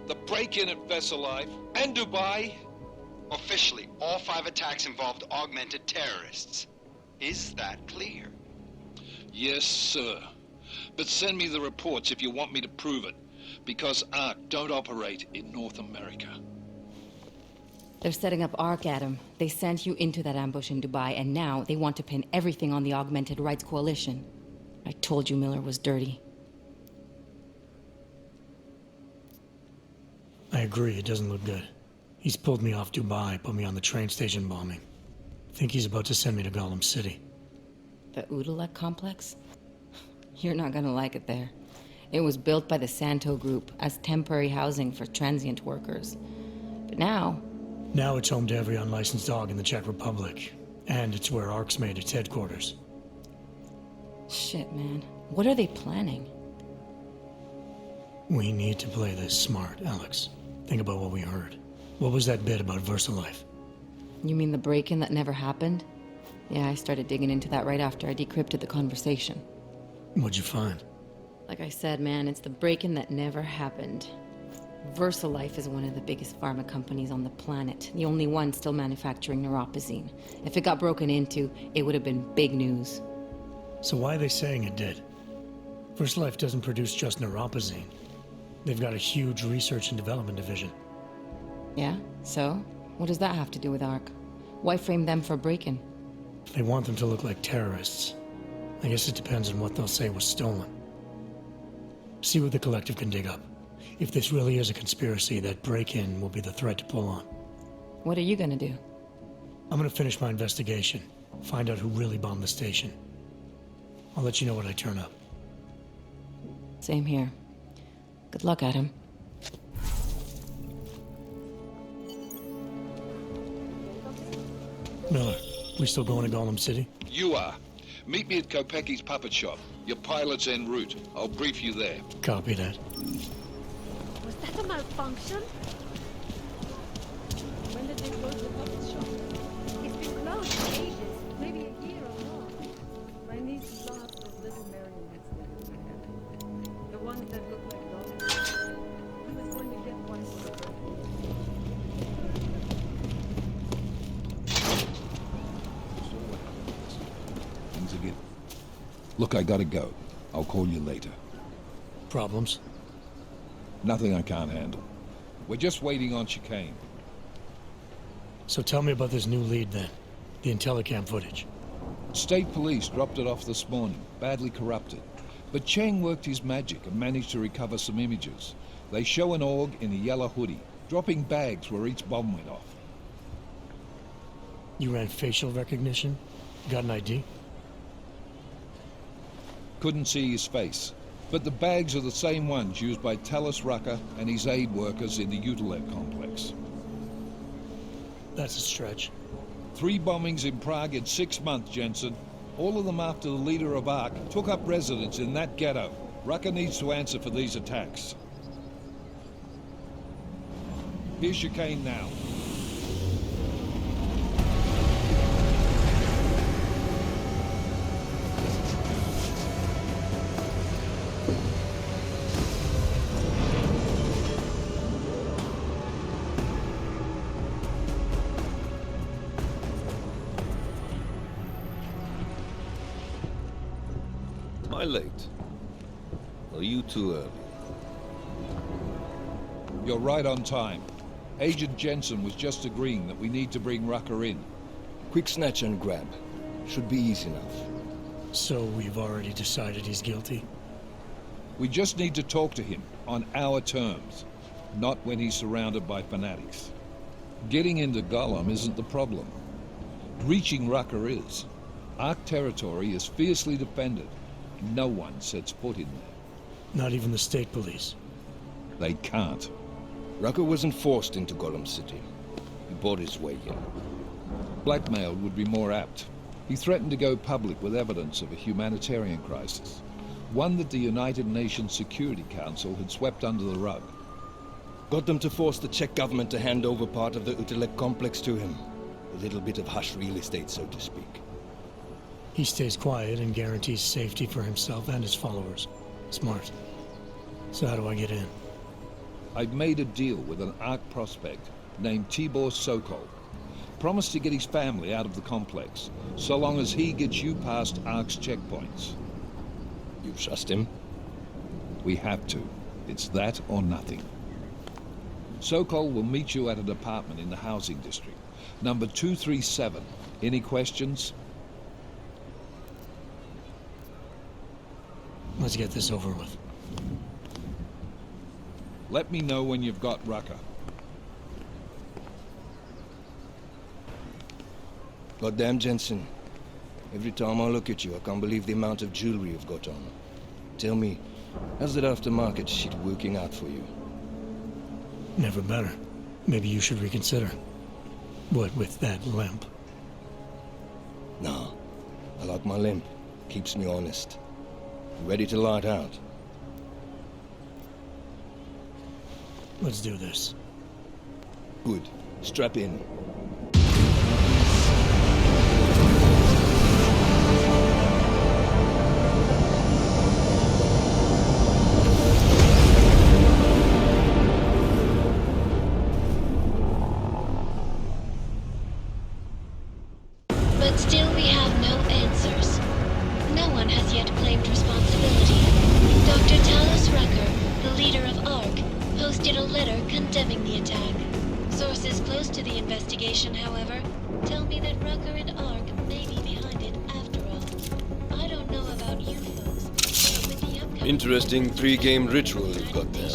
the break-in at Vesellive, and Dubai? Officially, all 5 attacks involved augmented terrorists. Is that clear? Yes, sir. But send me the reports if you want me to prove it, because Ark don't operate in North America. They're setting up Ark, Adam. They sent you into that ambush in Dubai, and now they want to pin everything on the Augmented Rights Coalition. I told you Miller was dirty. I agree, it doesn't look good. He's pulled me off Dubai, put me on the train station bombing. Think he's about to send me to Golem City. The Epilogue complex? You're not gonna like it there. It was built by the Santo Group as temporary housing for transient workers. But now... Now it's home to every unlicensed dog in the Czech Republic. And it's where ARC's made its headquarters. Shit, man. What are they planning? We need to play this smart, Alex. Think about what we heard. What was that bit about VersaLife? You mean the break-in that never happened? Yeah, I started digging into that right after I decrypted the conversation. What'd you find? Like I said, man, it's the break-in that never happened. VersaLife is one of the biggest pharma companies on the planet, the only one still manufacturing neuropozyne. If it got broken into, it would have been big news. So why are they saying it did? VersaLife doesn't produce just neuropozyne. They've got a huge research and development division. Yeah? So? What does that have to do with ARC? Why frame them for break-in? They want them to look like terrorists. I guess it depends on what they'll say was stolen. See what the collective can dig up. If this really is a conspiracy, that break-in will be the thread to pull on. What are you gonna do? I'm gonna finish my investigation. Find out who really bombed the station. I'll let you know when I turn up. Same here. Good luck, Adam. Miller, we still going to Golem City? You are. Meet me at Kopecki's puppet shop. Your pilot's en route. I'll brief you there. Copy that. Was that a malfunction? When did they close the puppet shop? It's been closed for ages, maybe a year or more. My niece lost those little marionettes that we had. The ones that look like dolls. He was going to get one for her birthday. Things again. Look, I gotta go. I'll call you later. Problems? Nothing I can't handle. We're just waiting on chicane. So tell me about this new lead then. The Intellicam footage. State police dropped it off this morning, badly corrupted. But Cheng worked his magic and managed to recover some images. They show an org in a yellow hoodie, dropping bags where each bomb went off. You ran facial recognition? Got an ID? Couldn't see his face. But the bags are the same ones used by Deus Rucker and his aid workers in the Epilogue complex. That's a stretch. 3 bombings in Prague in 6 months, Jensen. All of them after the leader of ARC took up residence in that ghetto. Rucker needs to answer for these attacks. Here's chicane now. Am I late? Are you too early? You're right on time. Agent Jensen was just agreeing that we need to bring Rucker in. Quick snatch and grab. Should be easy enough. So we've already decided he's guilty? We just need to talk to him on our terms, not when he's surrounded by fanatics. Getting into Golem isn't the problem. Reaching Rucker is. ARC territory is fiercely defended. No one sets foot in there. Not even the state police? They can't. Rucker wasn't forced into Golem City. He bought his way in. Blackmailed would be more apt. He threatened to go public with evidence of a humanitarian crisis. One that the United Nations Security Council had swept under the rug. Got them to force the Czech government to hand over part of the Epilogue complex to him. A little bit of hush real estate, so to speak. He stays quiet and guarantees safety for himself and his followers. Smart. So how do I get in? I've made a deal with an ARC prospect named Tibor Sokol. Promised to get his family out of the complex, so long as he gets you past ARC's checkpoints. You trust him? We have to. It's that or nothing. Sokol will meet you at an apartment in the housing district. Number 237. Any questions? Let's get this over with. Let me know when you've got Rucker. Goddamn, Jensen. Every time I look at you, I can't believe the amount of jewelry you've got on. Tell me, how's that aftermarket shit working out for you? Never better. Maybe you should reconsider. What with that limp? No. I like my limp. Keeps me honest. Ready to light out. Let's do this. Good. Strap in. But still we have no answers. No one has yet claimed responsibility. Dr. Deus Rucker, the leader of ARC, posted a letter condemning the attack. Sources close to the investigation, however, tell me that Rucker and ARC may be behind it after all. I don't know about you folks, but with the upcoming... Interesting pre-game ritual you've got there.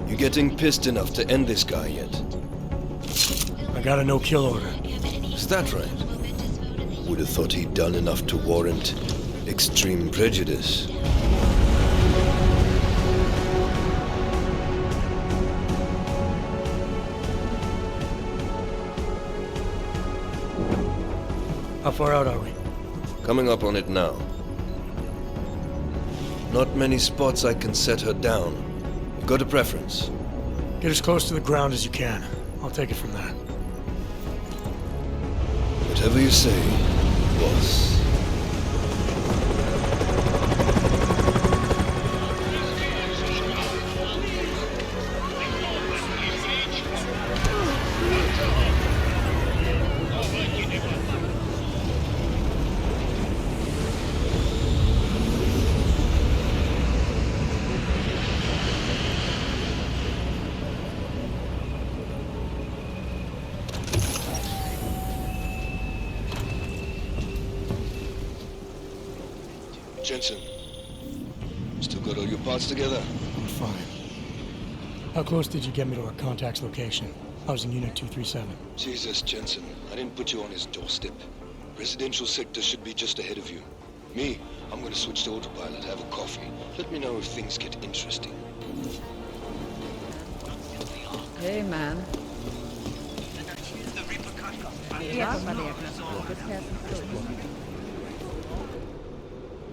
You getting pissed enough to end this guy yet? I got a no-kill order. Is that right? Would have thought he'd done enough to warrant extreme prejudice. How far out are we? Coming up on it now. Not many spots I can set her down. You got a preference? Get as close to the ground as you can. I'll take it from there. Whatever you say, boss. Jensen, still got all your parts together? I'm fine. How close did you get me to our contact's location? I was in Unit 237. Jesus, Jensen, I didn't put you on his doorstep. Residential sector should be just ahead of you. Me, I'm gonna switch to autopilot, have a coffee. Let me know if things get interesting. Hey, man.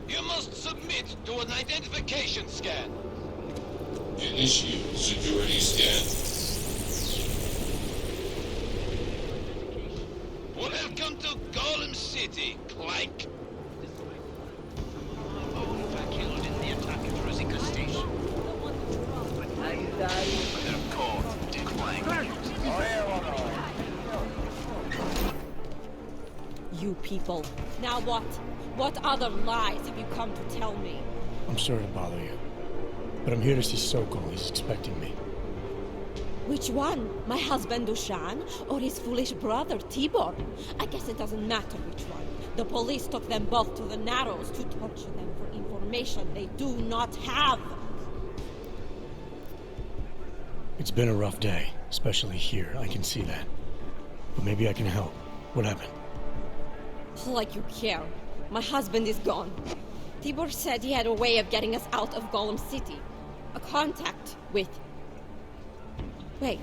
You must submit to an identification scan. Initiate security scan. Welcome to Golem City, Clank. Killed in the attack at Rosika Station. They're caught, Clank. You people. Now what? What other lies have you come to tell me? I'm sorry to bother you, but I'm here to see Sokol. He's expecting me. Which one? My husband Dushan or his foolish brother Tibor? I guess it doesn't matter which one. The police took them both to the Narrows to torture them for information they do not have. It's been a rough day, especially here. I can see that. But maybe I can help. What happened? Like you care. My husband is gone. Tibor said he had a way of getting us out of Golem City. A contact with... Wait.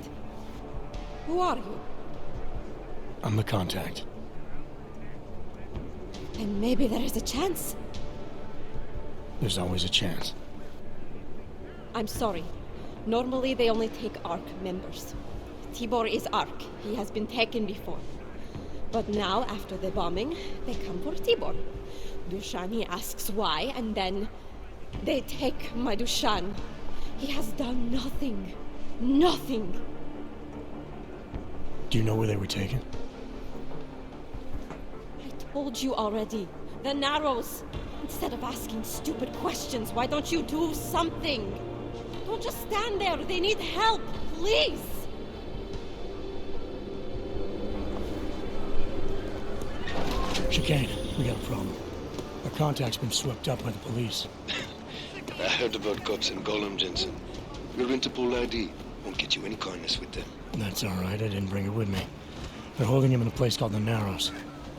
Who are you? I'm the contact. And maybe there is a chance. There's always a chance. I'm sorry. Normally they only take ARC members. Tibor is ARC. He has been taken before. But now, after the bombing, they come for Tibor. Dushani asks why, and then they take my Dushan. He has done nothing. Nothing. Do you know where they were taken? I told you already. The Narrows. Instead of asking stupid questions, why don't you do something? Don't just stand there. They need help. Please. Chicane, we got a problem. Our contact's been swept up by the police. I heard about cops in Golem, Jensen. We're Interpol ID. Won't get you any kindness with them. That's all right. I didn't bring it with me. They're holding him in a place called the Narrows.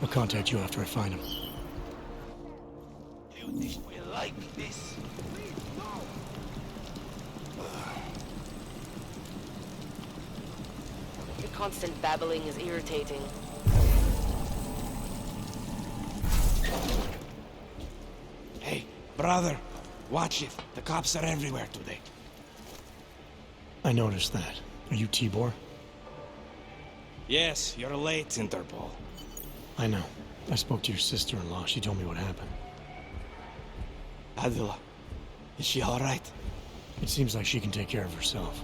I'll contact you after I find him. You think we like this? Your constant babbling is irritating. Hey, brother, watch it. The cops are everywhere today. I noticed that. Are you Tibor? Yes, you're late, Interpol. I know. I spoke to your sister-in-law. She told me what happened. Adela, is she all right? It seems like she can take care of herself.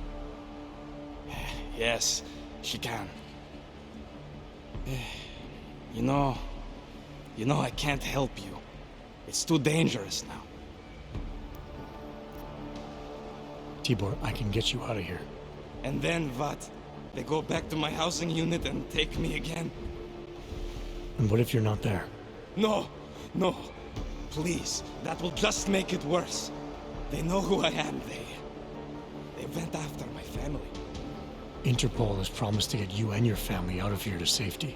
Yes, she can. You know, I can't help you. It's too dangerous now. Tibor, I can get you out of here. And then what? They go back to my housing unit and take me again? And what if you're not there? No, no. Please, that will just make it worse. They know who I am. They went after my family. Interpol has promised to get you and your family out of here to safety.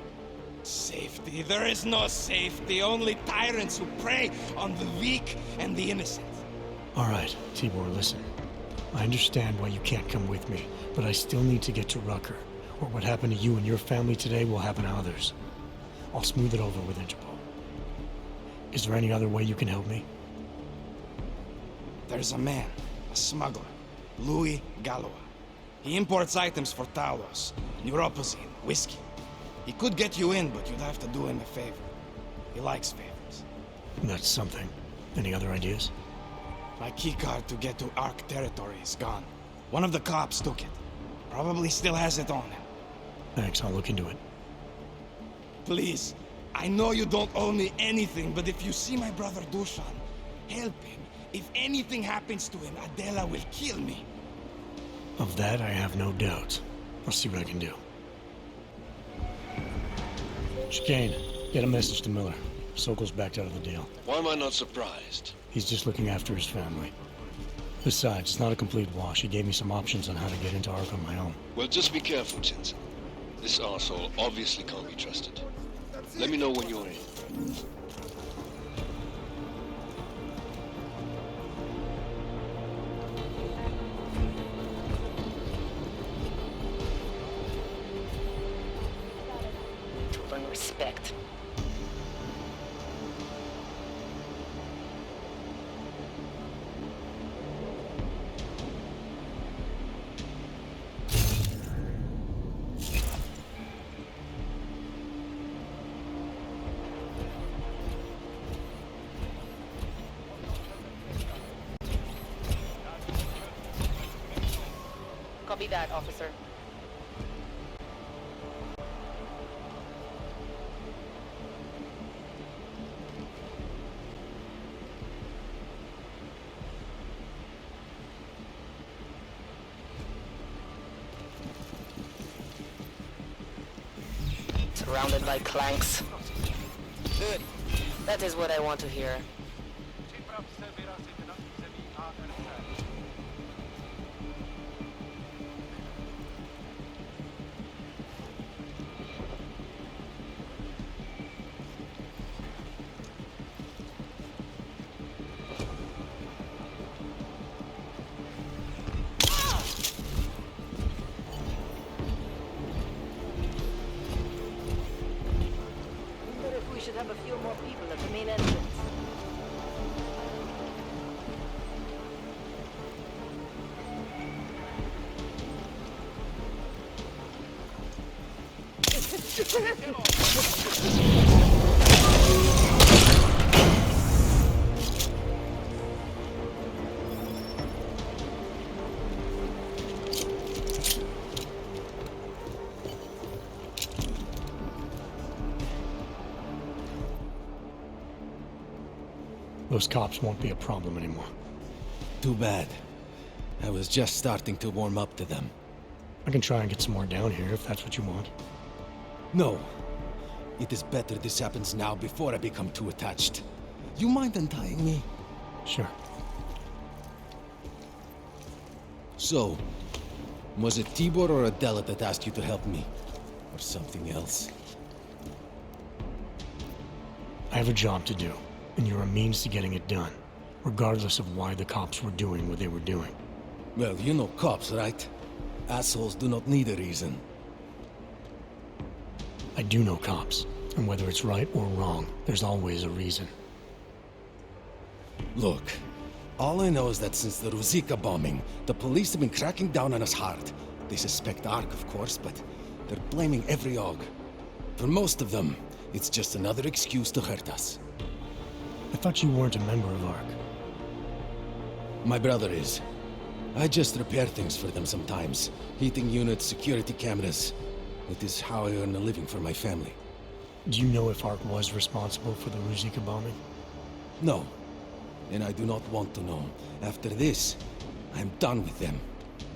Safety? There is no safety. Only tyrants who prey on the weak and the innocent. All right, Tibor, listen. I understand why you can't come with me, but I still need to get to Rucker, or what happened to you and your family today will happen to others. I'll smooth it over with Interpol. Is there any other way you can help me? There's a man, a smuggler, Louis Galois. He imports items for Talos, neuropozyne, whiskey. He could get you in, but you'd have to do him a favor. He likes favors. That's something. Any other ideas? My keycard to get to Ark territory is gone. One of the cops took it. Probably still has it on him. Thanks, I'll look into it. Please, I know you don't owe me anything, but if you see my brother Dushan, help him. If anything happens to him, Adela will kill me. Of that, I have no doubt. I'll see what I can do. Chicane, get a message to Miller. Sokol's backed out of the deal. Why am I not surprised? He's just looking after his family. Besides, it's not a complete wash. He gave me some options on how to get into Ark on my own. Well, just be careful, Jensen. This arsehole obviously can't be trusted. Let me know when you're in. To earn respect. Copy that, officer. Surrounded by clanks. Good. That is what I want to hear. Should have a few more people at the main entrance. Those cops won't be a problem anymore. Too bad. I was just starting to warm up to them. I can try and get some more down here if that's what you want. No. It is better this happens now before I become too attached. You mind untying me? Sure. So, was it Tibor or Adela that asked you to help me? Or something else? I have a job to do, and you're a means to getting it done, regardless of why the cops were doing what they were doing. Well, you know cops, right? Assholes do not need a reason. I do know cops, and whether it's right or wrong, there's always a reason. Look, all I know is that since the Ruzicka bombing, the police have been cracking down on us hard. They suspect Ark, of course, but they're blaming every Aug. For most of them, it's just another excuse to hurt us. I thought you weren't a member of Ark. My brother is. I just repair things for them sometimes. Heating units, security cameras. It is how I earn a living for my family. Do you know if Ark was responsible for the Ruzicka bombing? No. And I do not want to know. After this, I'm done with them.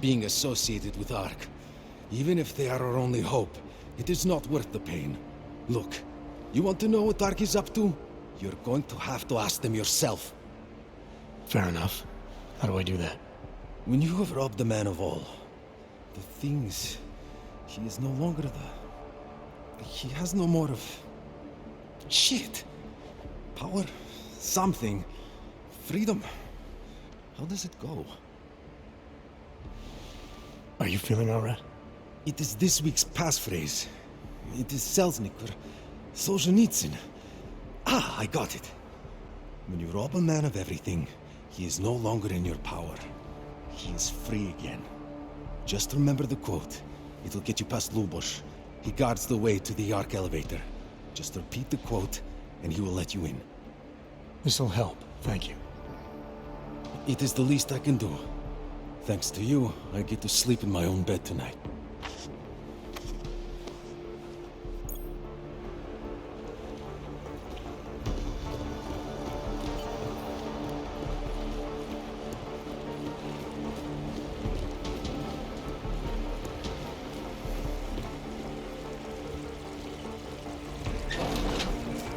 Being associated with Ark. Even if they are our only hope, it is not worth the pain. Look, you want to know what Ark is up to? You're going to have to ask them yourself. Fair enough. How do I do that? When you have robbed the man of all, the thing is, he is no longer He has no more of... shit. Power. Something. Freedom. How does it go? Are you feeling all right? It is this week's passphrase. It is Selznick or Solzhenitsyn. Ah, I got it. When you rob a man of everything, he is no longer in your power. He is free again. Just remember the quote. It'll get you past Lubosh. He guards the way to the Ark elevator. Just repeat the quote, and he will let you in. This'll help, thank you. It is the least I can do. Thanks to you, I get to sleep in my own bed tonight.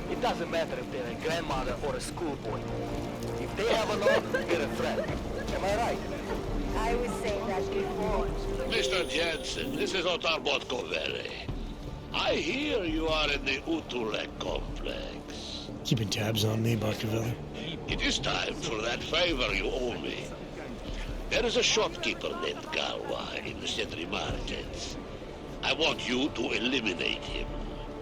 It doesn't matter if they're a grandmother or a schoolboy. If they have a law, they're a threat. Am I right? I was saying that before. Mr. Jensen, this is Otar Botkovere. I hear you are in the Utulek complex. Keeping tabs on me, Barkovelle? It is time for that favor you owe me. There is a shopkeeper named Galwa in the Sentry Markets. I want you to eliminate him.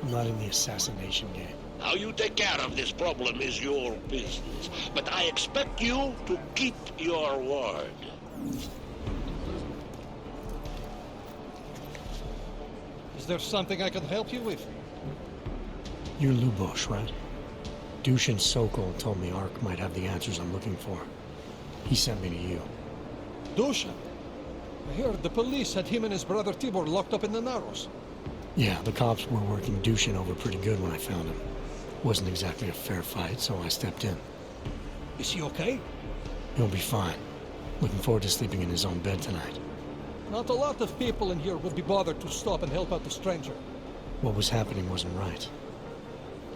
I'm not in the assassination game. How you take care of this problem is your business, but I expect you to keep your word. Is there something I can help you with? You're Lubosh, right? Dushin Sokol told me Ark might have the answers I'm looking for. He sent me to you. Dushin? I heard the police had him and his brother Tibor locked up in the Narrows. Yeah, the cops were working Dushin over pretty good when I found him. Wasn't exactly a fair fight, so I stepped in. Is he okay? He'll be fine. Looking forward to sleeping in his own bed tonight. Not a lot of people in here would be bothered to stop and help out the stranger. What was happening wasn't right.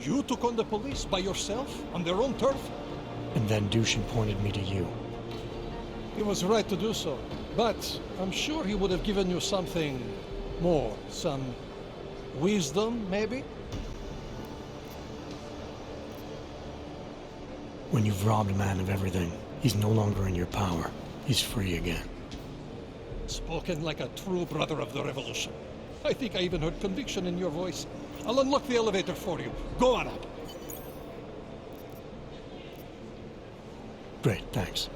You took on the police by yourself, on their own turf? And then Dushin pointed me to you. He was right to do so, but I'm sure he would have given you something more. Some wisdom, maybe? When you've robbed a man of everything, he's no longer in your power. He's free again. Spoken like a true brother of the revolution. I think I even heard conviction in your voice. I'll unlock the elevator for you. Go on up. Great, thanks.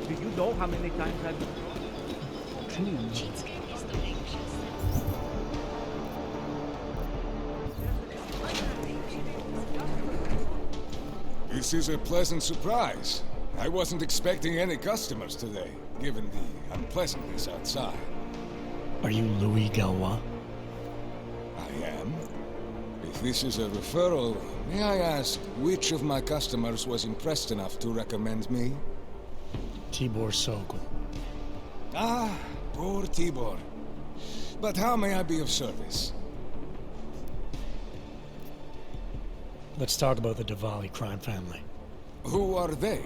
Do you know how many times I've... Cheatscape is the anxious. This is a pleasant surprise. I wasn't expecting any customers today, given the unpleasantness outside. Are you Louis Galois? I am. If this is a referral, may I ask which of my customers was impressed enough to recommend me? Tibor Sokol. Ah, poor Tibor. But how may I be of service? Let's talk about the Diwali crime family. Who are they?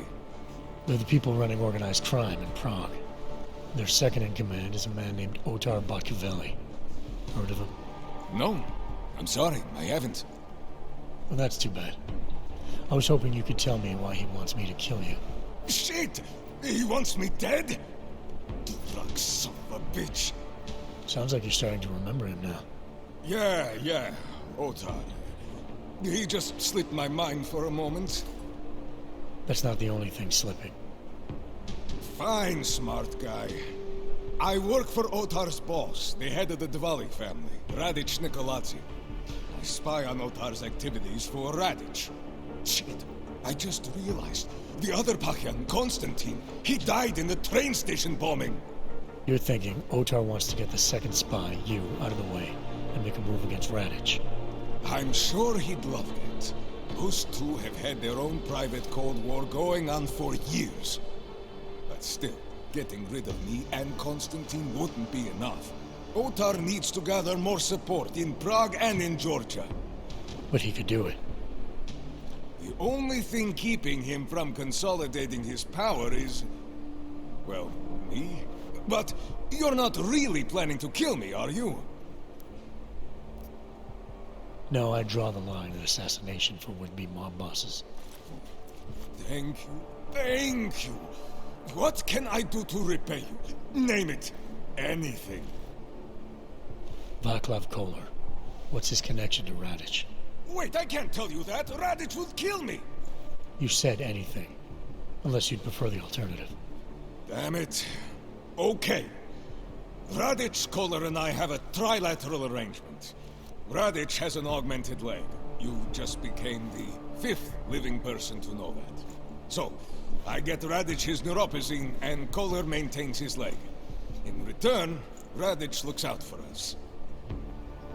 They're the people running organized crime in Prague. Their second in command is a man named Otar Batkavelli. Heard of him? No. I'm sorry, I haven't. Well, that's too bad. I was hoping you could tell me why he wants me to kill you. Shit! He wants me dead? Drug son of a bitch. Sounds like you're starting to remember him now. Yeah. Otar. He just slipped my mind for a moment. That's not the only thing slipping. Fine, smart guy. I work for Otar's boss, the head of the Diwali family, Radic Nikoladze. I spy on Otar's activities for Radic. Shit, I just realized. The other Pakyan, Konstantin, he died in the train station bombing. You're thinking Otar wants to get the second spy, you, out of the way, and make a move against Radic. I'm sure he'd love it. Those two have had their own private Cold War going on for years. But still, getting rid of me and Konstantin wouldn't be enough. Otar needs to gather more support in Prague and in Georgia. But he could do it. The only thing keeping him from consolidating his power is... well, me? But you're not really planning to kill me, are you? No, I draw the line at assassination for would-be mob bosses. Thank you. What can I do to repay you? Name it. Anything. Vaclav Kolar. What's his connection to Radic? Wait, I can't tell you that. Radic would kill me. You said anything. Unless you'd prefer the alternative. Damn it. Okay. Radic, Kolar, and I have a trilateral arrangement. Radic has an augmented leg. You just became the 5th living person to know that. So, I get Radic his neuropazine, and Kolar maintains his leg. In return, Radic looks out for us.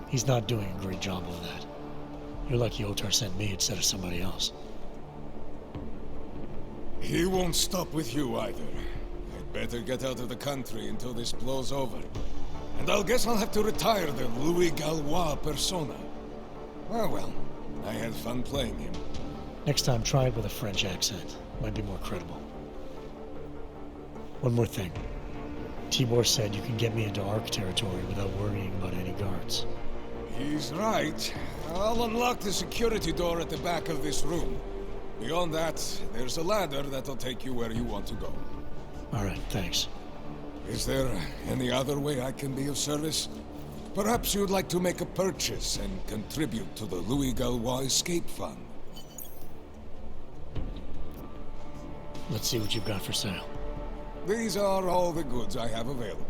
He's not doing a great job of that. You're lucky Otar sent me instead of somebody else. He won't stop with you either. I'd better get out of the country until this blows over. And I guess I'll have to retire the Louis Galois persona. Oh well, I had fun playing him. Next time, try it with a French accent. Might be more credible. One more thing. Tibor said you can get me into Ark territory without worrying about any guards. He's right. I'll unlock the security door at the back of this room. Beyond that, there's a ladder that'll take you where you want to go. Alright, thanks. Is there any other way I can be of service? Perhaps you'd like to make a purchase and contribute to the Louis Galois Escape Fund. Let's see what you've got for sale. These are all the goods I have available.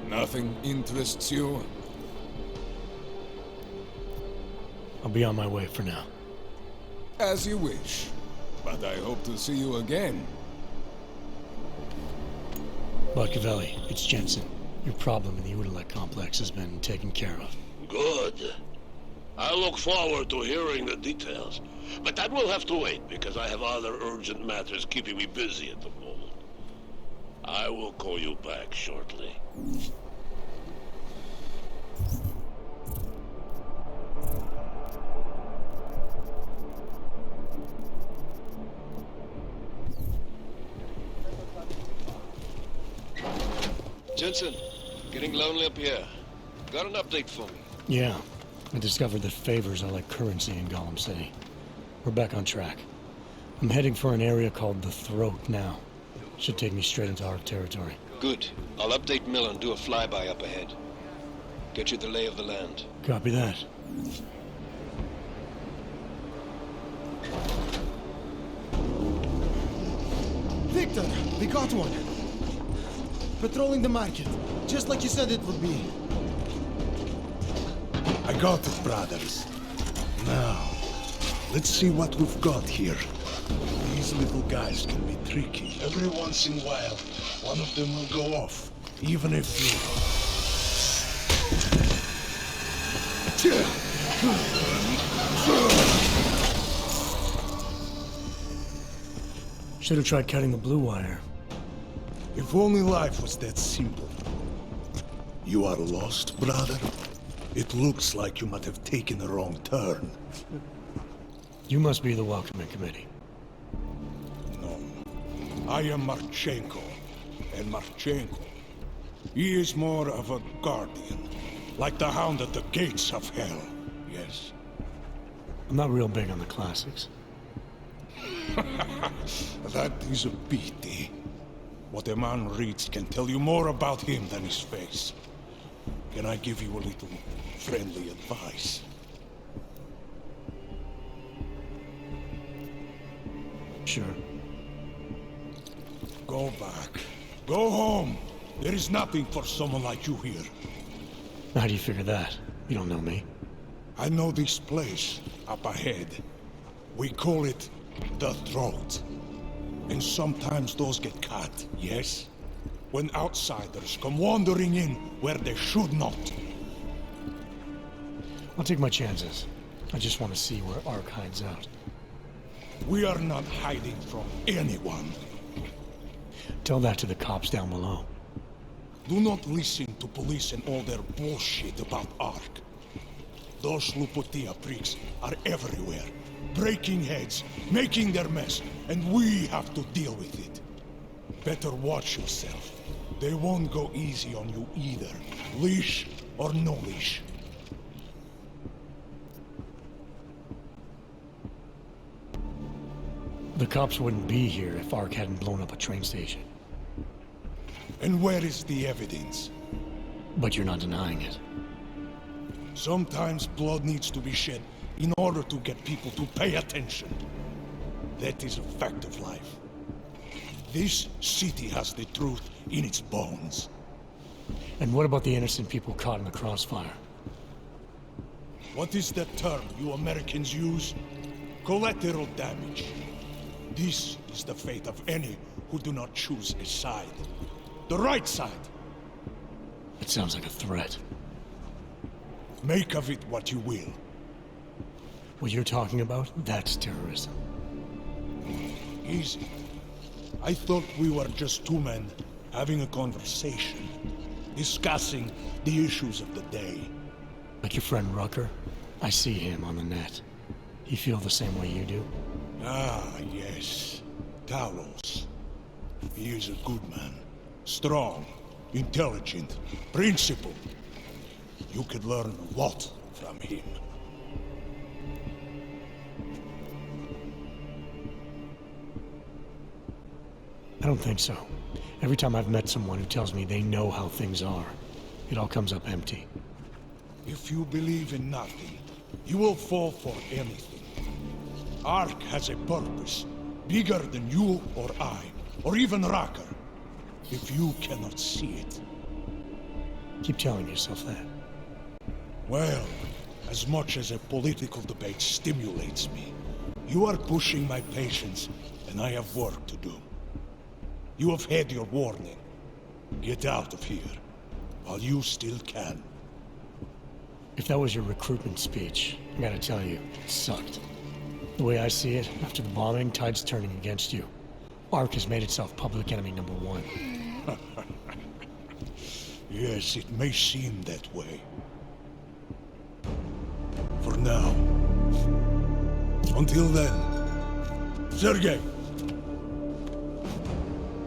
Nothing interests you? I'll be on my way for now. As you wish. But I hope to see you again. Batkavelli, it's Jensen. Your problem in the Epilogue complex has been taken care of. Good. I look forward to hearing the details. But that will have to wait, because I have other urgent matters keeping me busy at the moment. I will call you back shortly. Jensen, getting lonely up here. Got an update for me? Yeah, I discovered that favors are like currency in Golem City. We're back on track. I'm heading for an area called the Throat now. Should take me straight into Ark territory. Good. I'll update Miller and do a flyby up ahead. Get you the lay of the land. Copy that. Victor, we got one. Patrolling the market, just like you said it would be. I got it, brothers. Now, let's see what we've got here. These little guys can be tricky. Every once in a while, one of them will go off, even if you... Should have tried cutting the blue wire. If only life was that simple. You are lost, brother? It looks like you might have taken a wrong turn. You must be the welcoming committee. No. I am Marchenko. And Marchenko, he is more of a guardian. Like the hound at the gates of hell. Yes. I'm not real big on the classics. That is a pity. What a man reads can tell you more about him than his face. Can I give you a little friendly advice? Sure. Go back. Go home. There is nothing for someone like you here. How do you figure that? You don't know me. I know this place up ahead. We call it the Throat. And sometimes those get cut, yes? When outsiders come wandering in where they should not. I'll take my chances. I just want to see where Ark hides out. We are not hiding from anyone. Tell that to the cops down below. Do not listen to police and all their bullshit about Ark. Those Lupotia pricks are everywhere. Breaking heads, making their mess, and we have to deal with it. Better watch yourself. They won't go easy on you either. Leash or no leash. The cops wouldn't be here if Ark hadn't blown up a train station. And where is the evidence? But you're not denying it. Sometimes blood needs to be shed in order to get people to pay attention. That is a fact of life. This city has the truth in its bones. And what about the innocent people caught in the crossfire? What is that term you Americans use? Collateral damage. This is the fate of any who do not choose a side. The right side. It sounds like a threat. Make of it what you will. What you're talking about, that's terrorism. Easy. I thought we were just two men having a conversation, discussing the issues of the day. Like your friend Rucker? I see him on the net. He feel the same way you do? Ah, yes. Talos. He is a good man. Strong, intelligent, principled. You could learn a lot from him. I don't think so. Every time I've met someone who tells me they know how things are, it all comes up empty. If you believe in nothing, you will fall for anything. Ark has a purpose, bigger than you or I, or even Rucker. If you cannot see it. Keep telling yourself that. Well, as much as a political debate stimulates me, you are pushing my patience, and I have work to do. You have had your warning. Get out of here, while you still can. If that was your recruitment speech, I gotta tell you, it sucked. The way I see it, after the bombing, tide's turning against you. Ark has made itself public enemy #1. Yes, it may seem that way. For now. Until then, Sergei!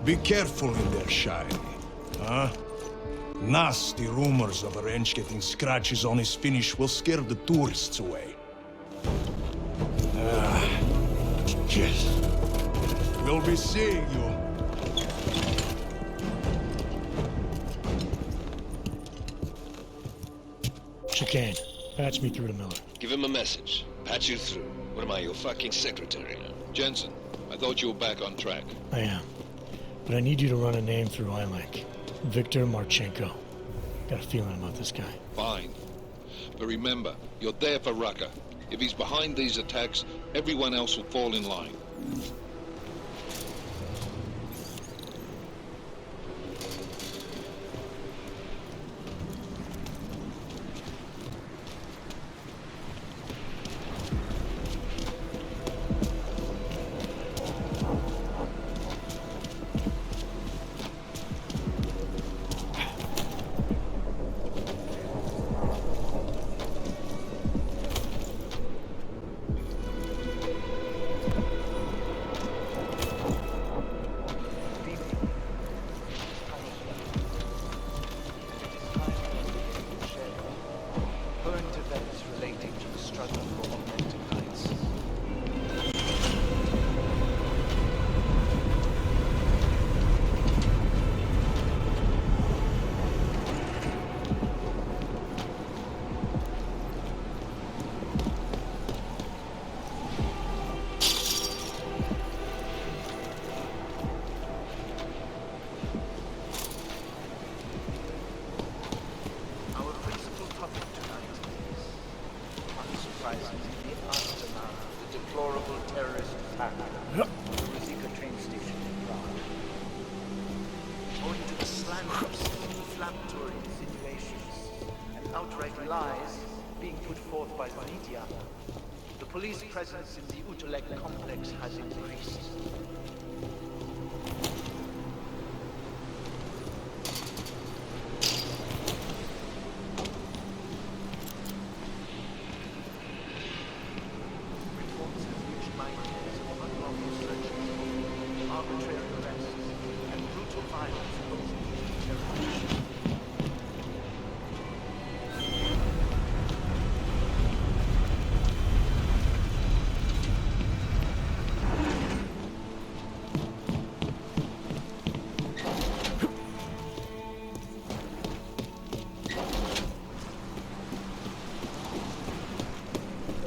Be careful in there, Shiny. Huh? Nasty rumors of a wrench getting scratches on his finish will scare the tourists away. Yes. We'll be seeing you. Chicane, patch me through to Miller. Give him a message. Patch you through. What am I, your fucking secretary? Jensen, I thought you were back on track. I am. But I need you to run a name through iLink. Viktor Marchenko. Got a feeling about this guy. Fine. But remember, you're there for Rucker. If he's behind these attacks, everyone else will fall in line. Presence in the Utoleg complex has increased. Reports have reached my ears of unlawful searches, arbitrary arrests, and brutal violence posing terrorism.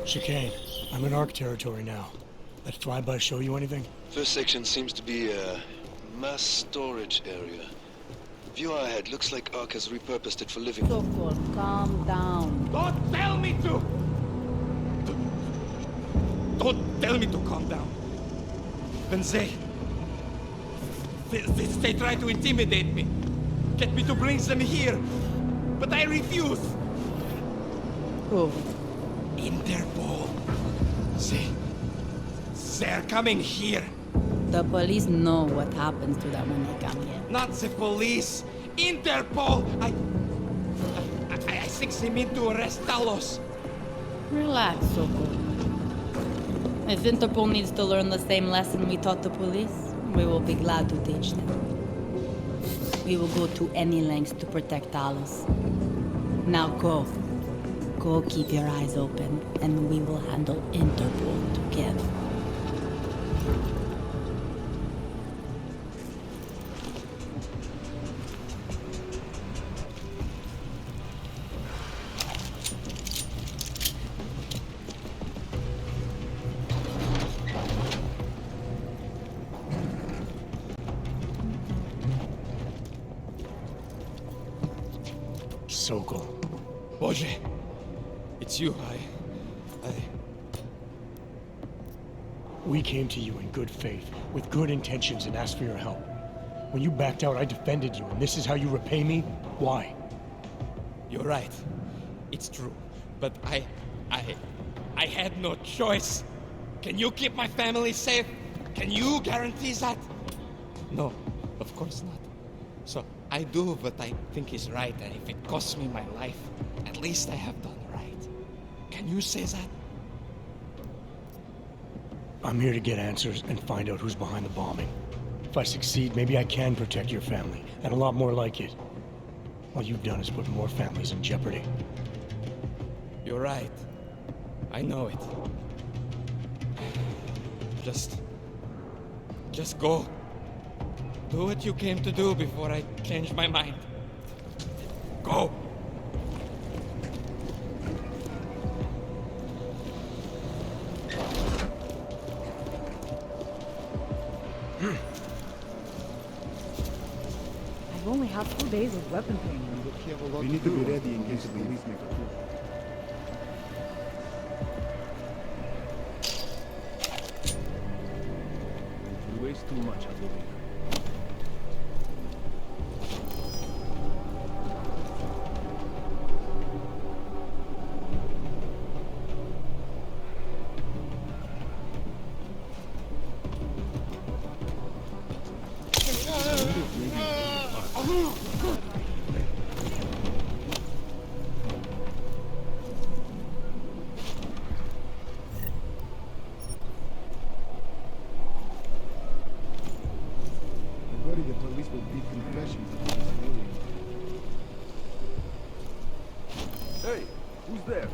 Chicane, I'm in ARC territory now. That flyby show you anything? First section seems to be a mass storage area. View ahead. Looks like ARC has repurposed it for living. Sokol, calm down. Don't tell me to! Don't tell me to calm down. When they try to intimidate me. Get me to bring them here. But I refuse. Who? Interpol. They're coming here. The police know what happens to them when they come here. Not the police. Interpol. I think they mean to arrest Talos. Relax, Sokol. If Interpol needs to learn the same lesson we taught the police, we will be glad to teach them. We will go to any lengths to protect Talos. Now go. Go keep your eyes open, and we will handle Interpol together. Sokol. Boże. It's you, We came to you in good faith, with good intentions, and asked for your help. When you backed out, I defended you, and this is how you repay me? Why? You're right. It's true. But I had no choice. Can you keep my family safe? Can you guarantee that? No, of course not. So I do what I think is right, and if it costs me my life, at least I have done right. Can you say that? I'm here to get answers and find out who's behind the bombing. If I succeed, maybe I can protect your family, and a lot more like it. All you've done is put more families in jeopardy. You're right. I know it. Just go. Do what you came to do before I change my mind. Go! I've only had 2 days of weapon training. We need to be ready in case the police make a push. We waste too much, I believe. Hey, who's there?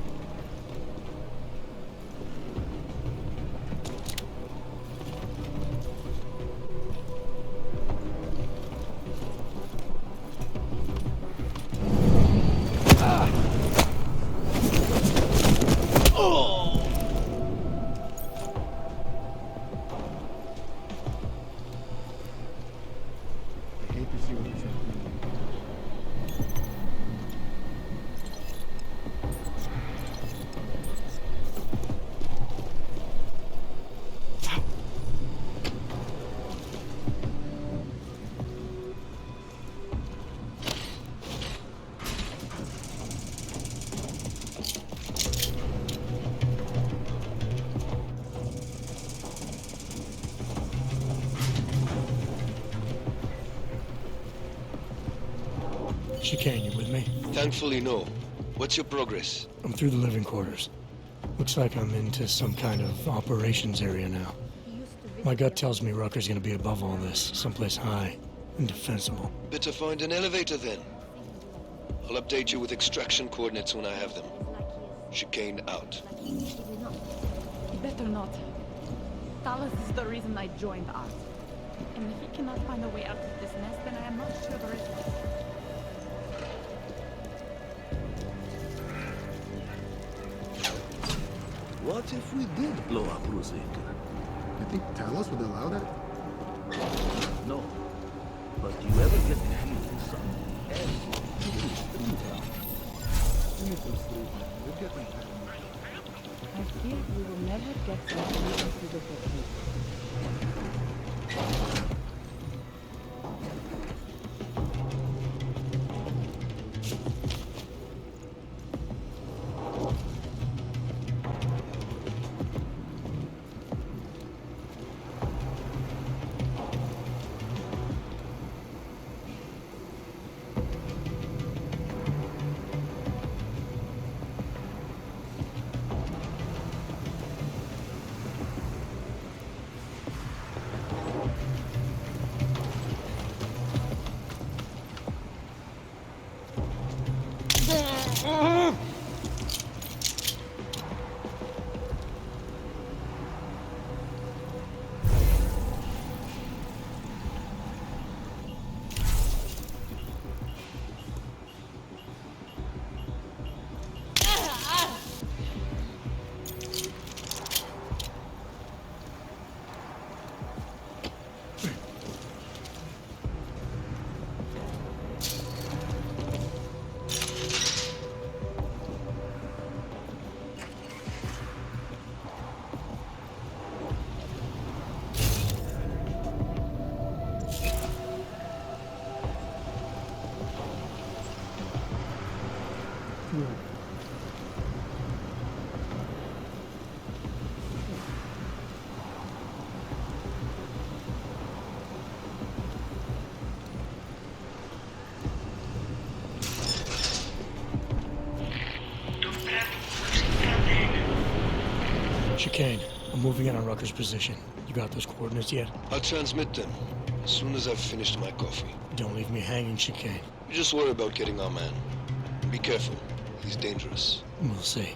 Chicane, you with me? Thankfully, no. What's your progress? I'm through the living quarters. Looks like I'm into some kind of operations area now. My gut tells me Rucker's gonna be above all this, someplace high and defensible. Better find an elevator then. I'll update you with extraction coordinates when I have them. Chicane out. Better not. Talos is the reason I joined us. And if he cannot find a way out of this mess, then I am not sure there is one. What if we did blow up Ruzeka? You think Talos would allow that? No. But you ever get the feeling something else? We need some sleep. We'll get them back. I fear we will never get something into the book. Chicane, I'm moving in on Rucker's position. You got those coordinates yet? I'll transmit them as soon as I've finished my coffee. Don't leave me hanging, Chicane. You just worry about getting our man. Be careful. He's dangerous. We'll see.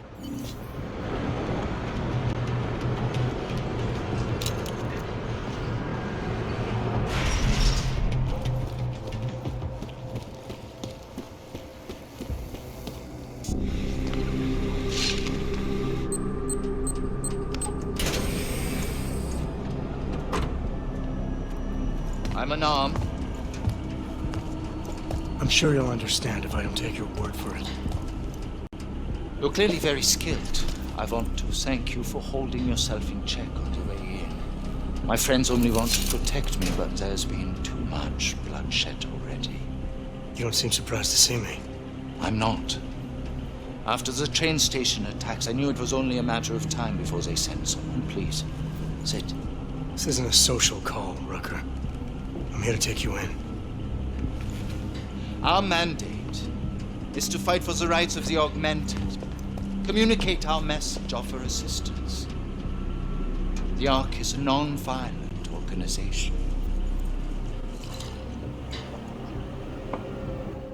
I'm unarmed. I'm sure you'll understand if I don't take your word for it. You're clearly very skilled. I want to thank you for holding yourself in check on the way in. My friends only want to protect me, but there's been too much bloodshed already. You don't seem surprised to see me. I'm not. After the train station attacks, I knew it was only a matter of time before they sent someone. Please, sit. This isn't a social call, Rucker. I'm here to take you in. Our mandate is to fight for the rights of the augmented. Communicate our message, offer assistance. The Ark is a non-violent organization.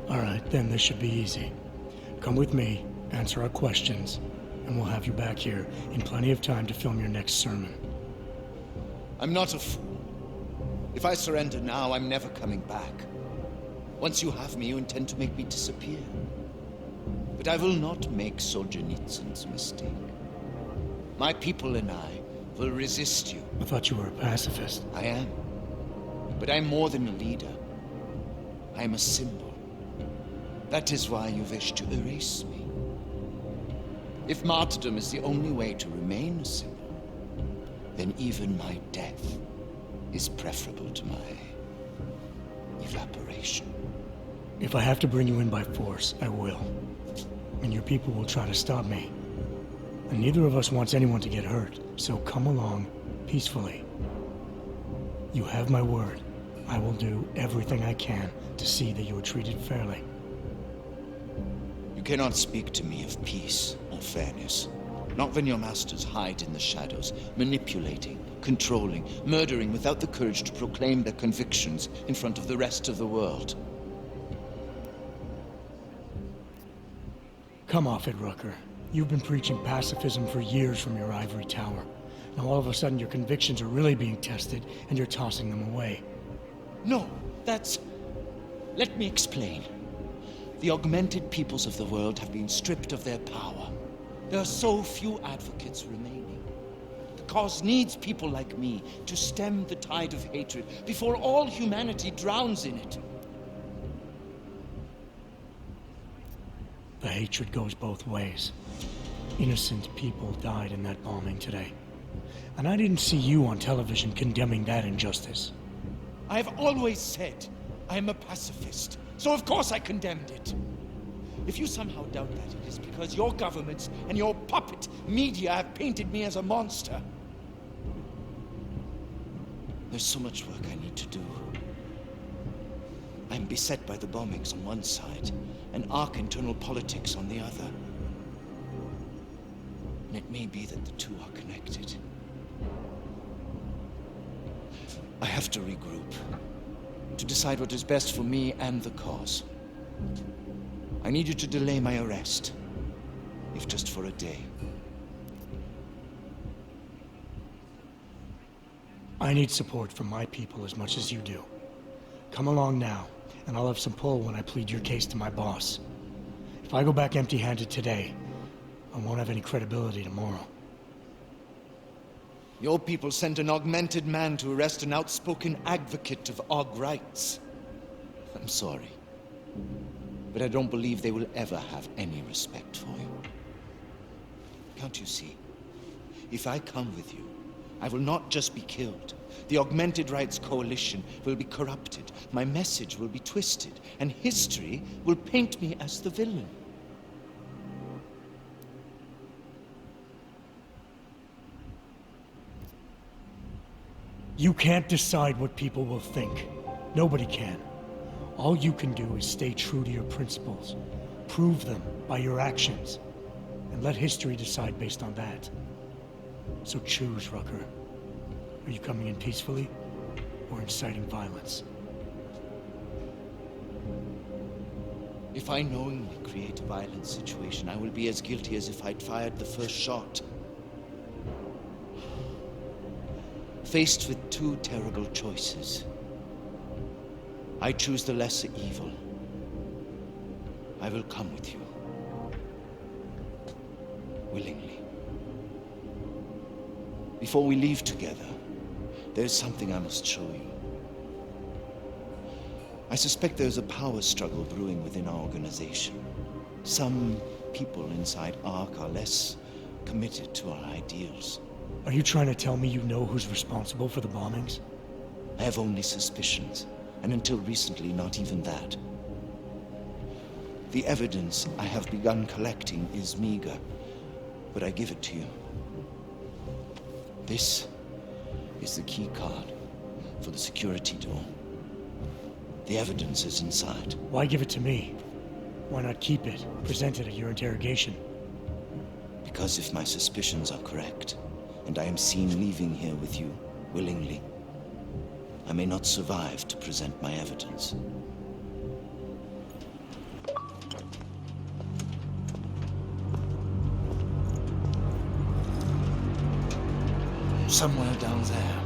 All right, then this should be easy. Come with me, answer our questions, and we'll have you back here in plenty of time to film your next sermon. I'm not a fool. If I surrender now, I'm never coming back. Once you have me, you intend to make me disappear. But I will not make Solzhenitsyn's mistake. My people and I will resist you. I thought you were a pacifist. I am. But I'm more than a leader. I'm a symbol. That is why you wish to erase me. If martyrdom is the only way to remain a symbol, then even my death is preferable to my evaporation. If I have to bring you in by force, I will. And your people will try to stop me. And neither of us wants anyone to get hurt, so come along peacefully. You have my word. I will do everything I can to see that you are treated fairly. You cannot speak to me of peace or fairness. Not when your masters hide in the shadows, manipulating, controlling, murdering without the courage to proclaim their convictions in front of the rest of the world. Come off it, Rucker. You've been preaching pacifism for years from your ivory tower. Now all of a sudden your convictions are really being tested, and you're tossing them away. No, let me explain. The augmented peoples of the world have been stripped of their power. There are so few advocates remaining. The cause needs people like me to stem the tide of hatred before all humanity drowns in it. The hatred goes both ways. Innocent people died in that bombing today. And I didn't see you on television condemning that injustice. I have always said I am a pacifist, so of course I condemned it. If you somehow doubt that, it is because your governments and your puppet media have painted me as a monster. There's so much work I need to do. I'm beset by the bombings on one side, and Ark internal politics on the other. And it may be that the two are connected. I have to regroup, to decide what is best for me and the cause. I need you to delay my arrest, if just for a day. I need support from my people as much as you do. Come along now, and I'll have some pull when I plead your case to my boss. If I go back empty-handed today, I won't have any credibility tomorrow. Your people sent an augmented man to arrest an outspoken advocate of Aug rights. I'm sorry, but I don't believe they will ever have any respect for you. Can't you see? If I come with you, I will not just be killed. The Augmented Rights Coalition will be corrupted, my message will be twisted, and history will paint me as the villain. You can't decide what people will think. Nobody can. All you can do is stay true to your principles. Prove them by your actions. And let history decide based on that. So choose, Rucker. Are you coming in peacefully or inciting violence? If I knowingly create a violent situation, I will be as guilty as if I'd fired the first shot. Faced with two terrible choices, I choose the lesser evil. I will come with you. Willingly. Before we leave together, there's something I must show you. I suspect there's a power struggle brewing within our organization. Some people inside ARC are less committed to our ideals. Are you trying to tell me you know who's responsible for the bombings? I have only suspicions, and until recently, not even that. The evidence I have begun collecting is meager, but I give it to you. This is the key card for the security door. The evidence is inside. Why give it to me? Why not keep it, present it at your interrogation? Because if my suspicions are correct, and I am seen leaving here with you willingly, I may not survive to present my evidence. Somewhere down there,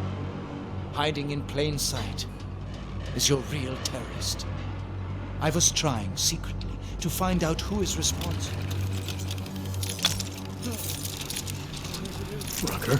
hiding in plain sight, is your real terrorist. I was trying secretly to find out who is responsible. Rucker?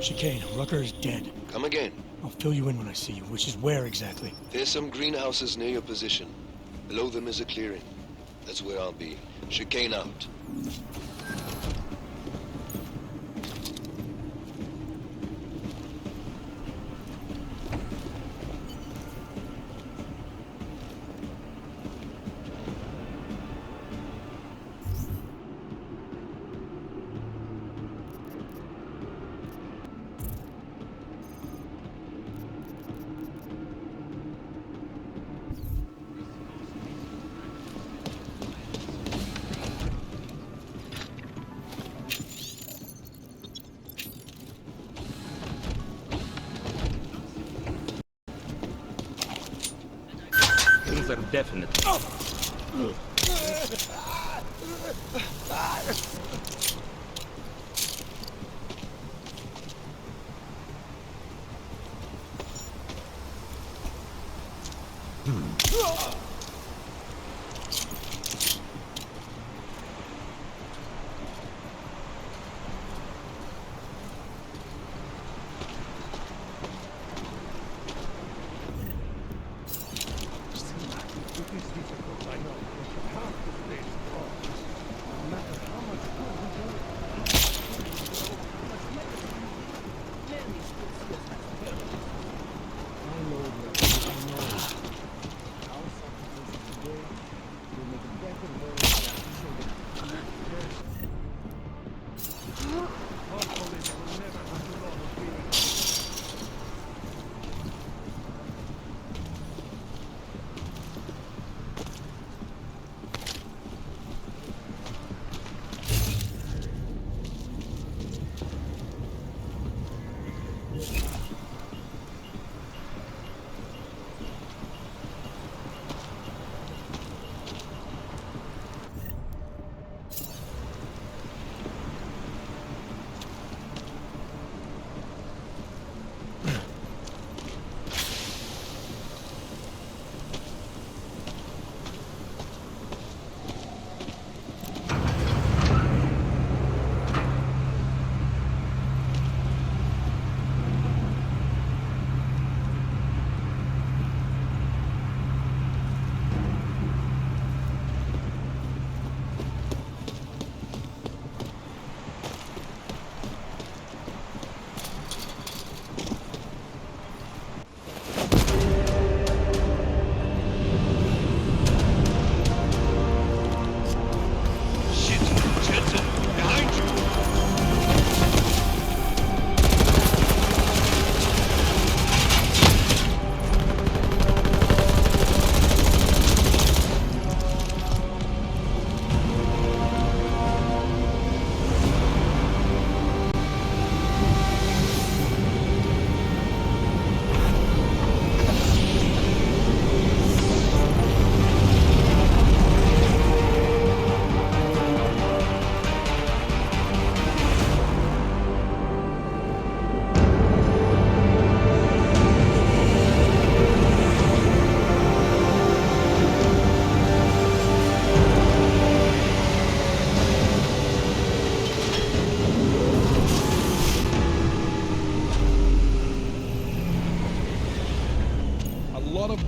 Chicane, Rucker is dead. Come again. I'll fill you in when I see you, which is where exactly? There's some greenhouses near your position. Below them is a clearing. That's where I'll be. Chicane out. Things are definitely.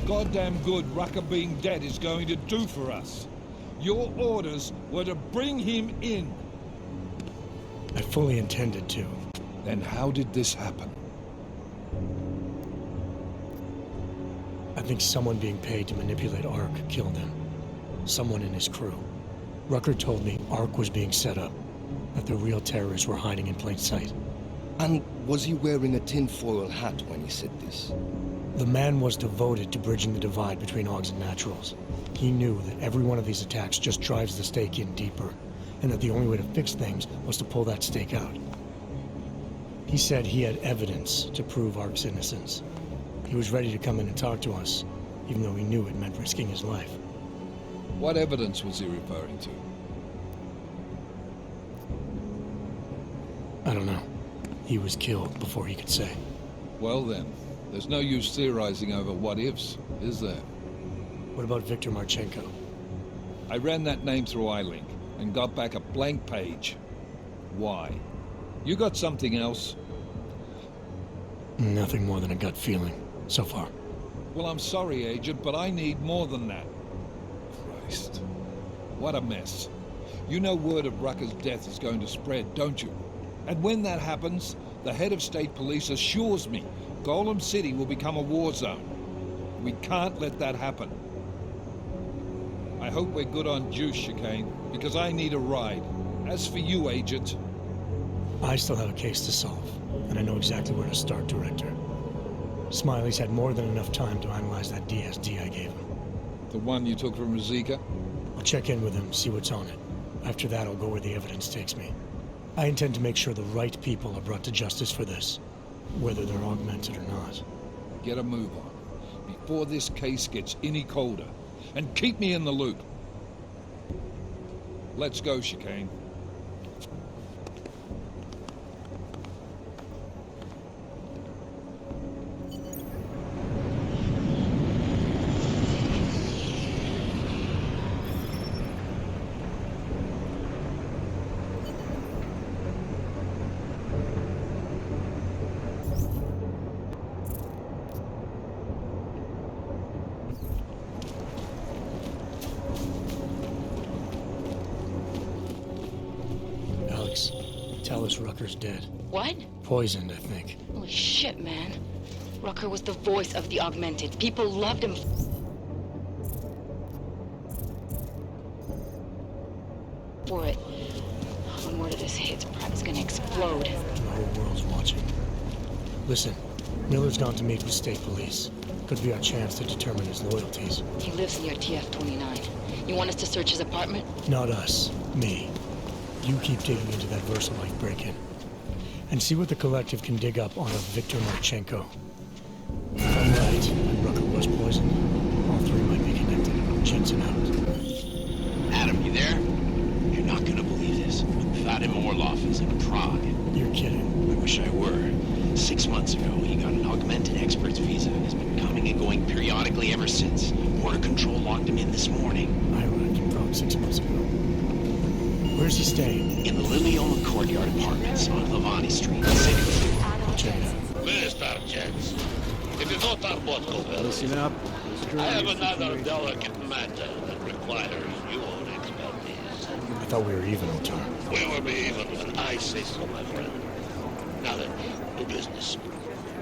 goddamn good Rucker being dead is going to do for us. Your orders were to bring him in. I fully intended to. Then how did this happen? I think someone being paid to manipulate Ark killed him. Someone in his crew. Rucker told me Ark was being set up, that the real terrorists were hiding in plain sight. And was he wearing a tinfoil hat when he said this? The man was devoted to bridging the divide between Augs and Naturals. He knew that every one of these attacks just drives the stake in deeper, and that the only way to fix things was to pull that stake out. He said he had evidence to prove Ark's innocence. He was ready to come in and talk to us, even though he knew it meant risking his life. What evidence was he referring to? I don't know. He was killed before he could say. Well then, there's no use theorizing over what-ifs, is there? What about Viktor Marchenko? I ran that name through iLink and got back a blank page. Why? You got something else? Nothing more than a gut feeling, so far. Well, I'm sorry, Agent, but I need more than that. Christ. What a mess. You know word of Rucker's death is going to spread, don't you? And when that happens, the head of state police assures me Golem City will become a war zone. We can't let that happen. I hope we're good on juice, Chicane, because I need a ride. As for you, Agent... I still have a case to solve, and I know exactly where to start, Director. Smiley's had more than enough time to analyze that DSD I gave him. The one you took from Ruzika? I'll check in with him, see what's on it. After that, I'll go where the evidence takes me. I intend to make sure the right people are brought to justice for this, whether they're augmented or not. Get a move on, before this case gets any colder, and keep me in the loop. Let's go, Chicane. Tell us Rucker's dead. What? Poisoned, I think. Holy shit, man. Rucker was the voice of the augmented. People loved him. For it. When word of this hits, Pratt's gonna explode. The whole world's watching. Listen, Miller's gone to meet with state police. Could be our chance to determine his loyalties. He lives near TF-29. You want us to search his apartment? Not us. Me. You keep digging into that Versalite break-in. And see what the Collective can dig up on a Viktor Marchenko. If I'm right, and Rucker was poisoned, all three might be connected. Jensen out. Adam, you there? You're not gonna believe this. Vadim Orlov is in Prague. You're kidding. I wish I were. 6 months ago, he got an augmented expert's visa and has been coming and going periodically ever since. Border Control locked him in this morning. I arrived in Prague 6 months ago. Where's he staying? In the Lilioma Courtyard Apartments on Lavani Street. I'll check it out. Minister Jens, it is not our boat, Golem. Listen up. I have another delicate matter that requires your expertise. I thought we were even, Otar. We will be even when I say so, my friend. Now then, to business.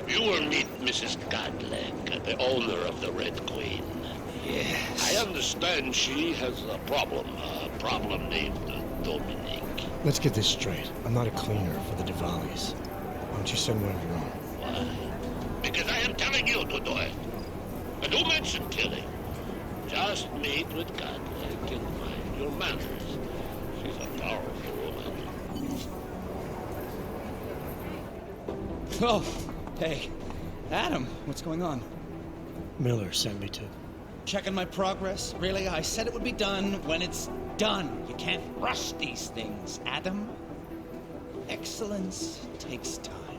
You will meet Mrs. Godleg, the owner of the Red Queen. Yes. I understand she has a problem named Dominic. Let's get this straight. I'm not a cleaner for the Diwalis. Why don't you send one of your own? Why? Because I am telling you to do it. And who mentioned killing? Just meet with Godleg and mind your manners. She's a powerful woman. Oh, hey. Adam, what's going on? Miller sent me to. Checking my progress? Really? I said it would be done when it's done. You can't rush these things, Adam. Excellence takes time.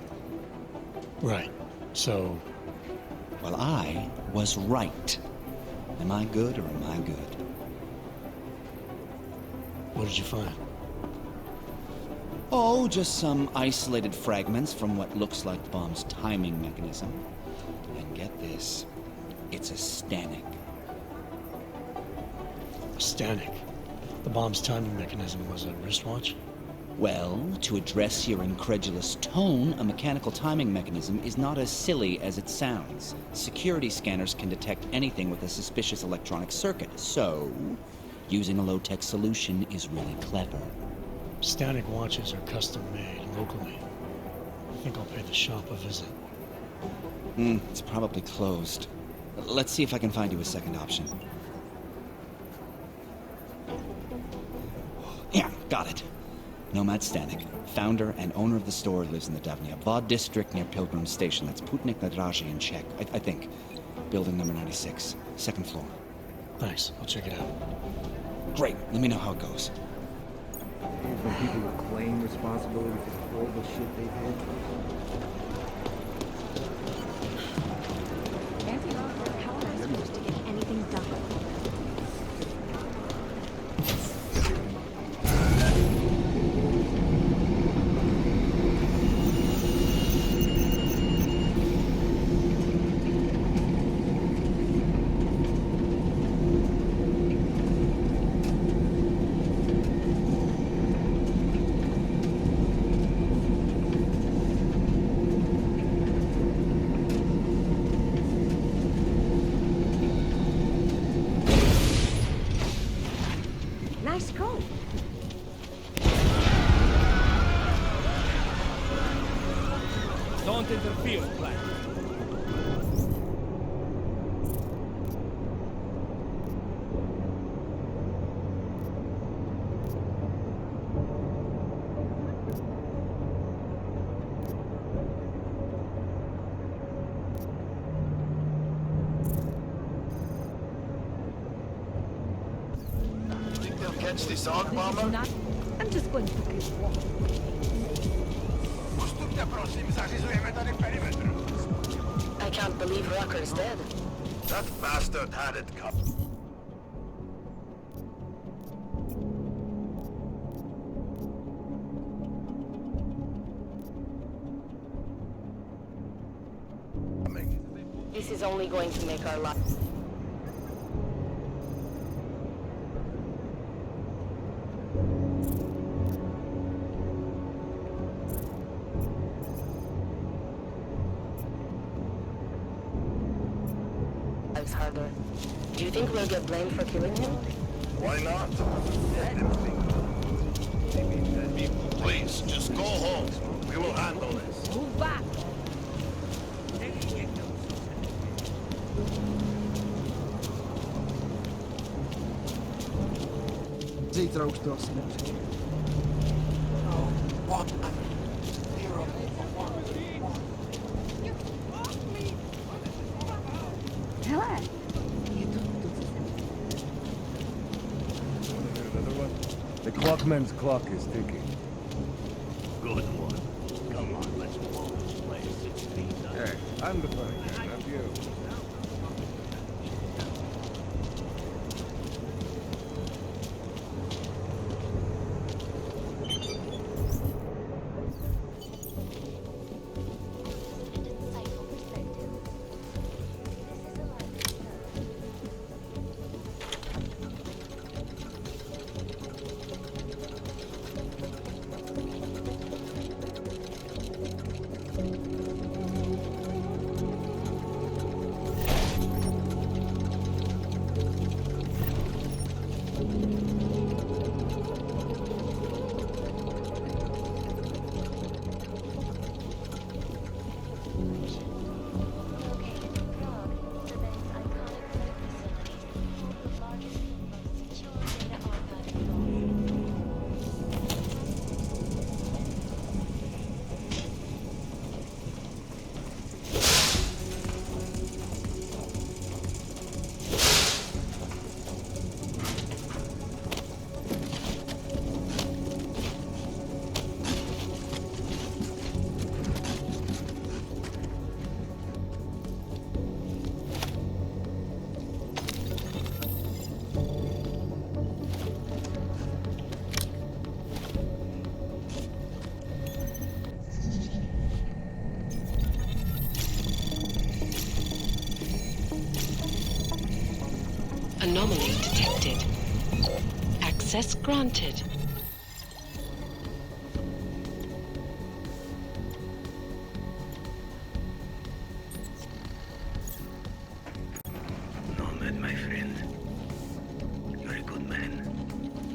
Right. So... Well, I was right. Am I good or am I good? What did you find? Oh, just some isolated fragments from what looks like the bomb's timing mechanism. And get this. It's a Stanek. A Stanek? The bomb's timing mechanism was a wristwatch? Well, to address your incredulous tone, a mechanical timing mechanism is not as silly as it sounds. Security scanners can detect anything with a suspicious electronic circuit, so using a low-tech solution is really clever. Stanek watches are custom-made locally. I think I'll pay the shop a visit. It's probably closed. Let's see if I can find you a second option. Yeah, got it. Nomad Stanek, founder and owner of the store, lives in the Davnia district near Pilgrim Station. That's Putnik Nadraji in Czech, I think. Building number 96, second floor. Thanks, I'll check it out. Great, let me know how it goes. When people will claim responsibility for the horrible shit they did. How am I supposed to get anything done? Nice coat. Don't interfere, Black. Think they'll catch this Aug bomber? I'm just going for a walk. I can't believe Rucker's dead. That bastard had it covered. This is only going to make our life. Harder. Do you think we'll get blamed for killing him? Why not? Let them think. Please, just go home. We will handle this. Move back. Zítra už to asi nepřečí. Hele. The clockman's clock is ticking. Good one. Come on, let's blow this place. It's been done. Hey, I'm the funny guy, not you. detected. Access granted. Nomad, my friend. You're a good man.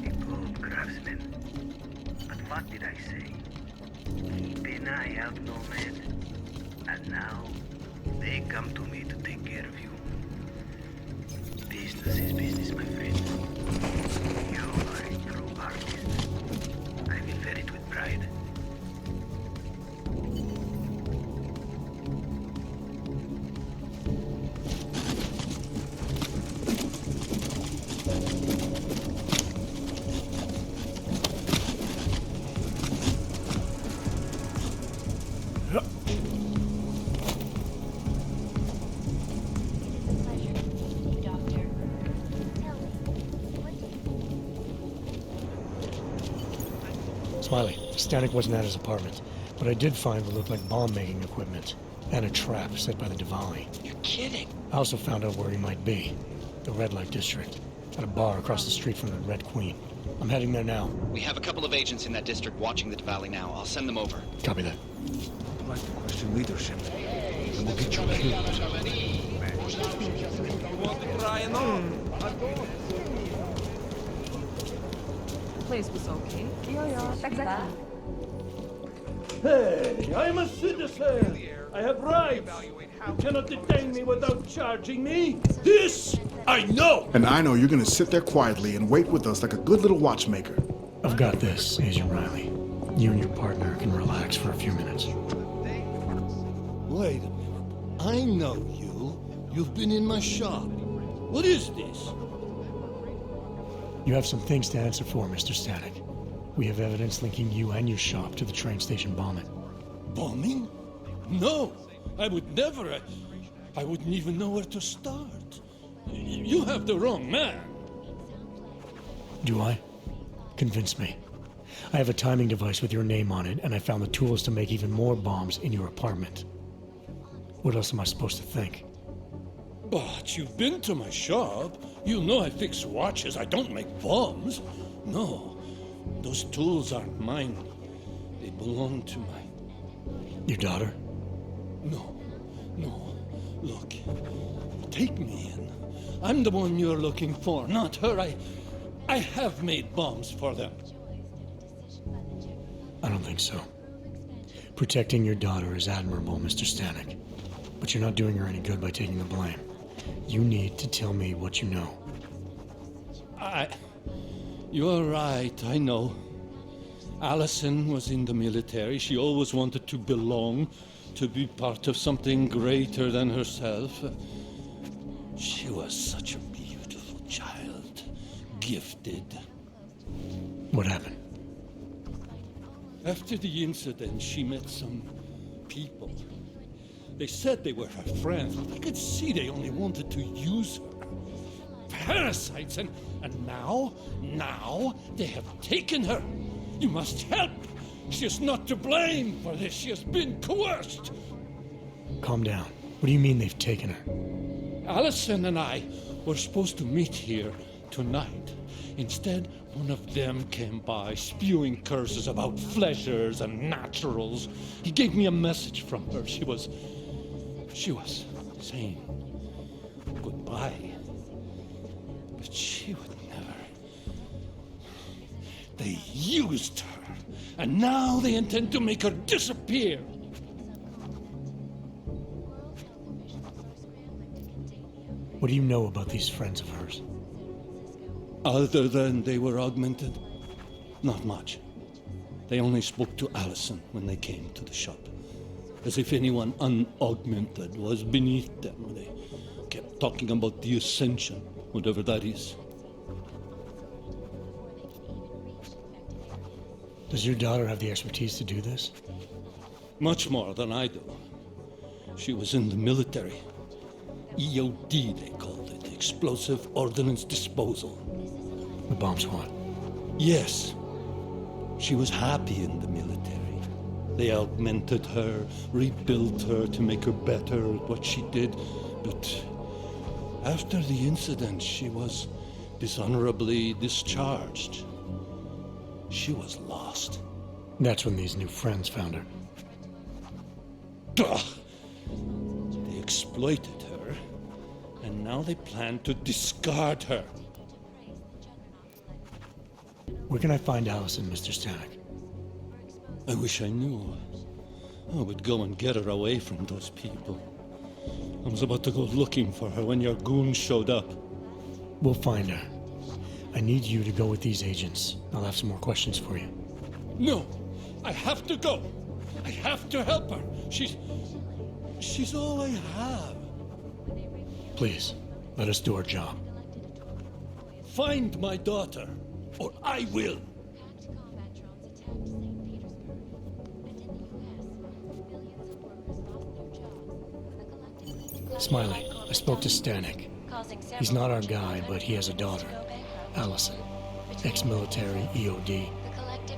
A good craftsman. But what did I say? Keep an eye out, Nomad. And now, they come to me to take care of you. Business is business, my friend. You are a true artist. I will wear it with pride. Smiley, Stanek wasn't at his apartment, but I did find what looked like bomb-making equipment, and a trap set by the Diwali. You're kidding. I also found out where he might be, the Red Light District, at a bar across the street from the Red Queen. I'm heading there now. We have a couple of agents in that district watching the Diwali now. I'll send them over. Copy that. I'd like to question leadership, and we'll get you killed. The place was okay. Exactly. Hey, I'm a citizen. I have rights. You cannot detain me without charging me. This I know. And I know you're gonna sit there quietly and wait with us like a good little watchmaker. I've got this, Agent Riley. You and your partner can relax for a few minutes. Wait a minute. I know you. You've been in my shop. What is this? You have some things to answer for, Mr. Stanek. We have evidence linking you and your shop to the train station bombing. Bombing? No, I would never. I wouldn't even know where to start. You have the wrong man. Do I? Convince me. I have a timing device with your name on it, and I found the tools to make even more bombs in your apartment. What else am I supposed to think? But you've been to my shop. You know I fix watches. I don't make bombs. No, those tools aren't mine. They belong to my... Your daughter? No. Look, take me in. I'm the one you're looking for, not her. I have made bombs for them. I don't think so. Protecting your daughter is admirable, Mr. Stanek. But you're not doing her any good by taking the blame. You need to tell me what you know. You're right, I know. Allison was in the military. She always wanted to belong, to be part of something greater than herself. She was such a beautiful child. Gifted. What happened? After the incident, she met some people. They said they were her friends, but I could see they only wanted to use her. Parasites, and now they have taken her. You must help. She is not to blame for this. She has been coerced. Calm down. What do you mean they've taken her? Allison and I were supposed to meet here tonight. Instead, one of them came by, spewing curses about fleshers and naturals. He gave me a message from her. She was saying goodbye. But she would never. They used her, and now they intend to make her disappear. What do you know about these friends of hers? Other than they were augmented, not much. They only spoke to Allison when they came to the shop, as if anyone unaugmented was beneath them. They kept talking about the ascension, whatever that is. Does your daughter have the expertise to do this? Much more than I do. She was in the military. EOD, they called it. Explosive Ordnance Disposal. The bomb squad? Yes. She was happy in the military. They augmented her, rebuilt her to make her better at what she did. But after the incident, she was dishonorably discharged. She was lost. That's when these new friends found her. Ugh. They exploited her, and now they plan to discard her. Where can I find Allison, Mr. Stanek? I wish I knew. I would go and get her away from those people. I was about to go looking for her when your goons showed up. We'll find her. I need you to go with these agents. I'll have some more questions for you. No! I have to go! I have to help her! She's all I have. Please, let us do our job. Find my daughter, or I will! Smiley, I spoke to Stanek. He's not our guy, but he has a daughter, Allison. Ex-military, EOD.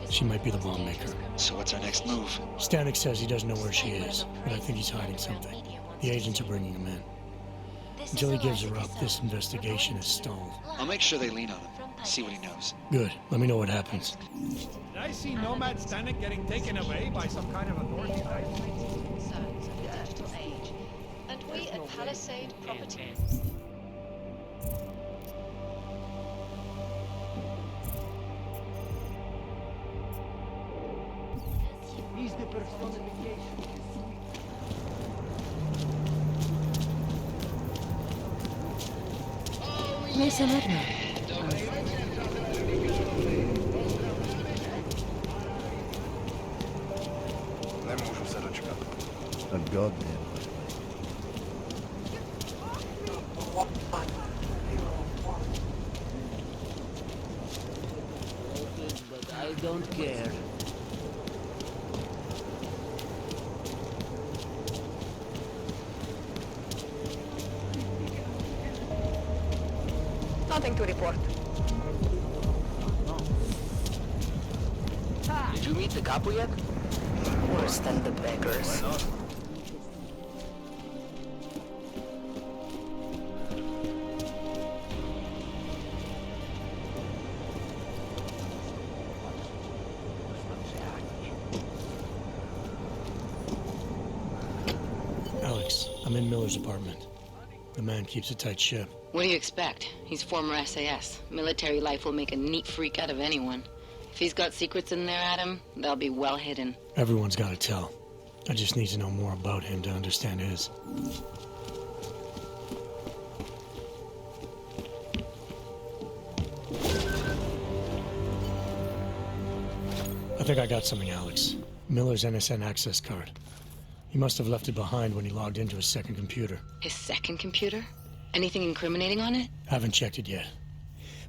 She might be the bomb maker. So what's our next move? Stanek says he doesn't know where she is, but I think he's hiding something. The agents are bringing him in. Until he gives her up, this investigation is stalled. I'll make sure they lean on him. See what he knows. Good. Let me know what happens. Did I see Nomad Stanek getting taken away by some kind of authority type? Concerns of the digital age. And we at Palisade Property... He's the personification. Mason Edna. Nemůžu se dočkat. A goddamn. But I don't care. Nothing to report. Did you meet the couple yet? Worse than the beggars. Alex, I'm in Miller's apartment. The man keeps a tight ship. What do you expect? He's former SAS. Military life will make a neat freak out of anyone. If he's got secrets in there, Adam, they'll be well hidden. Everyone's got to tell. I just need to know more about him to understand his. I think I got something, Alex. Miller's NSN access card. He must have left it behind when he logged into his second computer. His second computer? Anything incriminating on it? Haven't checked it yet.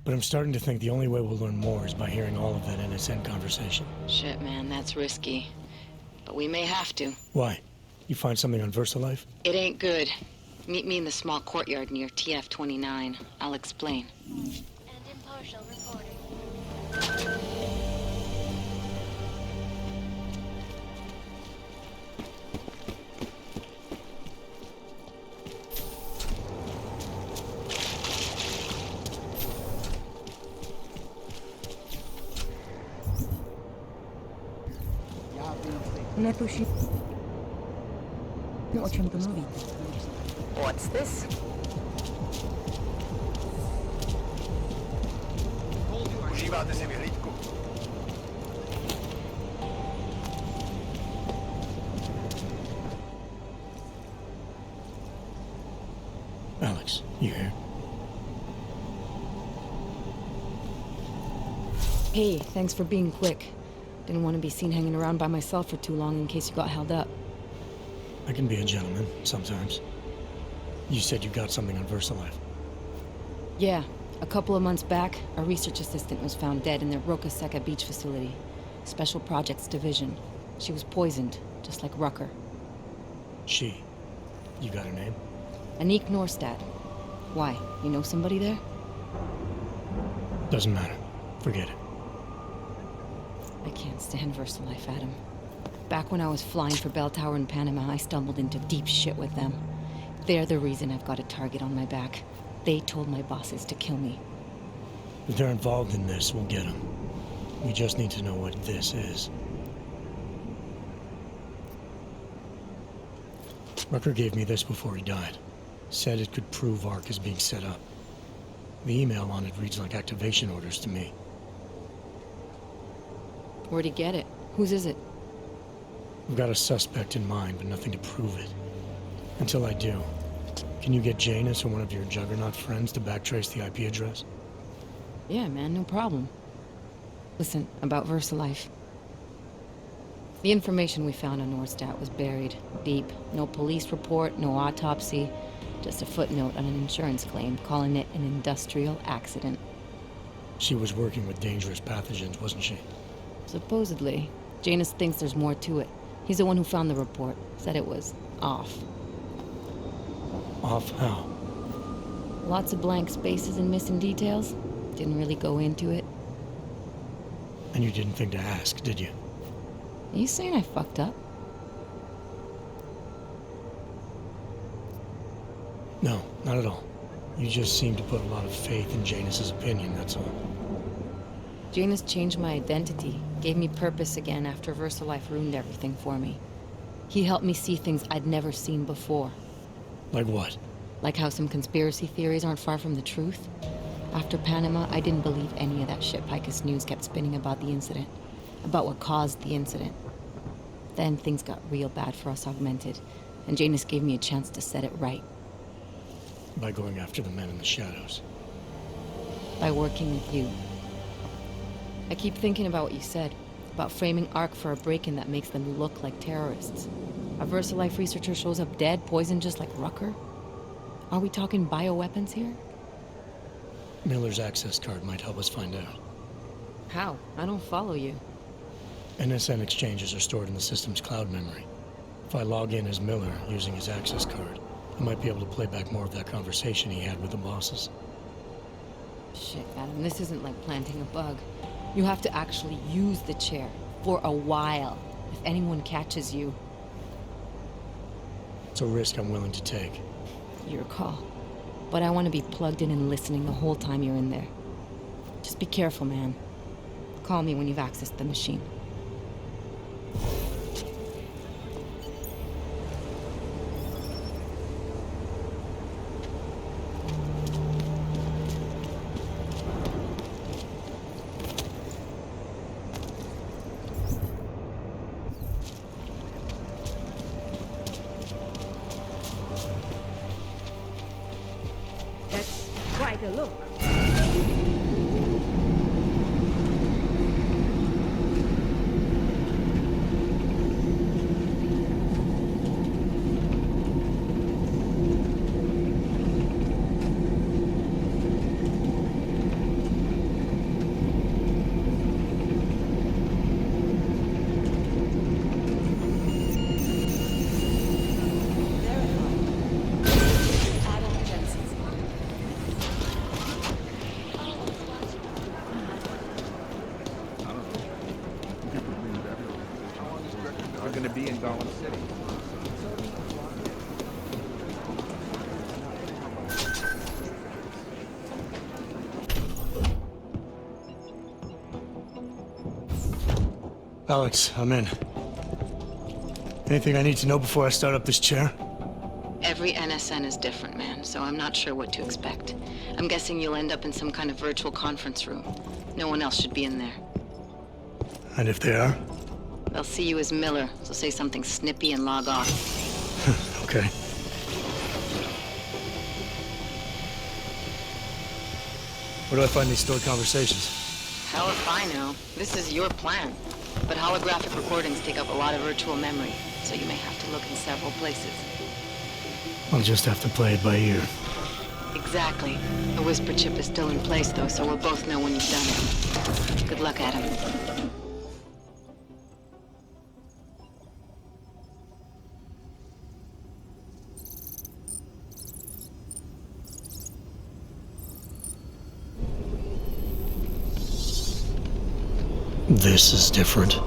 But I'm starting to think the only way we'll learn more is by hearing all of that NSN conversation. Shit, man, that's risky. But we may have to. Why? You find something on VersaLife? It ain't good. Meet me in the small courtyard near TF-29. I'll explain. And impartial reporting. Netuším, o čem to mluvíte. What's this? Užíváte si vyhlídku? Alex, you here? Hey, thanks for being quick. Didn't want to be seen hanging around by myself for too long in case you got held up. I can be a gentleman, sometimes. You said you got something on VersaLife. Yeah, a couple of months back, a research assistant was found dead in their Roca Seca beach facility. Special Projects Division. She was poisoned, just like Rucker. She. You got her name? Anik Norstad. Why? You know somebody there? Doesn't matter. Forget it. I can't stand VersaLife, Adam. Back when I was flying for Bell Tower in Panama, I stumbled into deep shit with them. They're the reason I've got a target on my back. They told my bosses to kill me. If they're involved in this, we'll get them. We just need to know what this is. Rucker gave me this before he died. Said it could prove ARC is being set up. The email on it reads like activation orders to me. Where'd he get it? Whose is it? I've got a suspect in mind, but nothing to prove it. Until I do, can you get Janus or one of your Juggernaut friends to backtrace the IP address? Yeah, man, no problem. Listen, about VersaLife. The information we found on Nordstat was buried deep. No police report, no autopsy, just a footnote on an insurance claim calling it an industrial accident. She was working with dangerous pathogens, wasn't she? Supposedly. Janus thinks there's more to it. He's the one who found the report. Said it was off. Off how? Lots of blank spaces and missing details. Didn't really go into it. And you didn't think to ask, did you? Are you saying I fucked up? No, not at all. You just seem to put a lot of faith in Janus's opinion, that's all. Janus changed my identity, gave me purpose again after VersaLife ruined everything for me. He helped me see things I'd never seen before. Like what? Like how some conspiracy theories aren't far from the truth. After Panama, I didn't believe any of that shit Picus News kept spinning about the incident. About what caused the incident. Then things got real bad for us Augmented, and Janus gave me a chance to set it right. By going after the men in the shadows. By working with you. I keep thinking about what you said, about framing ARC for a break-in that makes them look like terrorists. A VersaLife researcher shows up dead, poisoned just like Rucker? Are we talking bioweapons here? Miller's access card might help us find out. How? I don't follow you. NSN exchanges are stored in the system's cloud memory. If I log in as Miller using his access card, I might be able to play back more of that conversation he had with the bosses. Shit, Adam, this isn't like planting a bug. You have to actually use the chair. For a while. If anyone catches you. It's a risk I'm willing to take. Your call. But I want to be plugged in and listening the whole time you're in there. Just be careful, man. Call me when you've accessed the machine. That's quite a look. We're going to be in Golem City. Alex, I'm in. Anything I need to know before I start up this chair? Every NSN is different, man, so I'm not sure what to expect. I'm guessing you'll end up in some kind of virtual conference room. No one else should be in there. And if they are? They'll see you as Miller, so say something snippy and log off. Okay. Where do I find these stored conversations? Hell if I know. This is your plan. But holographic recordings take up a lot of virtual memory, so you may have to look in several places. I'll just have to play it by ear. Exactly. The whisper chip is still in place, though, so we'll both know when you've done it. Good luck, Adam. This is different.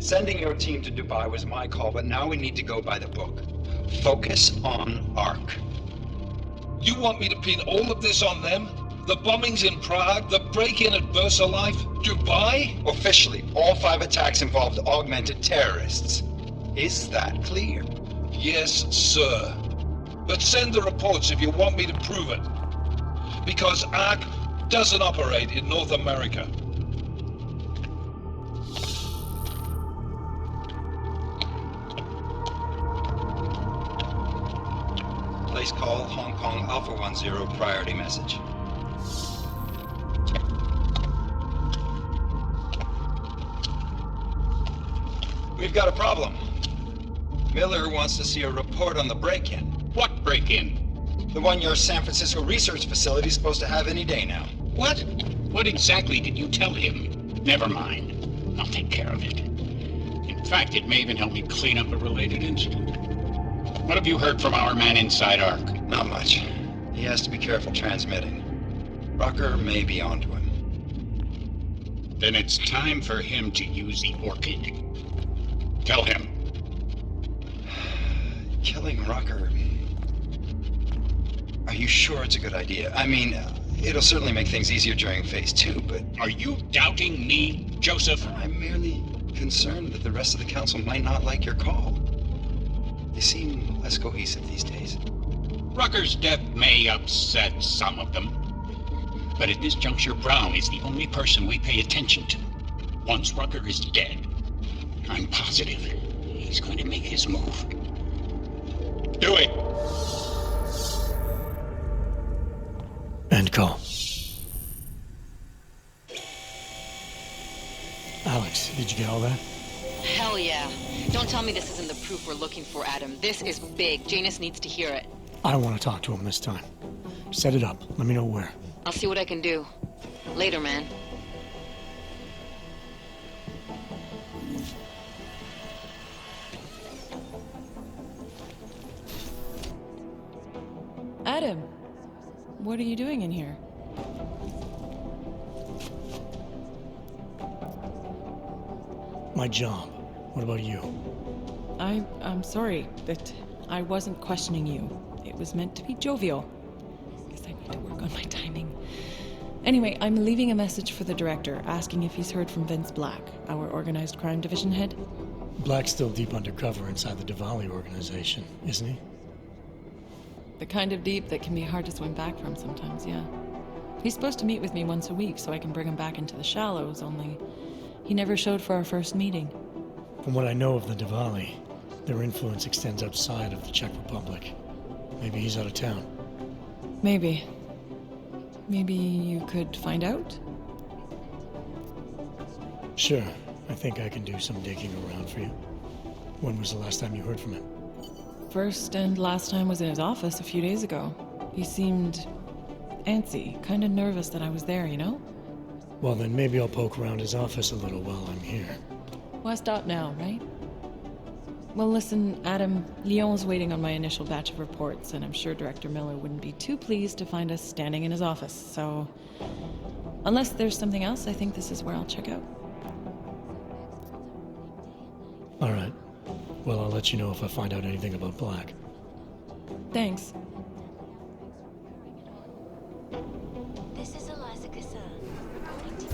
Sending your team to Dubai was my call, but now we need to go by the book. Focus on Ark. You want me to pin all of this on them? The bombings in Prague, the break-in at VersaLife, Dubai? Officially, all 5 attacks involved augmented terrorists. Is that clear? Yes, sir. But send the reports if you want me to prove it. Because Ark doesn't operate in North America. Place call, Hong Kong Alpha 10, priority message. We've got a problem. Miller wants to see a report on the break-in. What break-in? The one your San Francisco research facility is supposed to have any day now. What? What exactly did you tell him? Never mind. I'll take care of it. In fact, it may even help me clean up a related incident. What have you heard from our man inside Ark? Not much. He has to be careful transmitting. Rucker may be onto him. Then it's time for him to use the Orchid. Tell him. Killing Rucker. Are you sure it's a good idea? I mean, it'll certainly make things easier during Phase 2, but... Are you doubting me, Joseph? I'm merely concerned that the rest of the council might not like your call. They seem less cohesive these days. Rucker's death may upset some of them. But at this juncture, Brown is the only person we pay attention to. Once Rucker is dead, I'm positive he's going to make his move. Do it! End call. Alex, did you get all that? Hell yeah. Don't tell me this isn't the proof we're looking for, Adam. This is big. Janus needs to hear it. I want to talk to him this time. Set it up. Let me know where. I'll see what I can do. Later, man. Adam, what are you doing in here? My job. What about you? I'm sorry that I wasn't questioning you. It was meant to be jovial. Guess I need to work on my timing. Anyway, I'm leaving a message for the director, asking if he's heard from Vince Black, our organized crime division head. Black's still deep undercover inside the Diwali organization, isn't he? The kind of deep that can be hard to swim back from sometimes, yeah. He's supposed to meet with me once a week so I can bring him back into the shallows, only he never showed for our first meeting. From what I know of the Diwali, their influence extends outside of the Czech Republic. Maybe he's out of town. Maybe. Maybe you could find out? Sure. I think I can do some digging around for you. When was the last time you heard from him? First and last time was in his office a few days ago. He seemed antsy, kind of nervous that I was there, you know? Well, then maybe I'll poke around his office a little while I'm here. Why stop now, right? Well, listen, Adam, Lyon's waiting on my initial batch of reports, and I'm sure Director Miller wouldn't be too pleased to find us standing in his office, so... Unless there's something else, I think this is where I'll check out. All right. Well, I'll let you know if I find out anything about Black. Thanks. This is Eliza Kassan, reporting to you.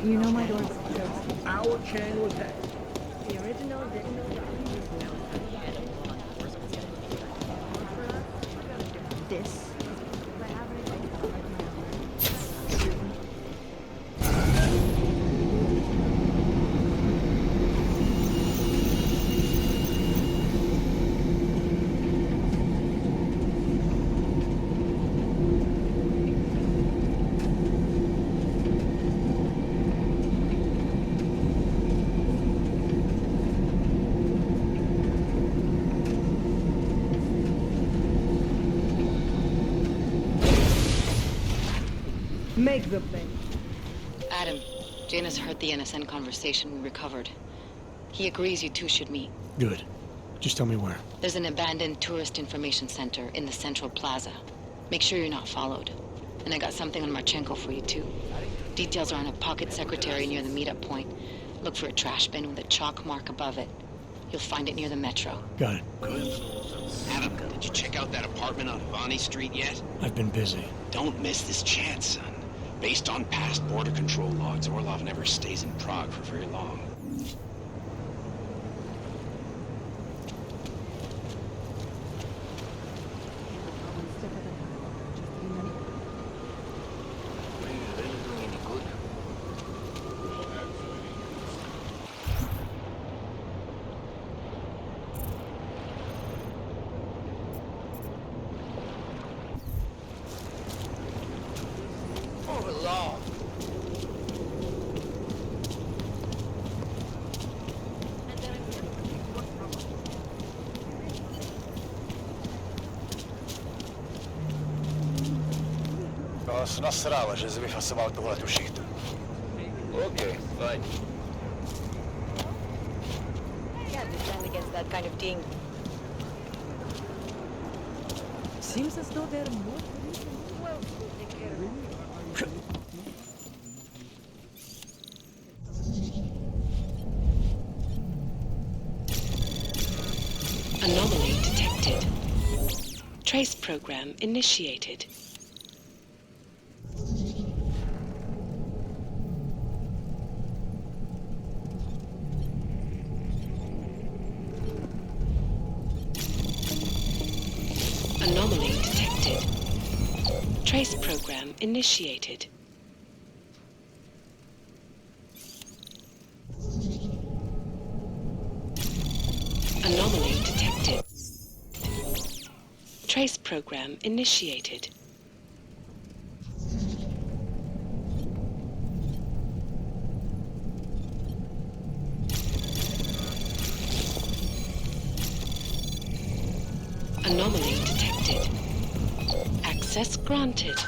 You know my door's closed. Our chain was that. The original didn't know this. Make the thing. Adam, Janus heard the NSN conversation we recovered. He agrees you two should meet. Good. Just tell me where. There's an abandoned tourist information center in the central plaza. Make sure you're not followed. And I got something on Marchenko for you, too. Details are on a pocket secretary near the meetup point. Look for a trash bin with a chalk mark above it. You'll find it near the metro. Got it. Good. Adam, did you check out that apartment on Vani Street yet? I've been busy. Don't miss this chance, son. Based on past border control logs, Orlov never stays in Prague for very long. Nasrala, že jsi vyfasoval tuhletu šichtu. Okay, fine. Can't defend against that kind of thing. Seems as though they're more well take care of it. Anomaly detected. Trace program initiated. Anomaly detected. Trace program initiated. Anomaly detected. Trace program initiated. Anomaly detected. Access granted.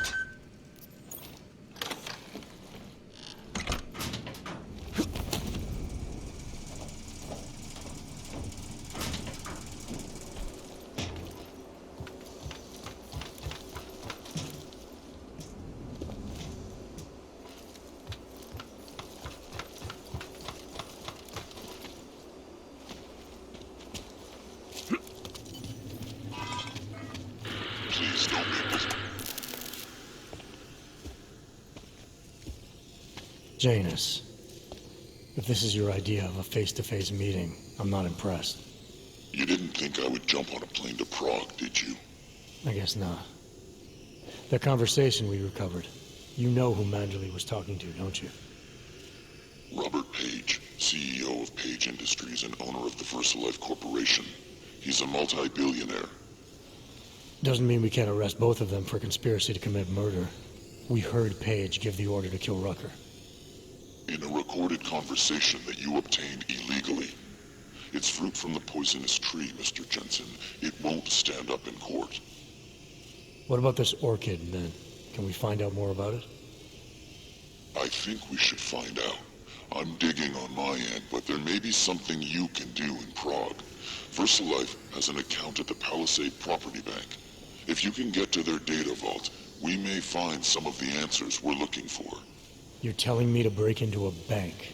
Janus, if this is your idea of a face-to-face meeting, I'm not impressed. You didn't think I would jump on a plane to Prague, did you? I guess not. That conversation we recovered, you know who Manderley was talking to, don't you? Robert Page, CEO of Page Industries and owner of the VersaLife Corporation. He's a multi-billionaire. Doesn't mean we can't arrest both of them for conspiracy to commit murder. We heard Page give the order to kill Rucker. In a recorded conversation that you obtained illegally. It's fruit from the poisonous tree, Mr. Jensen. It won't stand up in court. What about this orchid, then? Can we find out more about it? I think we should find out. I'm digging on my end, but there may be something you can do in Prague. VersaLife has an account at the Palisade Property Bank. If you can get to their data vault, we may find some of the answers we're looking for. You're telling me to break into a bank?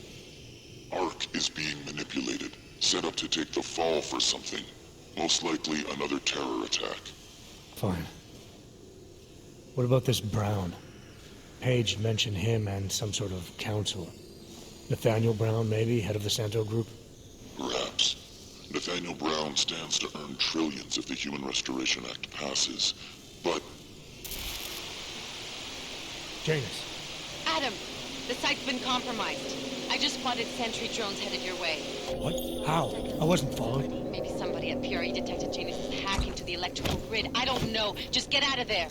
ARC is being manipulated, set up to take the fall for something. Most likely another terror attack. Fine. What about this Brown? Page mentioned him and some sort of council. Nathaniel Brown, maybe, head of the Santo Group? Perhaps. Nathaniel Brown stands to earn trillions if the Human Restoration Act passes, but... Janus. Adam, the site's been compromised. I just spotted sentry drones headed your way. What? How? I wasn't followed. Maybe somebody at PRE detected Janus' hack into the electrical grid. I don't know. Just get out of there.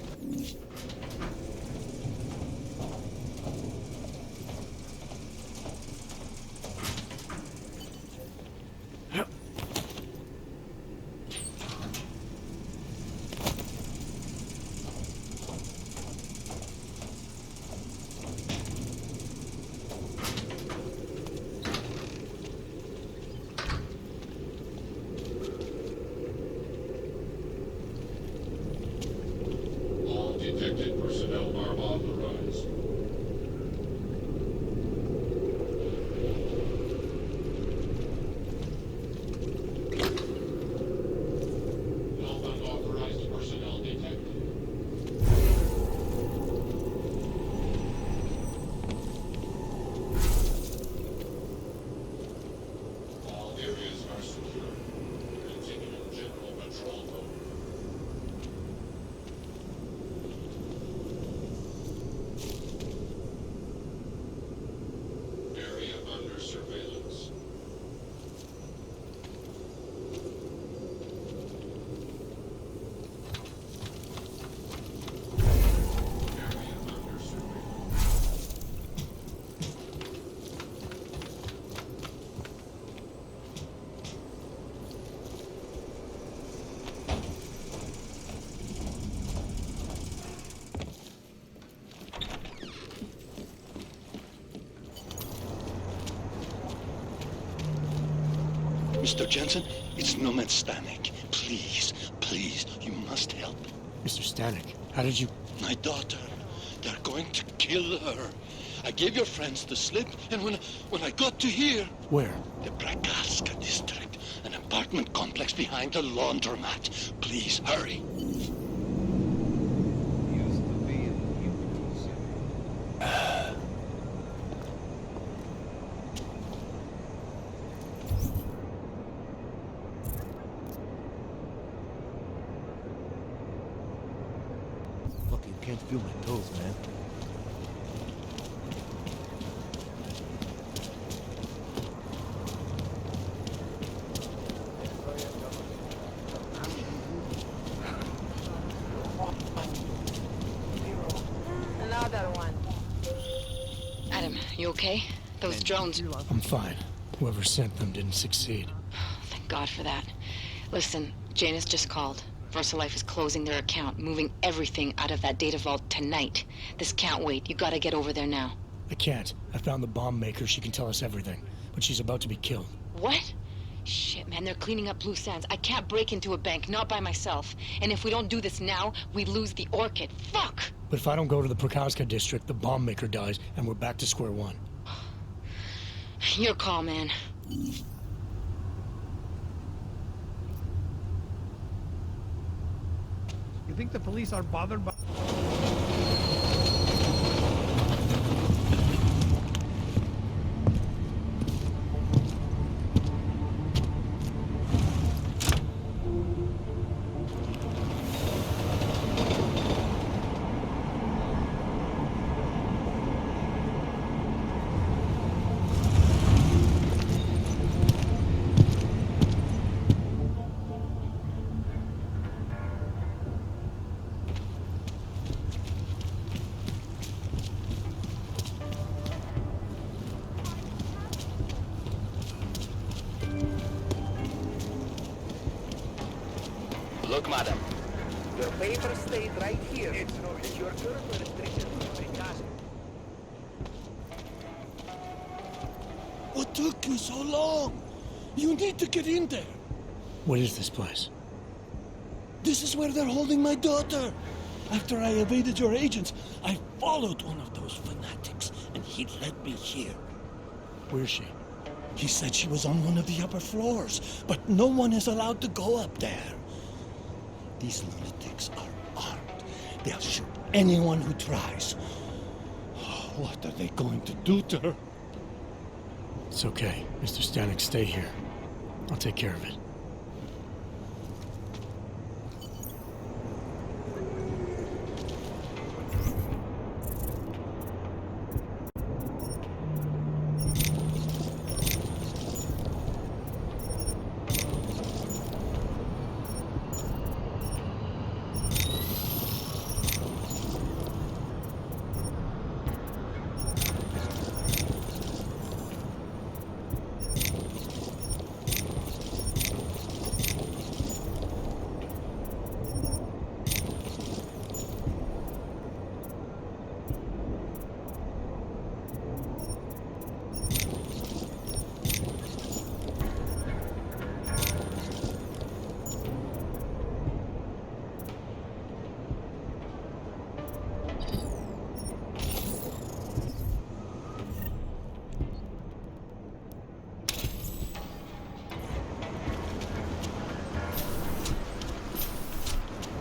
Mr. Jensen, it's Nomad Stanek. Please, please, you must help. Mr. Stanek, how did you... My daughter. They're going to kill her. I gave your friends the slip, and when I got to here... Where? The Praxis district. An apartment complex behind the laundromat. Please, hurry. Fucking can't feel my toes, man. Another one. Adam, you okay? Those drones... I'm fine. Whoever sent them didn't succeed. Thank God for that. Listen, Janus just called. VersaLife is closing their account, moving everything out of that data vault tonight. This can't wait. You gotta get over there now. I can't. I found the bomb maker. She can tell us everything. But she's about to be killed. What? Shit, man, they're cleaning up loose ends. I can't break into a bank, not by myself. And if we don't do this now, we lose the Orchid. Fuck! But if I don't go to the Praxis district, the bomb maker dies, and we're back to square one. Your call, man. You think the police are bothered by... Look, madam. Your paper stayed right here. It's your current restriction to precaution. What took you so long? You need to get in there. What is this place? This is where they're holding my daughter. After I evaded your agents, I followed one of those fanatics, and he led me here. Where is she? He said she was on one of the upper floors, but no one is allowed to go up there. These lunatics are armed. They'll shoot anyone who tries. What are they going to do to her? It's okay. Mr. Stanek, stay here. I'll take care of it.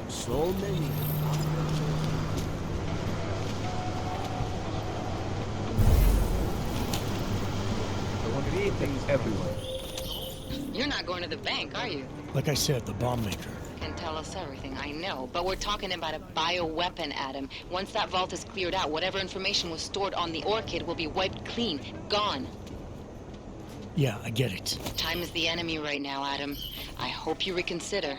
So many. Greetings, everyone. You're not going to the bank, are you? Like I said, the bomb maker. Can tell us everything, I know. But we're talking about a bioweapon, Adam. Once that vault is cleared out, whatever information was stored on the Orchid will be wiped clean. Gone. Yeah, I get it. Time is the enemy right now, Adam. I hope you reconsider.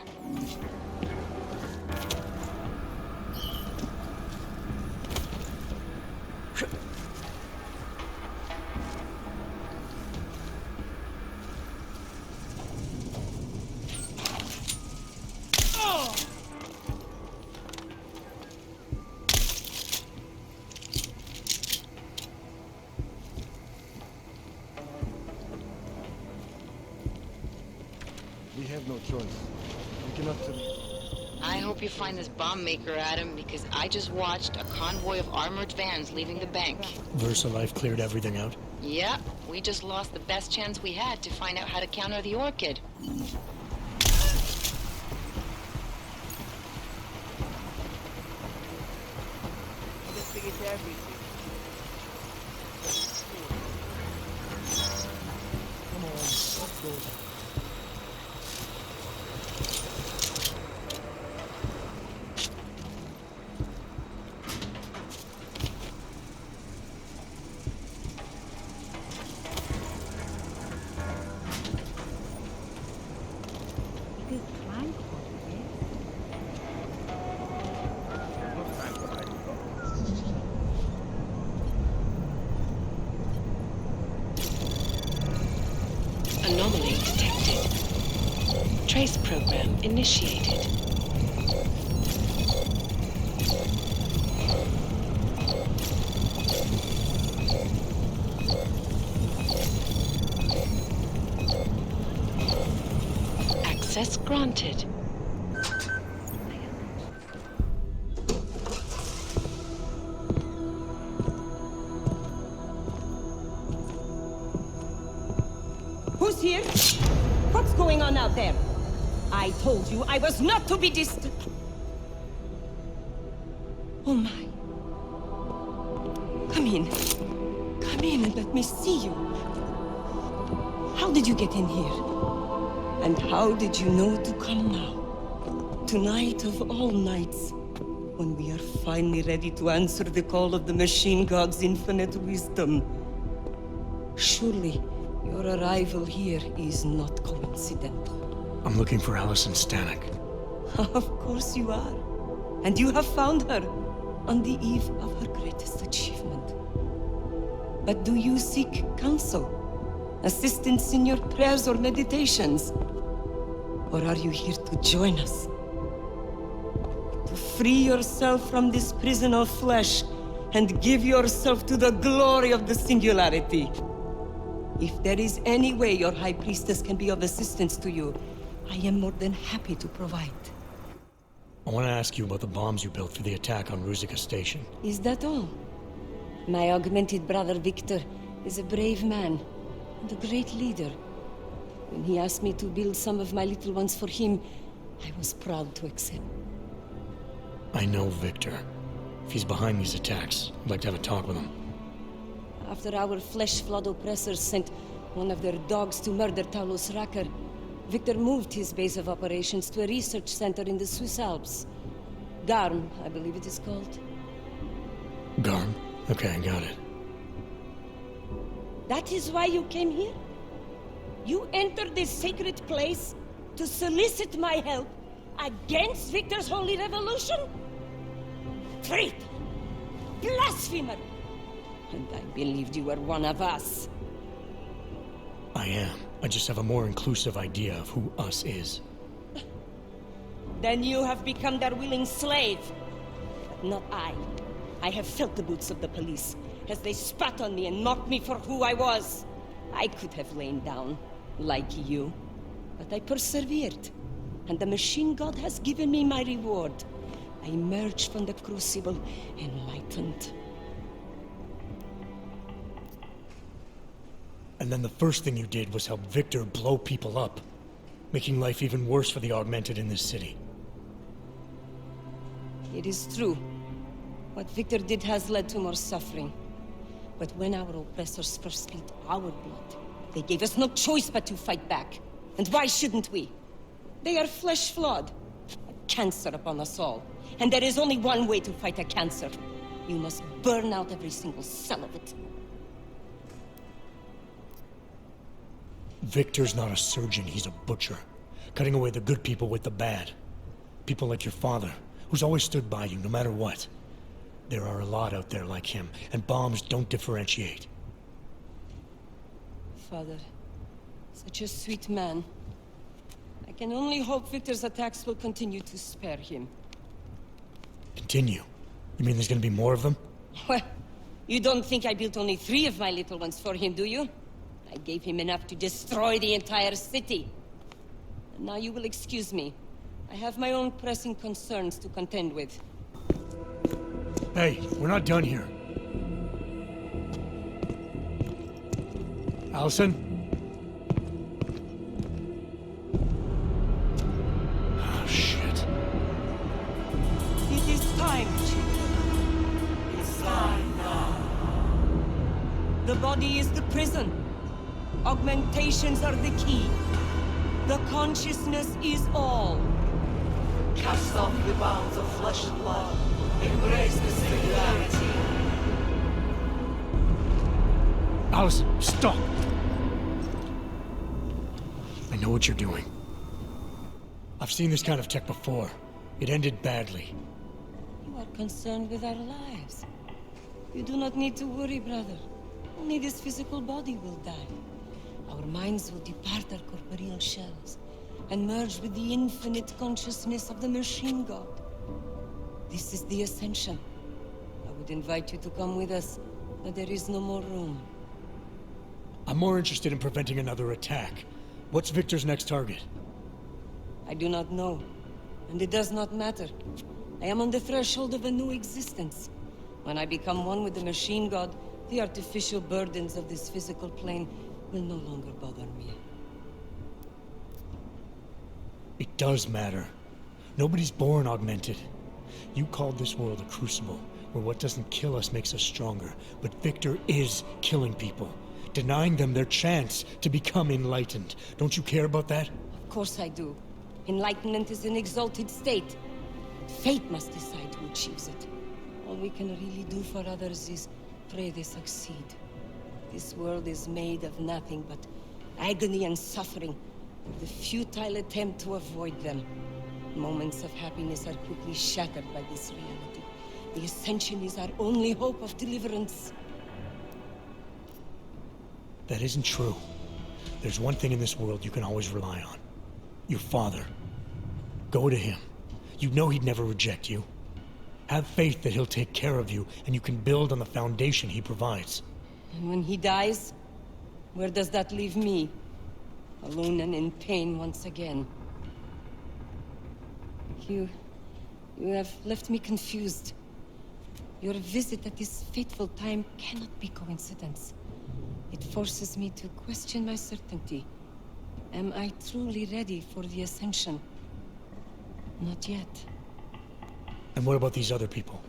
We have no choice. We cannot... I hope you find this bomb maker, Adam, because I just watched a convoy of armored vans leaving the bank. VersaLife cleared everything out? Yep, we just lost the best chance we had to find out how to counter the Orchid. Investigate everything. Come on, let's go. Anomaly detected. Trace program initiated. Access granted. Who's here? What's going on out there? I told you I was not to be distant. Oh my. Come in. Come in and let me see you. How did you get in here? And how did you know to come now? Tonight of all nights, when we are finally ready to answer the call of the machine god's infinite wisdom. Surely, your arrival here is not coincidental. I'm looking for Allison Stanek. Of course you are. And you have found her on the eve of her greatest achievement. But do you seek counsel? Assistance in your prayers or meditations? Or are you here to join us? To free yourself from this prison of flesh and give yourself to the glory of the singularity? If there is any way your High Priestess can be of assistance to you, I am more than happy to provide. I want to ask you about the bombs you built for the attack on Ruzicka Station. Is that all? My augmented brother Victor is a brave man and a great leader. When he asked me to build some of my little ones for him, I was proud to accept. I know Victor. If he's behind these attacks, I'd like to have a talk with him. After our flesh-flood oppressors sent one of their dogs to murder Talos Rucker, Victor moved his base of operations to a research center in the Swiss Alps. GARM, I believe it is called. GARM? Okay, got it. That is why you came here? You entered this sacred place to solicit my help against Victor's holy revolution? Traitor! Blasphemer! And I believed you were one of us. I am. I just have a more inclusive idea of who us is. Then you have become their willing slave. But not I. I have felt the boots of the police as they spat on me and mocked me for who I was. I could have lain down, like you. But I persevered. And the machine god has given me my reward. I emerged from the crucible enlightened. And then the first thing you did was help Victor blow people up, making life even worse for the augmented in this city. It is true. What Victor did has led to more suffering. But when our oppressors first spilled our blood, they gave us no choice but to fight back. And why shouldn't we? They are flesh-flawed. A cancer upon us all. And there is only one way to fight a cancer. You must burn out every single cell of it. Victor's not a surgeon, he's a butcher. Cutting away the good people with the bad. People like your father, who's always stood by you, no matter what. There are a lot out there like him, and bombs don't differentiate. Father, such a sweet man. I can only hope Victor's attacks will continue to spare him. Continue? You mean there's gonna be more of them? Well, you don't think I built only 3 of my little ones for him, do you? I gave him enough to destroy the entire city. Now you will excuse me. I have my own pressing concerns to contend with. Hey, we're not done here. Allison? Oh, shit. It is time, children. It's time now. The body is the prison. Augmentations are the key. The consciousness is all. Cast off the bounds of flesh and blood. Embrace the singularity. Allison, stop! I know what you're doing. I've seen this kind of tech before. It ended badly. You are concerned with our lives. You do not need to worry, brother. Only this physical body will die. Our minds will depart our corporeal shells and merge with the infinite consciousness of the machine god. This is the ascension. I would invite you to come with us, but there is no more room. I'm more interested in preventing another attack. What's Victor's next target? I do not know, and it does not matter. I am on the threshold of a new existence. When I become one with the machine god, the artificial burdens of this physical plane will no longer bother me. It does matter. Nobody's born augmented. You called this world a crucible, where what doesn't kill us makes us stronger. But Victor is killing people, denying them their chance to become enlightened. Don't you care about that? Of course I do. Enlightenment is an exalted state. Fate must decide who achieves it. All we can really do for others is pray they succeed. This world is made of nothing but agony and suffering, and the futile attempt to avoid them. Moments of happiness are quickly shattered by this reality. The Ascension is our only hope of deliverance. That isn't true. There's one thing in this world you can always rely on. Your father. Go to him. You know he'd never reject you. Have faith that he'll take care of you, and you can build on the foundation he provides. And when he dies, where does that leave me? Alone and in pain once again. You have left me confused. Your visit at this fateful time cannot be coincidence. It forces me to question my certainty. Am I truly ready for the Ascension? Not yet. And what about these other people?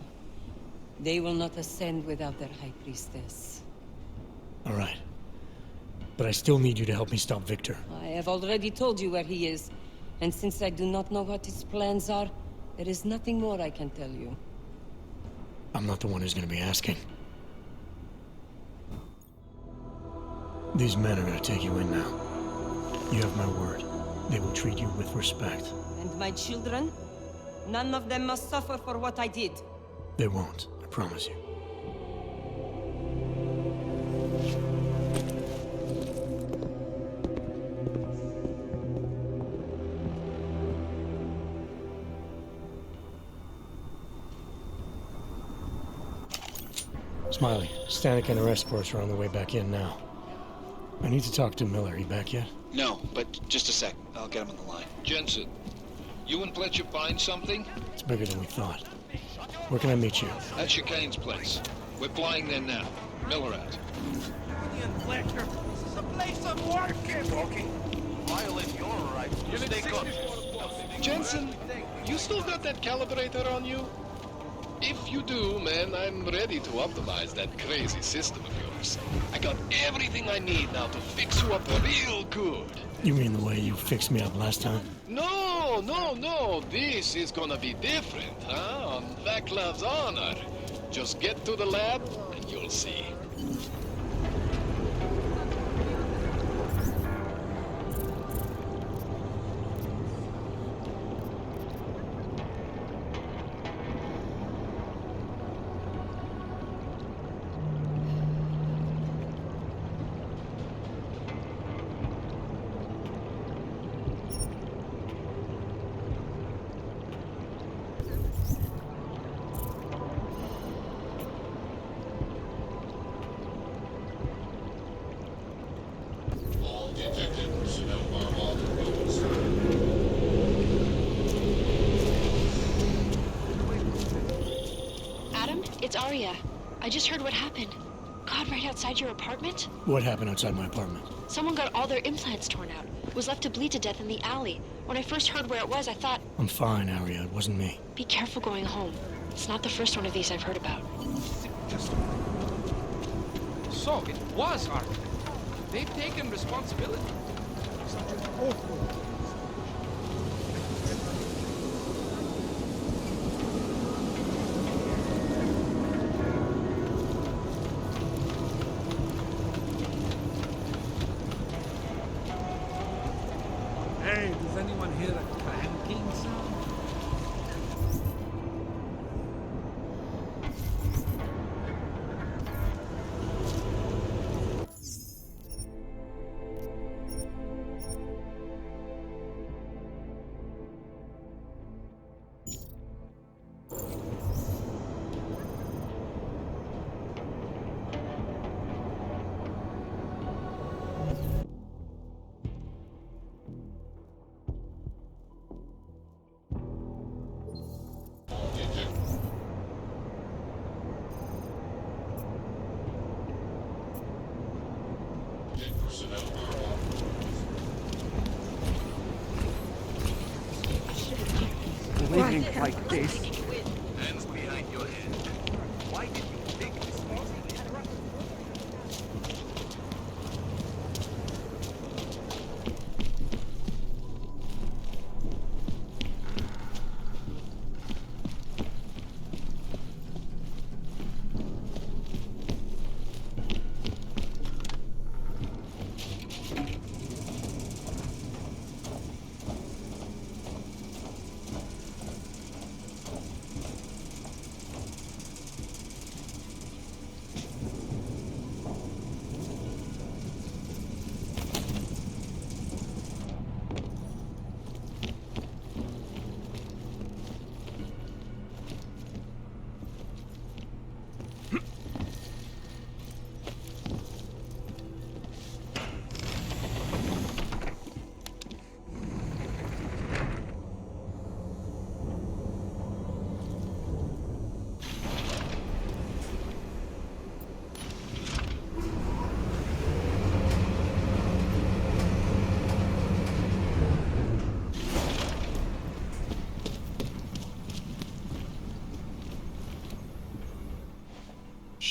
They will not ascend without their High Priestess. All right. But I still need you to help me stop Victor. I have already told you where he is. And since I do not know what his plans are, there is nothing more I can tell you. I'm not the one who's gonna be asking. These men are gonna take you in now. You have my word. They will treat you with respect. And my children? None of them must suffer for what I did. They won't, I promise you. Smiley, Stanek and her escorts are on their way back in now. I need to talk to Miller. He back yet? No, but just a sec. I'll get him on the line. Jensen, you and Fletcher find something? It's bigger than we thought. Where can I meet you? At Chicane's place. We're flying there now. Miller out. Fletcher, this is a place of work. Okay. Violate your rights. You stay good. Jensen, you still got that calibrator on you? If you do, man, I'm ready to optimize that crazy system of yours. I got everything I need now to fix you up real good. You mean the way you fixed me up last time? No, no, no. This is gonna be different, huh? On Vaclav's honor. Just get to the lab and you'll see. area. I just heard what happened. God, right outside your apartment? What happened outside my apartment? Someone got all their implants torn out. Was left to bleed to death in the alley. When I first heard where it was, I thought... I'm fine, Aria. It wasn't me. Be careful going home. It's not the first one of these I've heard about. So, it was Arthur. They've taken responsibility. Such an awful... Hey, does anyone hear a clanking sound? Living like this. Hands behind your head. Why did you take this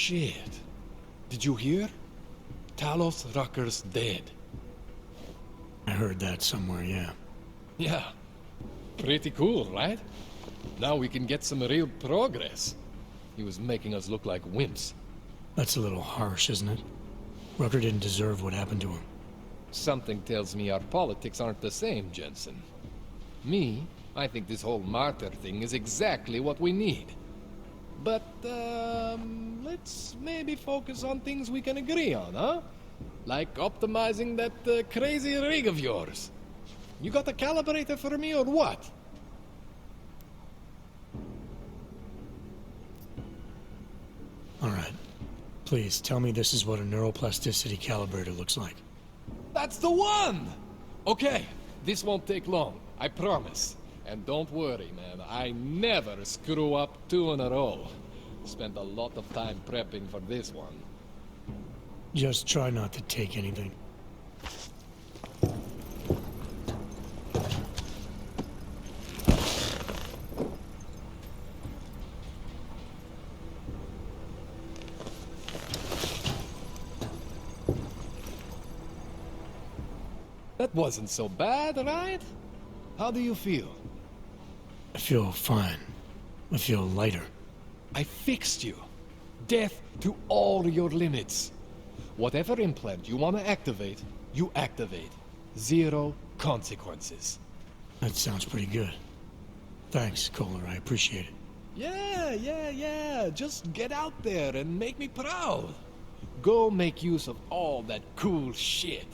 Shit. Did you hear? Talos Rucker's dead. I heard that somewhere, yeah. Yeah. Pretty cool, right? Now we can get some real progress. He was making us look like wimps. That's a little harsh, isn't it? Rucker didn't deserve what happened to him. Something tells me our politics aren't the same, Jensen. I think this whole martyr thing is exactly what we need. But, let's maybe focus on things we can agree on, huh? Like optimizing that crazy rig of yours. You got a calibrator for me or what? Alright. Please, tell me this is what a neuroplasticity calibrator looks like. That's the one! Okay, this won't take long, I promise. And don't worry, man, I never screw up 2 in a row. Spent a lot of time prepping for this one. Just try not to take anything. That wasn't so bad, right? How do you feel? I feel fine. I feel lighter. I fixed you. Death to all your limits. Whatever implant you want to activate, you activate. 0 consequences. That sounds pretty good. Thanks, Kohler. I appreciate it. Yeah. Just get out there and make me proud. Go make use of all that cool shit.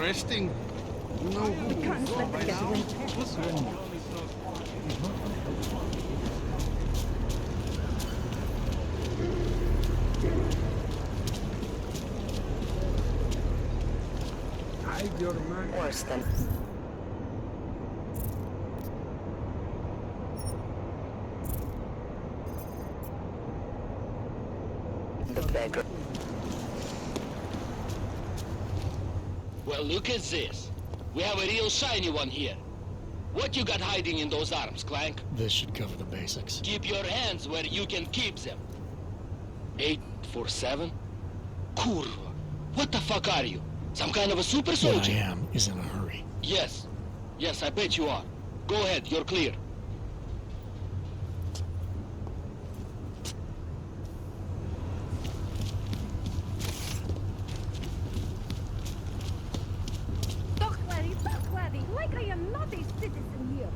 resting. No, We can't let them get away. Hide your man. Worse than. The beggar. Well, look at this. We have a real shiny one here. What you got hiding in those arms, Clank? This should cover the basics. Keep your hands where you can keep them. 847? Kurva. What the fuck are you? Some kind of a super What soldier? I am is in a hurry. Yes. Yes, I bet you are. Go ahead, you're clear. Like I am not a citizen here.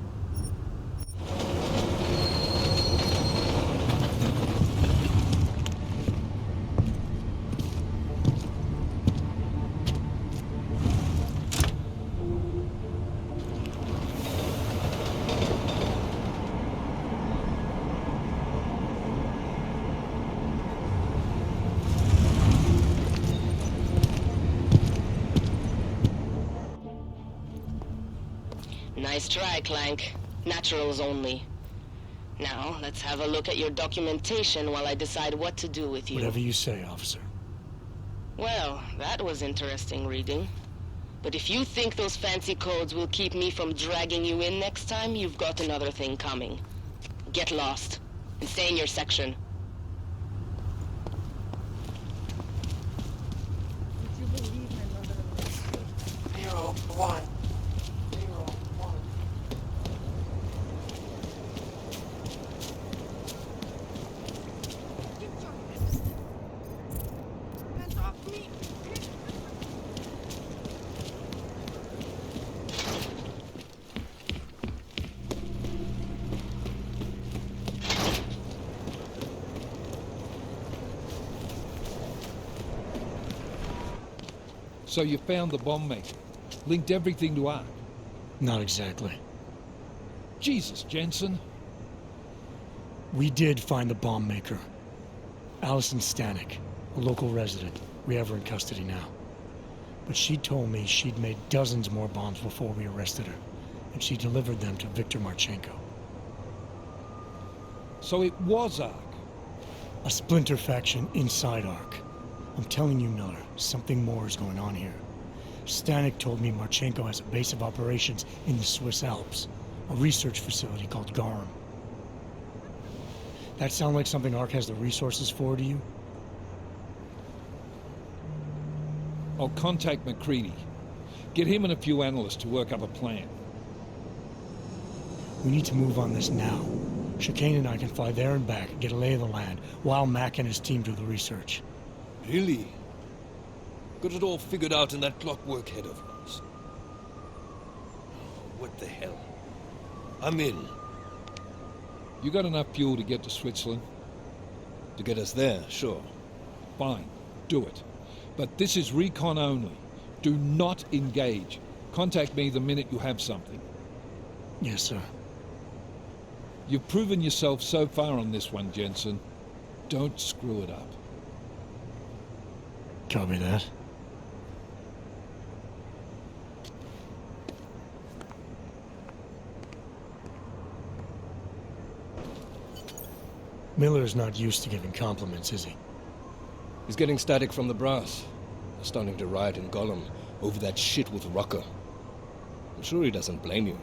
Nice try, Clank. Naturals only. Now, let's have a look at your documentation while I decide what to do with you. Whatever you say, officer. Well, that was interesting reading. But if you think those fancy codes will keep me from dragging you in next time, you've got another thing coming. Get lost, and stay in your section. Would you believe my mother? 01. So you found the bomb maker. Linked everything to Ark. Not exactly. Jesus, Jensen. We did find the bomb maker. Allison Stanek, a local resident. We have her in custody now. But she told me she'd made dozens more bombs before we arrested her. And she delivered them to Viktor Marchenko. So it was Ark. A splinter faction inside Ark. I'm telling you, Miller, something more is going on here. Stanek told me Marchenko has a base of operations in the Swiss Alps, a research facility called GARM. That sound like something Ark has the resources for to you? I'll contact McCready. Get him and a few analysts to work up a plan. We need to move on this now. Chicane and I can fly there and back and get a lay of the land, while Mac and his team do the research. Really? Got it all figured out in that clockwork head of yours. What the hell? I'm in. You got enough fuel to get to Switzerland? To get us there, sure. Fine, do it. But this is recon only. Do not engage. Contact me the minute you have something. Yes, sir. You've proven yourself so far on this one, Jensen. Don't screw it up. Copy that. Miller's not used to giving compliments, is he? He's getting static from the brass. They're starting to riot in Golem over that shit with Rucker. I'm sure he doesn't blame you.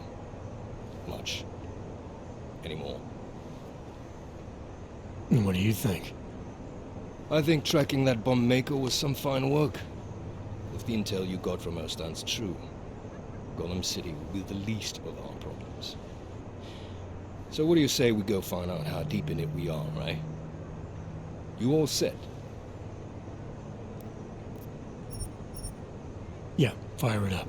Much. Anymore. And what do you think? I think tracking that bomb maker was some fine work. If the intel you got from her stands true, Golem City will be the least of our problems. So what do you say we go find out how deep in it we are, right? You all set? Yeah, fire it up.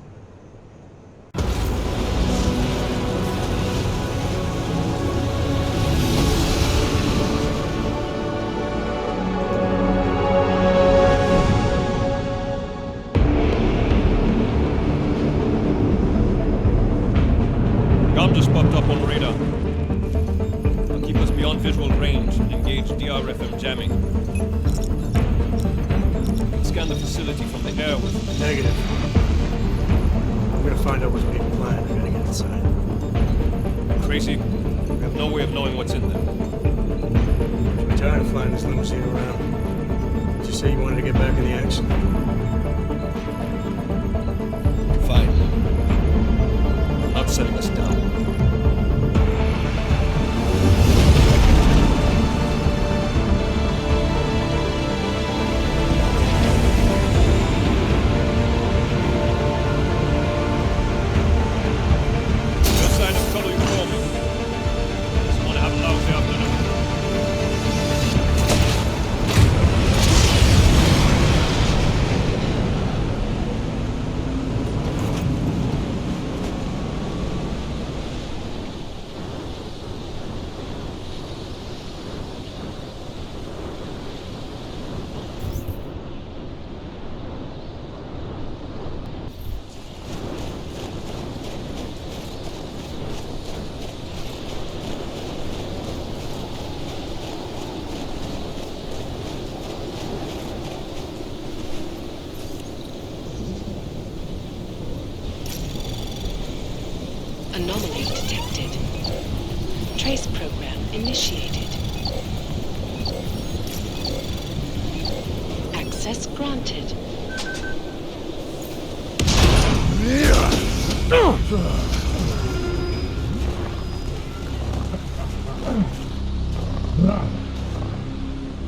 Sammy. Scan the facility from the air with... Negative. I'm gonna find out what's being planned. I gotta get inside. Crazy? We have no way of knowing what's in there. I'm tired of flying this limousine around. Did you say you wanted to get back in the action? Fine. I'm not setting us down. Anomaly detected. Trace program initiated. Access granted.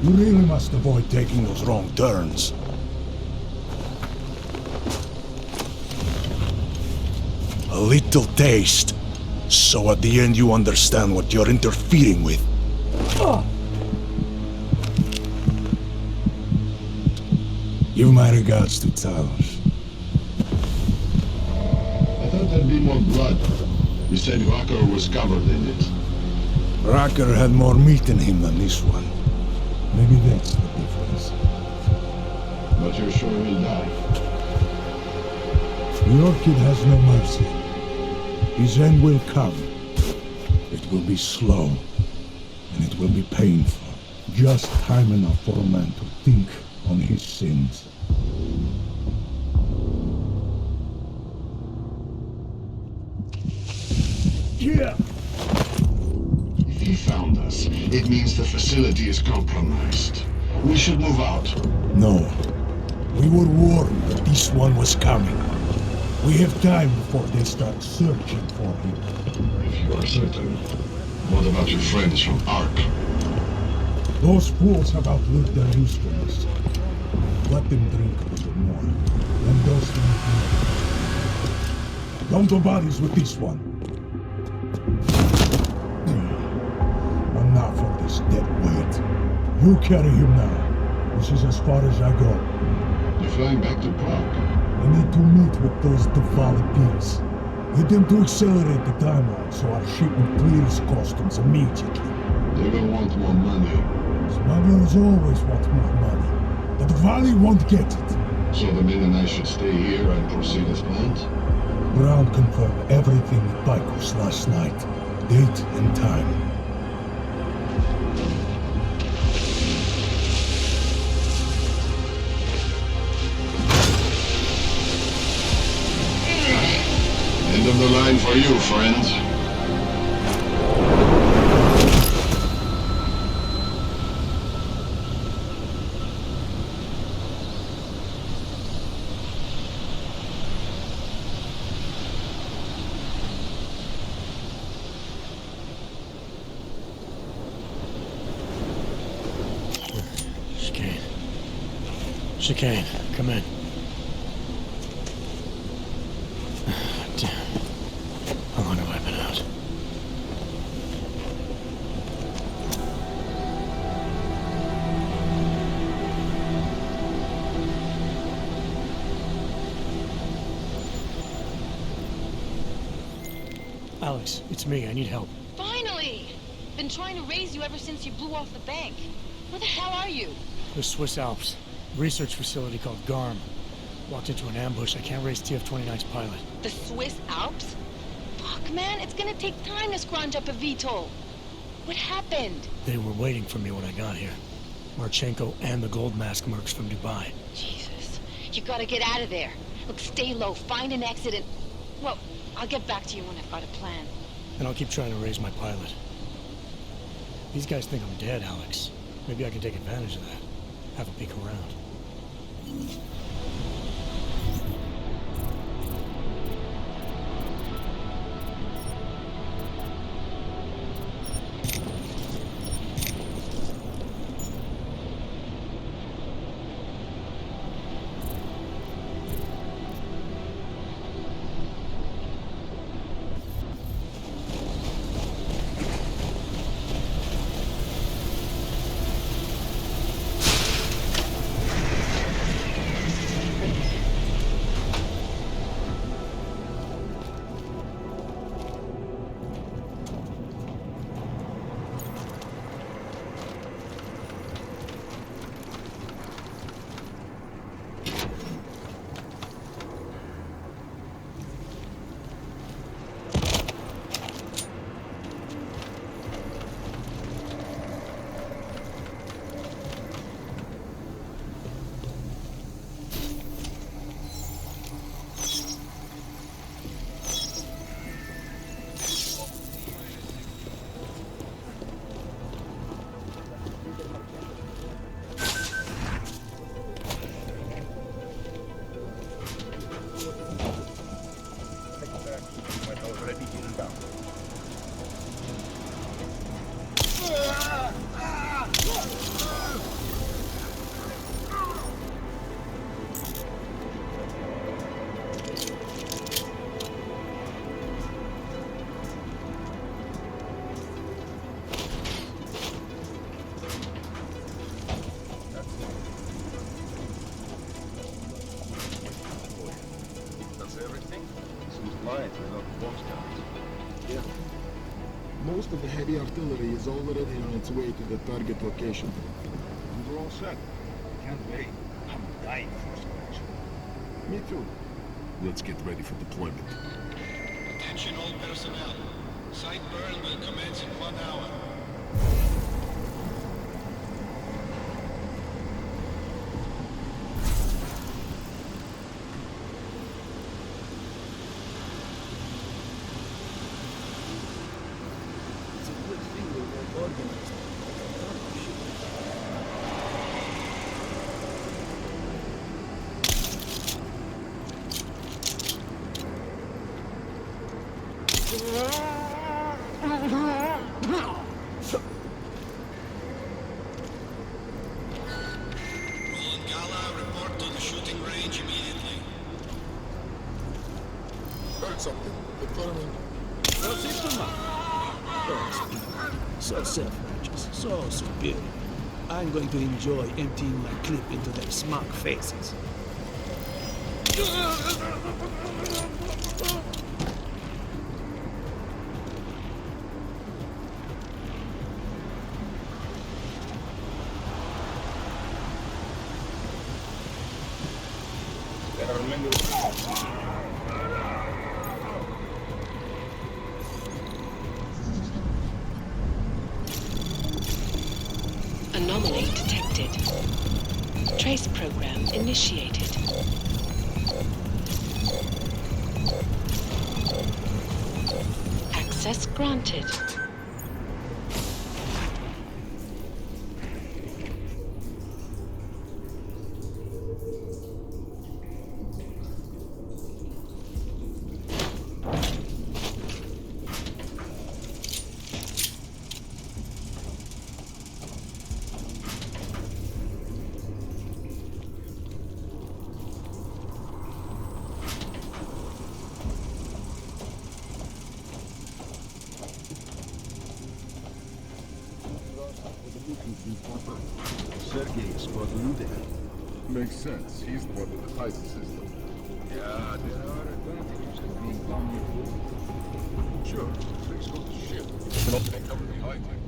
You really must avoid taking those wrong turns. A little taste, so at the end you understand what you're interfering with. Give my regards to Talos. I thought there'd be more blood. You said Rucker was covered in it. Rucker had more meat in him than this one. Maybe that's the difference. But you're sure he'll die? The Orchid has no mercy. His end will come. It will be slow, and it will be painful. Just time enough for a man to think on his sins. Yeah! If he found us, it means the facility is compromised. We should move out. No. We were warned that this one was coming. We have time before they start searching for him. If you are certain, what about your friends from Ark? Those fools have outlived their usefulness. Let them drink a little more, then dose them with more. Don't do bodies with this one. Enough of this dead weight. You carry him now. This is as far as I go. You're flying back to Prague? I need to meet with those Diwali peers. Get them to accelerate the timeline so our shipment clears customs immediately. They will want more money. Smugglers always want more money. The Diwali won't get it. So the men and I should stay here and proceed as planned? Brown confirmed everything with Picos last night. Date and time. End of the line for you, friend. Chicane, come in. Damn. How long have I been out? Alex, it's me. I need help. Finally! Been trying to raise you ever since you blew off the bank. Where the hell are you? The Swiss Alps. Research facility called GARM. Walked into an ambush. I can't raise TF-29's pilot. The Swiss Alps? Fuck, man, it's gonna take time to scrounge up a VTOL. What happened? They were waiting for me when I got here. Marchenko and the gold mask mercs from Dubai. Jesus. You gotta get out of there. Look, stay low, find an exit and... Well, I'll get back to you when I've got a plan. And I'll keep trying to raise my pilot. These guys think I'm dead, Alex. Maybe I can take advantage of that. Have a peek around. Most of the heavy artillery is already on its way to the target location. We're all set. Can't wait. I'm dying for some action. Me too. Let's get ready for deployment. Attention all personnel. Site burn will commence in 1 hour. Something. The government. So self-righteous, so superior. I'm going to enjoy emptying my clip into their smug faces. Anomaly detected. Trace program initiated. Access granted. Sergei spotted you there. Makes sense. He's the one with the Titan system. Yeah, there are advantages to being done with. Sure, things go to shit. They cover the high tech.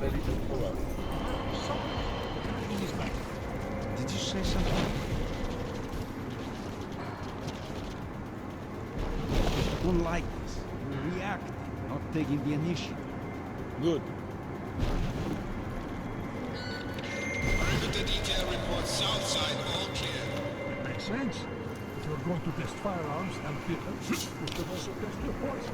Ready to pull out. Did you say something? don't like this. You're reacting, not taking the initiative. Good. The detail report south side all clear. Makes sense. If you're going to test firearms and weapons, you should also test your horses.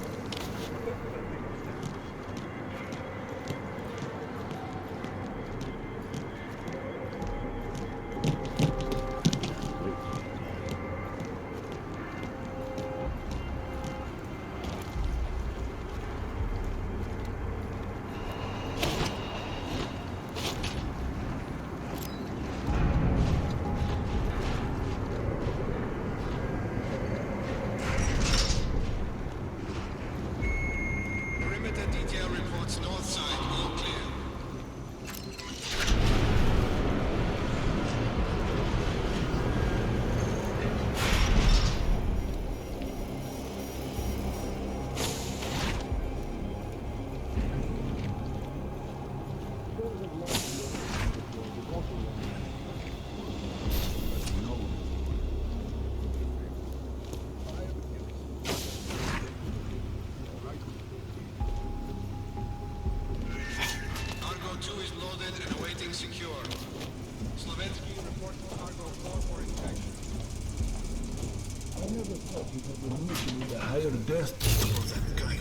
Death for that kind,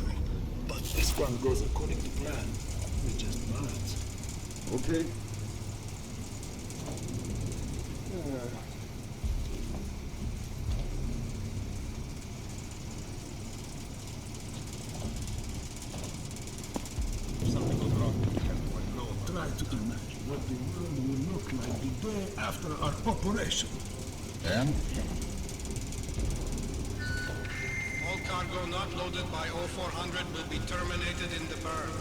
but this one goes according to plan. We just balance. Okay. Something goes wrong. Try to imagine what the world will look like the day after our operation. And? Cargo not loaded by 0400 will be terminated in the burn.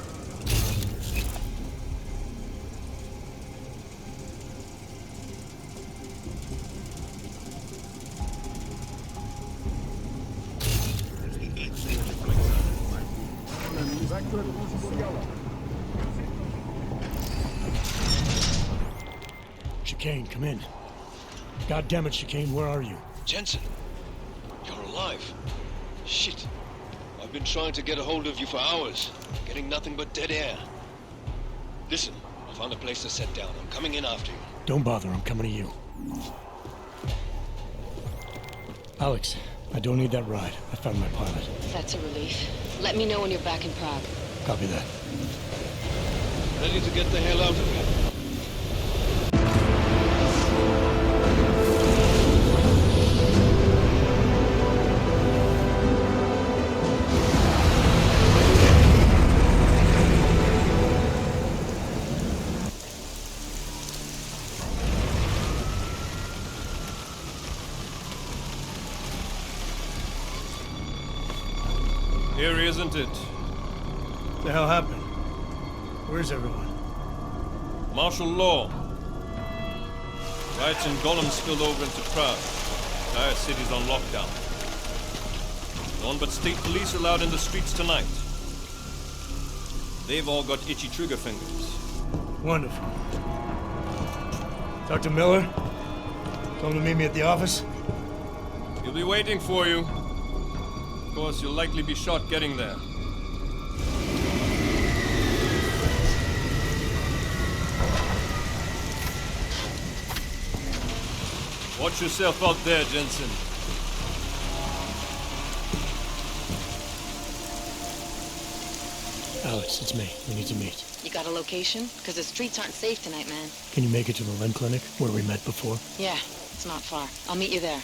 Chicane, come in. God damn it, Chicane, where are you? Jensen, you're alive. Shit. I've been trying to get a hold of you for hours, getting nothing but dead air. Listen, I found a place to set down. I'm coming in after you. Don't bother, I'm coming to you. Alex, I don't need that ride. I found my pilot. That's a relief. Let me know when you're back in Prague. Copy that. Ready to get the hell out of here. Here, isn't it? What the hell happened? Where's everyone? Martial law. Riots in Golem spilled over into Prague. Entire city's on lockdown. No one but state police allowed in the streets tonight. They've all got itchy trigger fingers. Wonderful. Dr. Miller? Tell him to meet me at the office? He'll be waiting for you. Of course, you'll likely be shot getting there. Watch yourself out there, Jensen. Alex, it's me. We need to meet. You got a location? Because the streets aren't safe tonight, man. Can you make it to the limb clinic where we met before? Yeah, it's not far. I'll meet you there.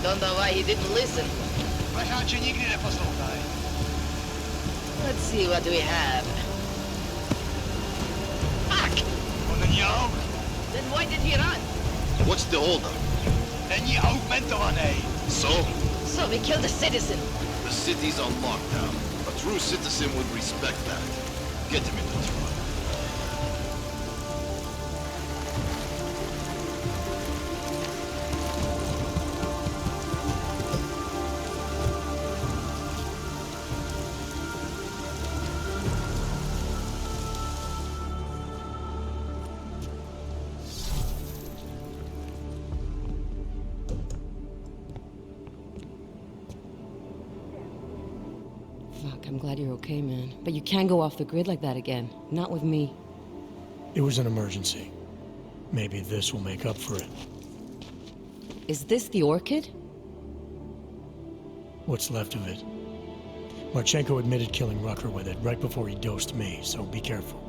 Don't know why he didn't listen. Let's see what we have. Fuck! Then why did he run? What's the holdup? Any augmentation aid. So we killed a citizen. the city's on lockdown. A true citizen would respect that. Get him in the truck. Fuck, I'm glad you're okay, man. But you can't go off the grid like that again. Not with me. It was an emergency. Maybe this will make up for it. Is this the orchid? What's left of it. Marchenko admitted killing Rucker with it right before he dosed me, so be careful.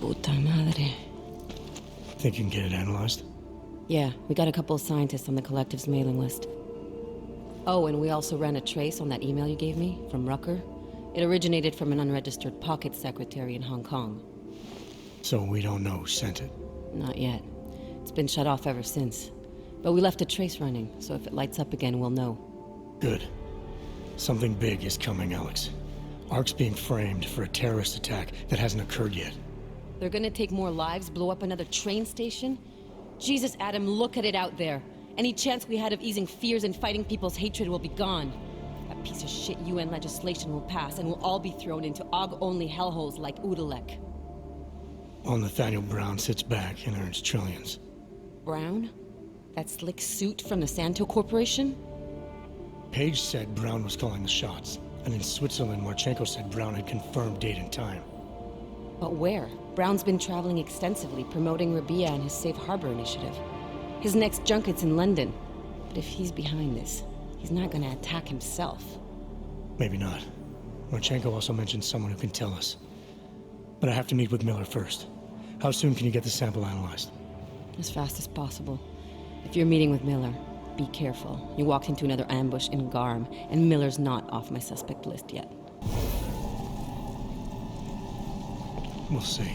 Puta madre. Think you can get it analyzed? Yeah, we got a couple of scientists on the collective's mailing list. Oh, and we also ran a trace on that email you gave me from Rucker. It originated from an unregistered pocket secretary in Hong Kong. So we don't know who sent it? Not yet. It's been shut off ever since. But we left a trace running, so if it lights up again, we'll know. Good. Something big is coming, Alex. ARC's being framed for a terrorist attack that hasn't occurred yet. They're gonna take more lives, blow up another train station? Jesus, Adam, look at it out there. Any chance we had of easing fears and fighting people's hatred will be gone. That piece of shit UN legislation will pass, and we'll all be thrown into AUG-only hellholes like Udalek. While Nathaniel Brown sits back and earns trillions. Brown? That slick suit from the Santo Corporation? Page said Brown was calling the shots, and in Switzerland, Marchenko said Brown had confirmed date and time. But where? Brown's been traveling extensively, promoting Rabia and his Safe Harbor initiative. His next junket's in London. But if he's behind this, he's not gonna attack himself. Maybe not. Marchenko also mentioned someone who can tell us. But I have to meet with Miller first. How soon can you get the sample analyzed? As fast as possible. If you're meeting with Miller, be careful. You walked into another ambush in GARM, and Miller's not off my suspect list yet. We'll see.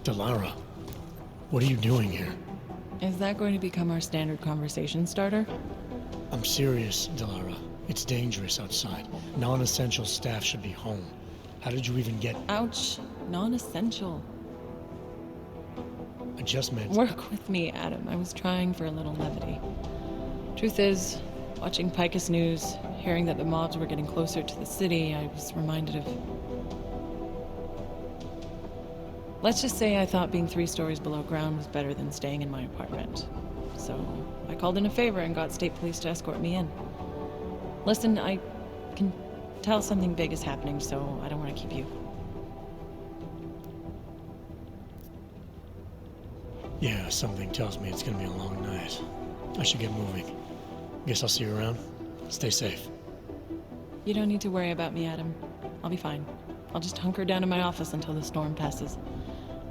Delara, what are you doing here? Is that going to become our standard conversation starter? I'm serious, Delara. It's dangerous outside. Non-essential staff should be home. How did you even get... Ouch. Non-essential. I just meant... Work with me, Adam. I was trying for a little levity. Truth is, watching Picus News, Hearing that the mobs were getting closer to the city, I was reminded of... Let's just say I thought being 3 stories below ground was better than staying in my apartment. So I called in a favor and got state police to escort me in. Listen, I can tell something big is happening, so I don't want to keep you. Yeah, something tells me it's gonna be a long night. I should get moving. Guess I'll see you around. Stay safe. You don't need to worry about me, Adam. I'll be fine. I'll just hunker down in my office until the storm passes.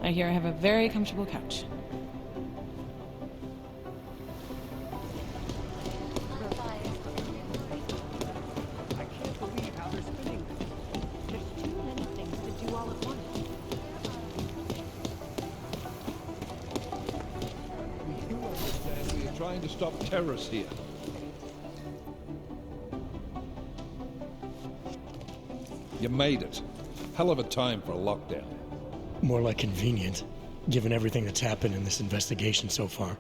I hear I have a very comfortable couch. I can't believe how they're spinning this. There's too many things to do all at once. You understand we are trying to stop terrorists here. You made it. Hell of a time for a lockdown. More like convenient, given everything that's happened in this investigation so far.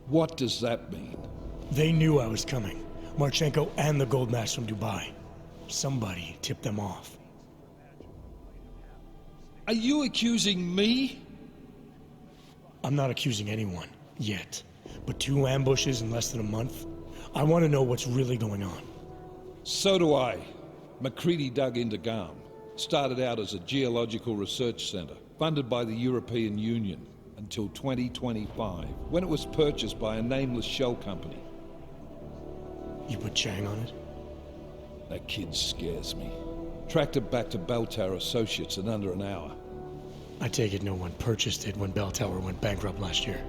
What does that mean? They knew I was coming. Marchenko and the gold mask from Dubai. Somebody tipped them off. Are you accusing me? I'm not accusing anyone, yet. But 2 ambushes in less than a month? I want to know what's really going on. So do I. McCready dug into GARM. Started out as a geological research center, funded by the European Union, until 2025, when it was purchased by a nameless shell company. You put Chang on it? That kid scares me. Tracked it back to Bell Tower Associates in under an hour. I take it no one purchased it when Bell Tower went bankrupt last year.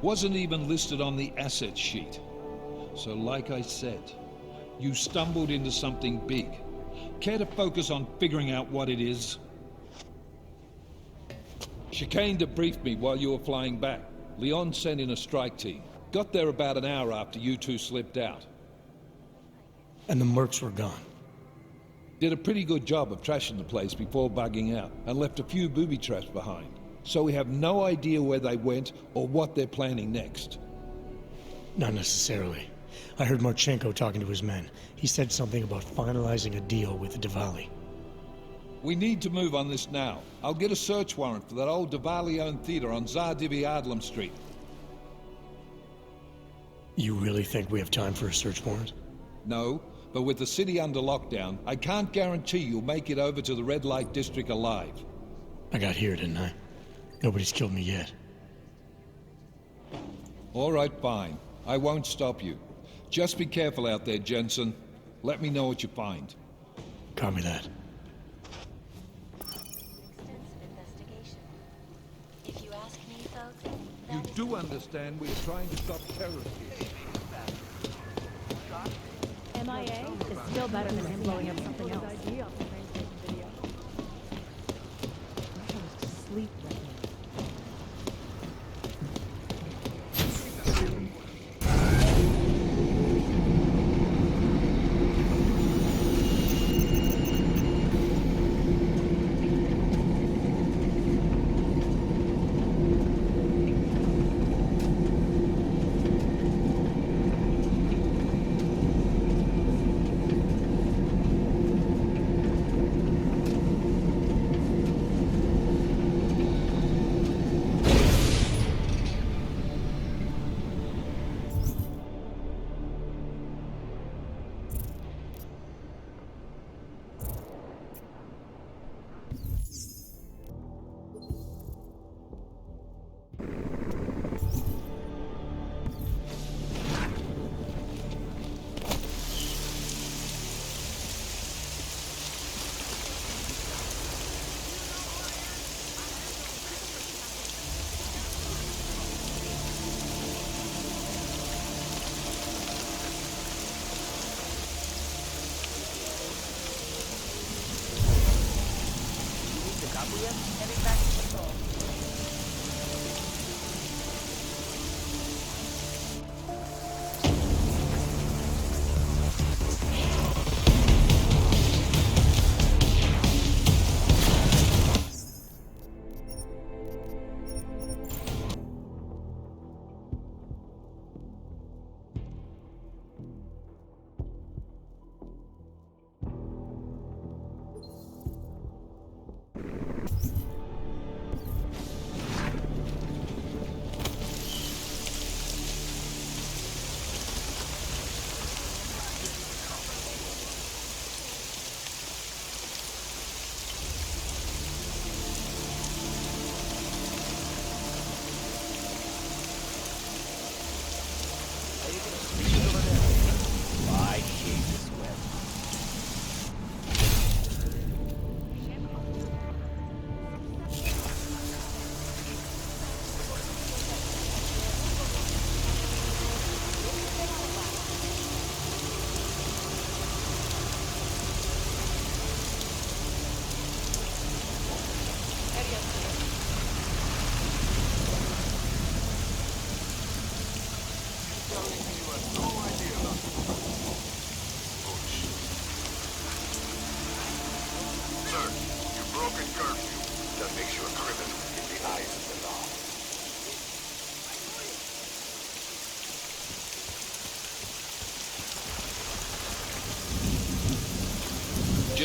Wasn't even listed on the asset sheet. So like I said, you stumbled into something big. Care to focus on figuring out what it is? Chicane debriefed me while you were flying back. Leon sent in a strike team. Got there about an hour after you 2 slipped out. And the mercs were gone. Did a pretty good job of trashing the place before bugging out, and left a few booby traps behind. So we have no idea where they went or what they're planning next. Not necessarily. I heard Marchenko talking to his men. He said something about finalizing a deal with Diwali. We need to move on this now. I'll get a search warrant for that old Diwali-owned theater on Zardibi Adlam Street. You really think we have time for a search warrant? No, but with the city under lockdown, I can't guarantee you'll make it over to the red light district alive. I got here, didn't I? Nobody's killed me yet. All right, fine. I won't stop you. Just be careful out there, Jensen. Let me know what you find. Copy that. You do understand we are trying to stop terrorists here. MIA is still better than him blowing up something else. Sleep right now. Heading back to patrol.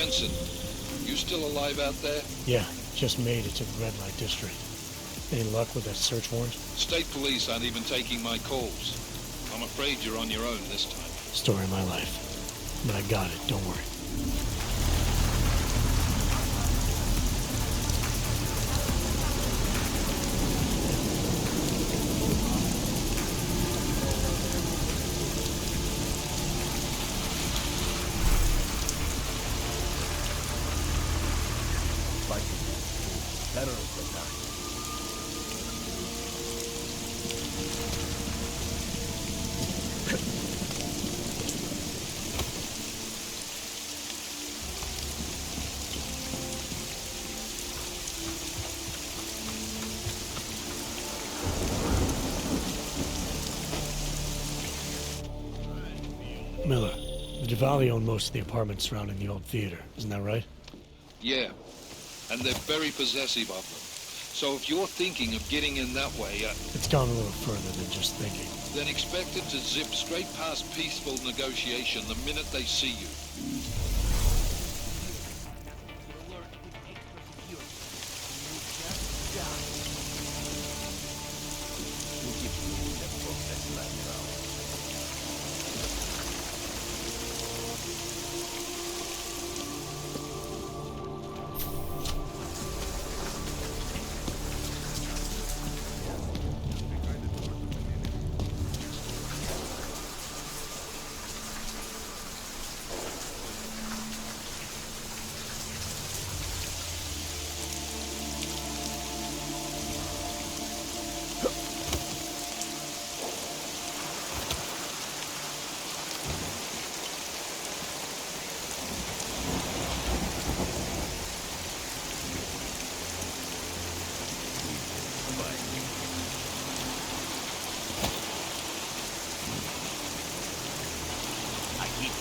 Jensen, you still alive out there? Yeah, just made it to the red light district. Any luck with that search warrant? State police aren't even taking my calls. I'm afraid you're on your own this time. Story of my life. But I got it, don't worry. Miller, the Diwali own most of the apartments surrounding the old theater, isn't that right? Yeah, and they're very possessive of them. So if you're thinking of getting in that way, It's gone a little further than just thinking. then expect it to zip straight past peaceful negotiation the minute they see you.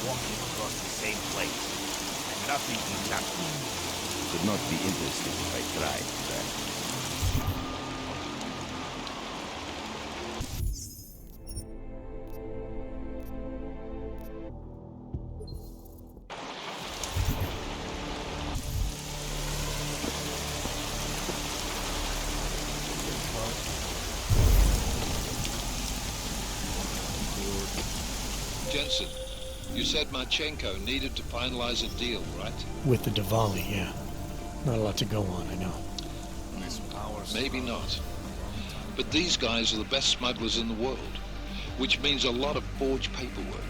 Walking across the same place, and nothing is happening. Could not be interesting if I tried that. Jensen, you said Marchenko needed to finalize a deal, right? With the Diwali, yeah. Not a lot to go on, I know. Maybe not. But these guys are the best smugglers in the world, which means a lot of forged paperwork.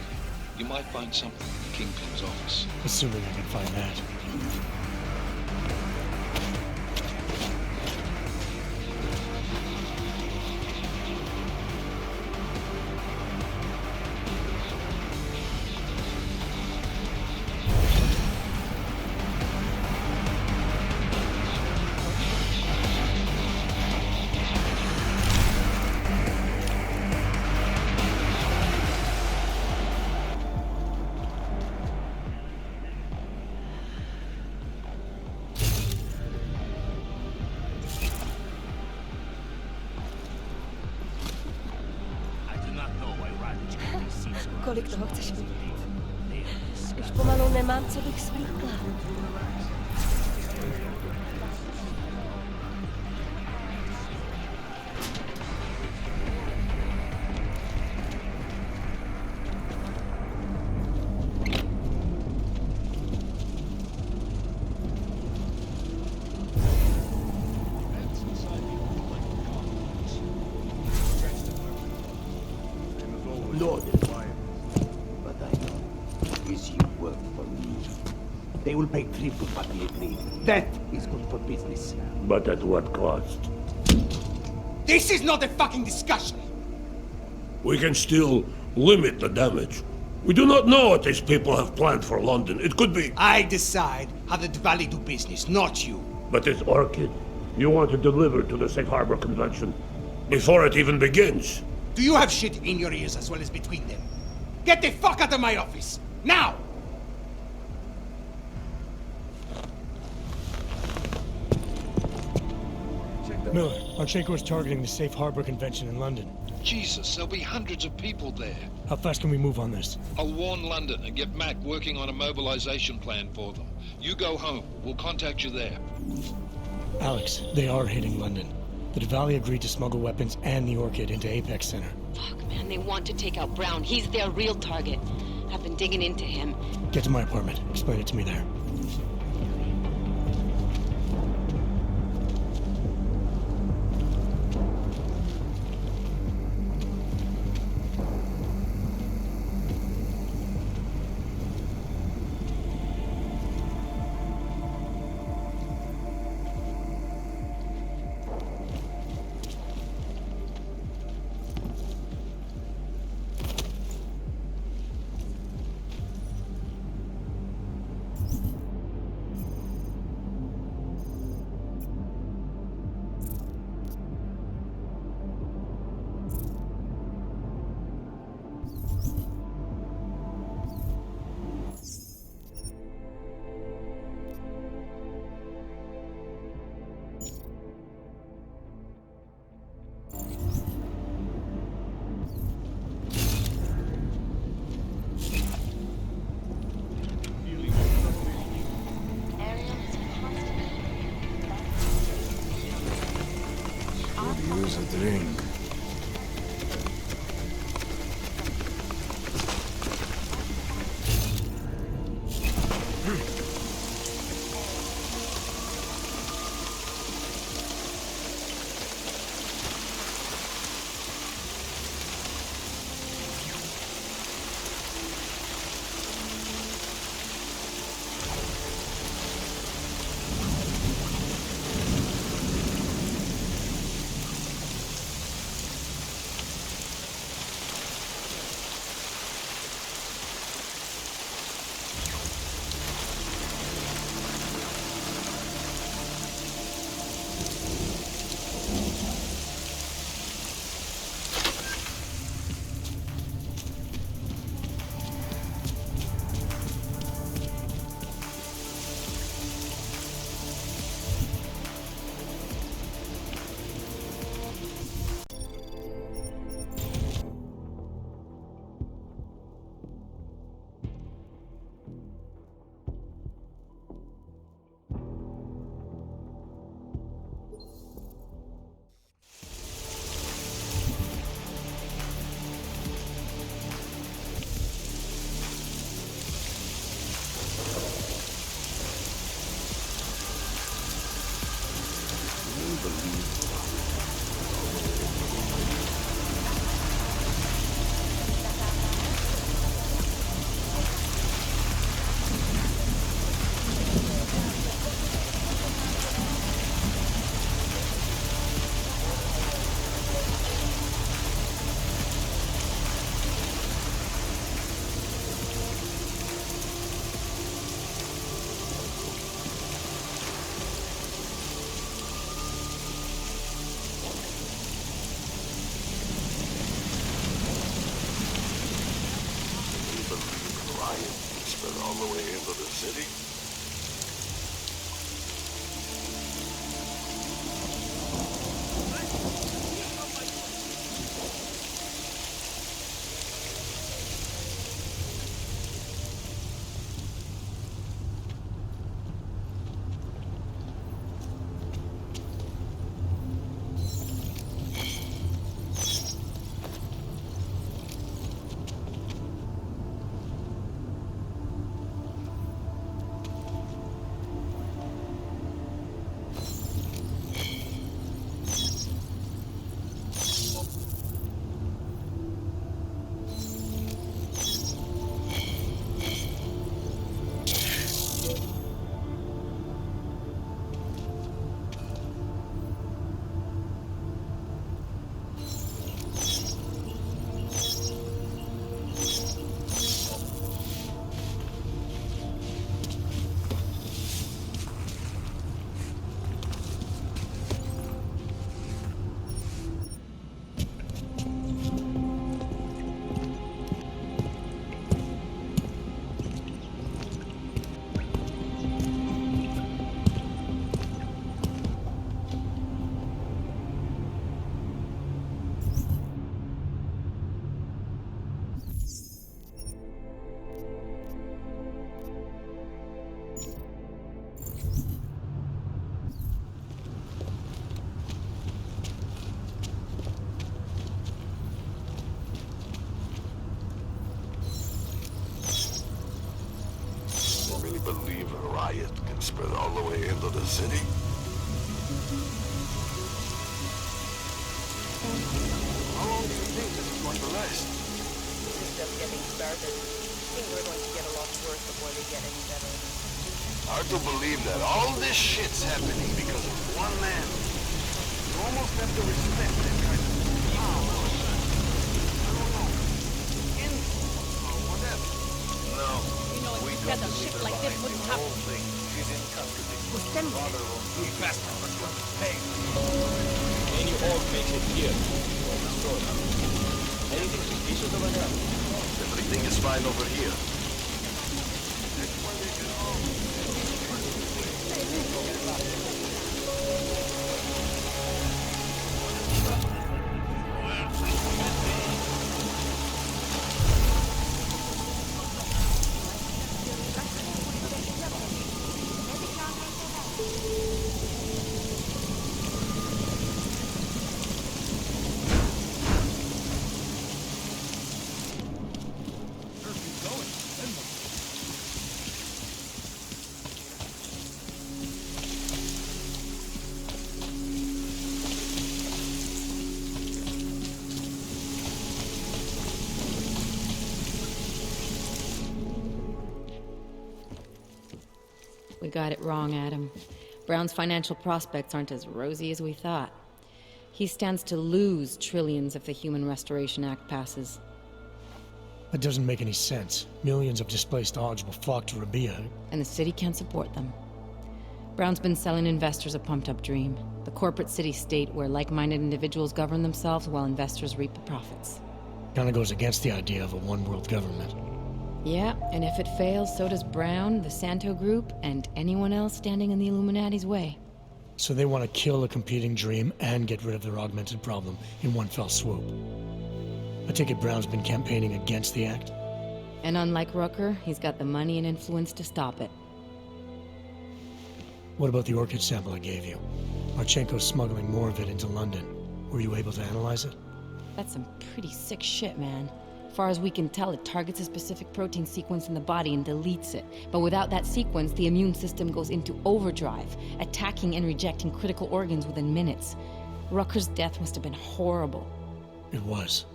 You might find something in the Kingpin's office. Assuming I can find that. Kolik toho chceš vidět? Už pomalu nemám, co bych svítla. They will pay triple what they agreed. That is good for business. But at what cost? This is not a fucking discussion! We can still limit the damage. We do not know what these people have planned for London. It could be... I decide how the Diwali do business, not you. But this orchid, you want to deliver to the Safe Harbor Convention before it even begins. Do you have shit in your ears as well as between them? Get the fuck out of my office! Now! Miller, Marchenko is targeting the Safe Harbor Convention in London. Jesus, there'll be hundreds of people there. How fast can we move on this? I'll warn London and get Mac working on a mobilization plan for them. You go home. We'll contact you there. Alex, they are hitting London. The Diwali agreed to smuggle weapons and the Orchid into Apex Center. Fuck, man, they want to take out Brown. He's their real target. I've been digging into him. Get to my apartment. Explain it to me there. Use a drink. All the way into the city? the city? How long do you think this is going to last? This is just getting started. Things are going to get a lot worse before they get any better. Hard to believe that all this shit's happening because of one man. You almost have to respect that kind of power. I don't know. Influence or whatever. No. You know, if we had a ship like this wouldn't happen. The whole thing. She's in custody. Father will do faster, but you're paying. Any orc makes it here. We'll destroy them. Anything suspicious over there? Everything is fine over here. We got it wrong, Adam. Brown's financial prospects aren't as rosy as we thought. He stands to lose trillions if the Human Restoration Act passes. That doesn't make any sense. Millions of displaced Augs will flock to Rabia. And the city can't support them. Brown's been selling investors a pumped-up dream. The corporate city-state where like-minded individuals govern themselves while investors reap the profits. Kinda goes against the idea of a one-world government. Yeah, and if it fails, so does Brown, the Santo Group, and anyone else standing in the Illuminati's way. So they want to kill a competing dream and get rid of their augmented problem in one fell swoop. I take it Brown's been campaigning against the act? And unlike Rucker, he's got the money and influence to stop it. What about the orchid sample I gave you? Marchenko's smuggling more of it into London. Were you able to analyze it? That's some pretty sick shit, man. As far as we can tell, it targets a specific protein sequence in the body and deletes it. But without that sequence, the immune system goes into overdrive, attacking and rejecting critical organs within minutes. Rucker's death must have been horrible. It was.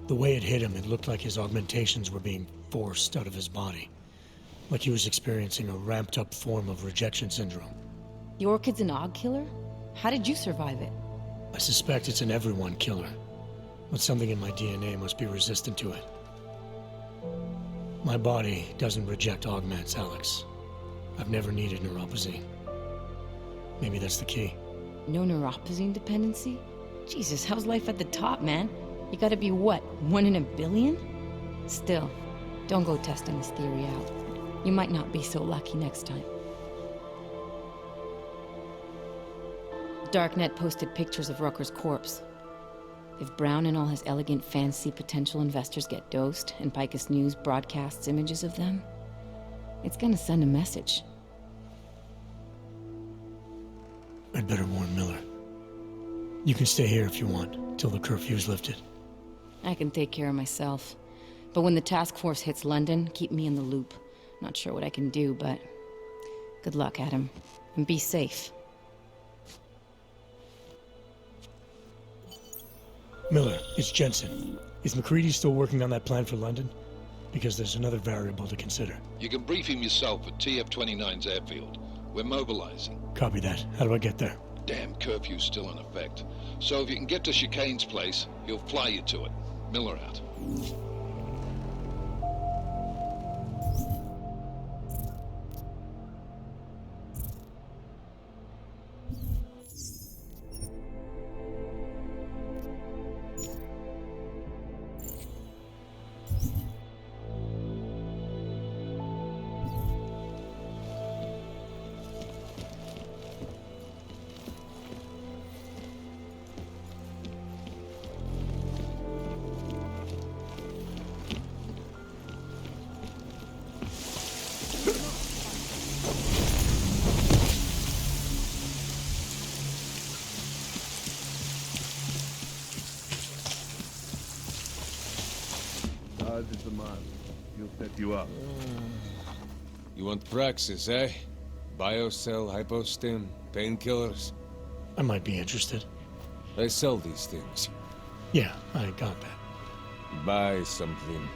The way it hit him, it looked like his augmentations were being forced out of his body. Like he was experiencing a ramped-up form of rejection syndrome. The orchid's an Aug killer? How did you survive it? I suspect it's an everyone killer. But something in my DNA must be resistant to it. My body doesn't reject augments, Alex. I've never needed neuropathy. Maybe that's the key. No neuropathy dependency? Jesus, how's life at the top, man? You gotta be what, 1 in a billion? Still, don't go testing this theory out. You might not be so lucky next time. Darknet posted pictures of Rucker's corpse. If Brown and all his elegant, fancy potential investors get dosed, and Picus News broadcasts images of them, it's gonna send a message. I'd better warn Miller. You can stay here if you want, till the curfew's lifted. I can take care of myself. But when the task force hits London, keep me in the loop. Not sure what I can do, but good luck, Adam. And be safe. Miller, it's Jensen. Is McCready still working on that plan for London? Because there's another variable to consider. You can brief him yourself at TF-29's airfield. We're mobilizing. Copy that. How do I get there? Damn curfew's still in effect. So if you can get to Chicane's place, he'll fly you to it. Miller out. Ours is the man. He'll set you up. You want Praxis, eh? Biocell, hypostim, painkillers. I might be interested. I sell these things. Yeah, I got that. Buy something.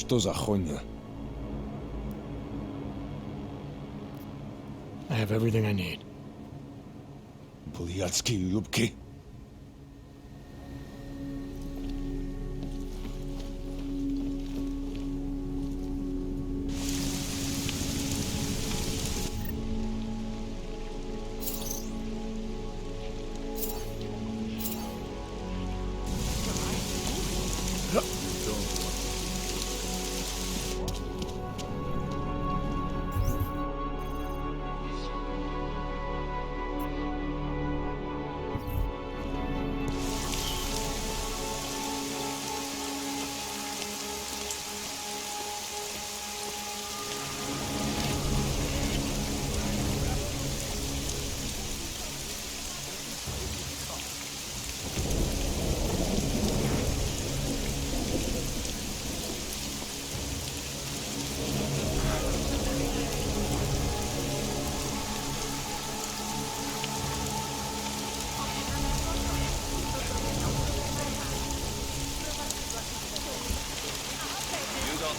Что за хуйня? I have everything I need. Блядские юбки.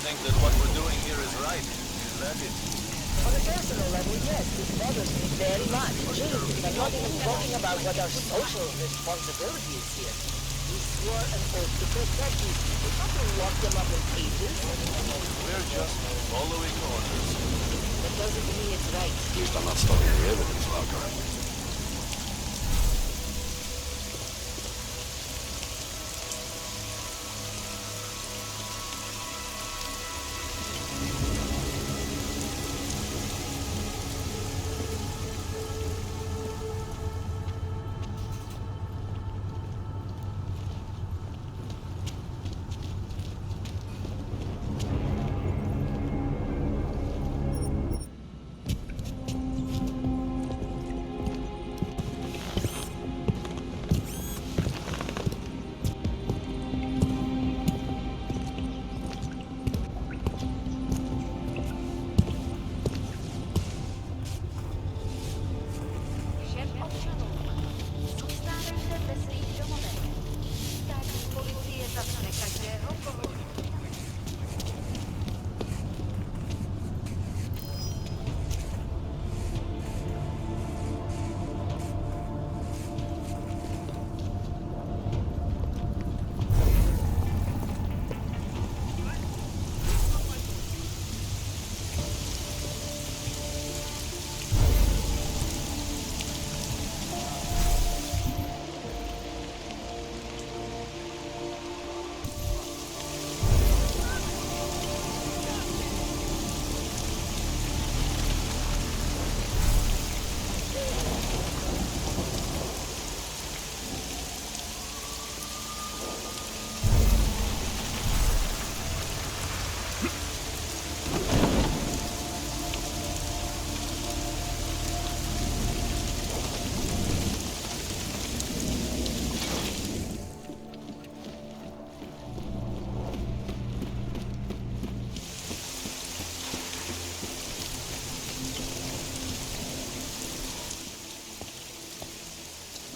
think that what we're doing here is right. Is that it? On a personal level, yes, this bothers me very much. Jeez, I'm not even talking about what our social responsibility is here. We swore an oath to protect these people, not to lock them up in cages. We're just following orders. That doesn't mean it's right. At least I'm not studying the evidence, Rucker.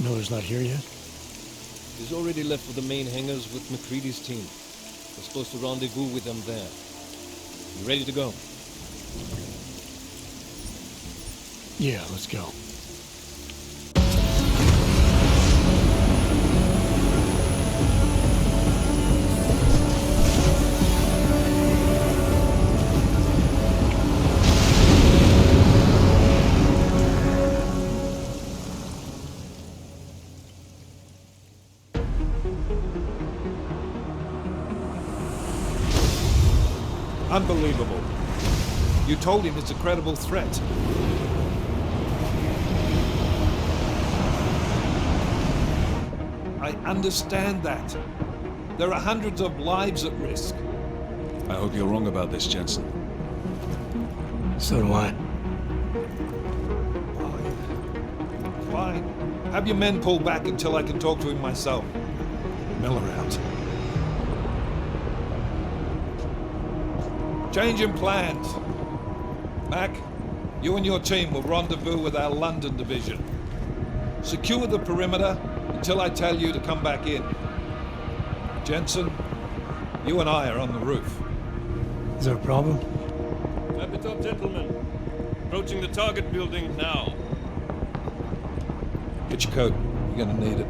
Miller's not here yet? He's already left for the main hangars with McCready's team. We're supposed to rendezvous with them there. You ready to go? Yeah, let's go. Unbelievable. You told him it's a credible threat. I understand that. There are hundreds of lives at risk. I hope you're wrong about this, Jensen. So do I. Fine. Have your men pull back until I can talk to him myself. Miller out. Change in plans. Mac, you and your team will rendezvous with our London division. Secure the perimeter until I tell you to come back in. Jensen, you and I are on the roof. Is there a problem? At the top, gentlemen. Approaching the target building now. Get your coat. You're gonna need it.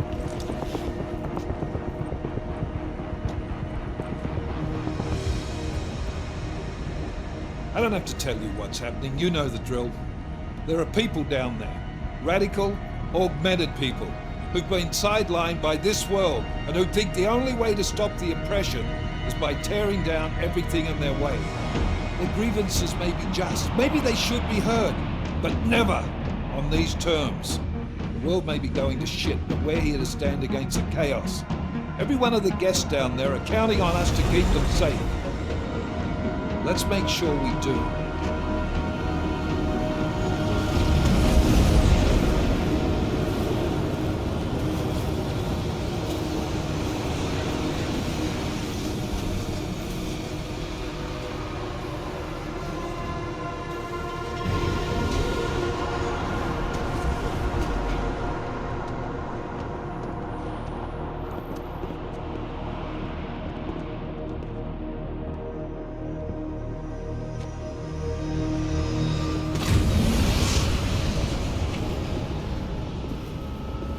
I don't have to tell you what's happening. You know the drill. There are people down there. Radical, augmented people who've been sidelined by this world and who think the only way to stop the oppression is by tearing down everything in their way. Their grievances may be just. Maybe they should be heard, but never on these terms. The world may be going to shit, but we're here to stand against the chaos. Every one of the guests down there are counting on us to keep them safe. Let's make sure we do.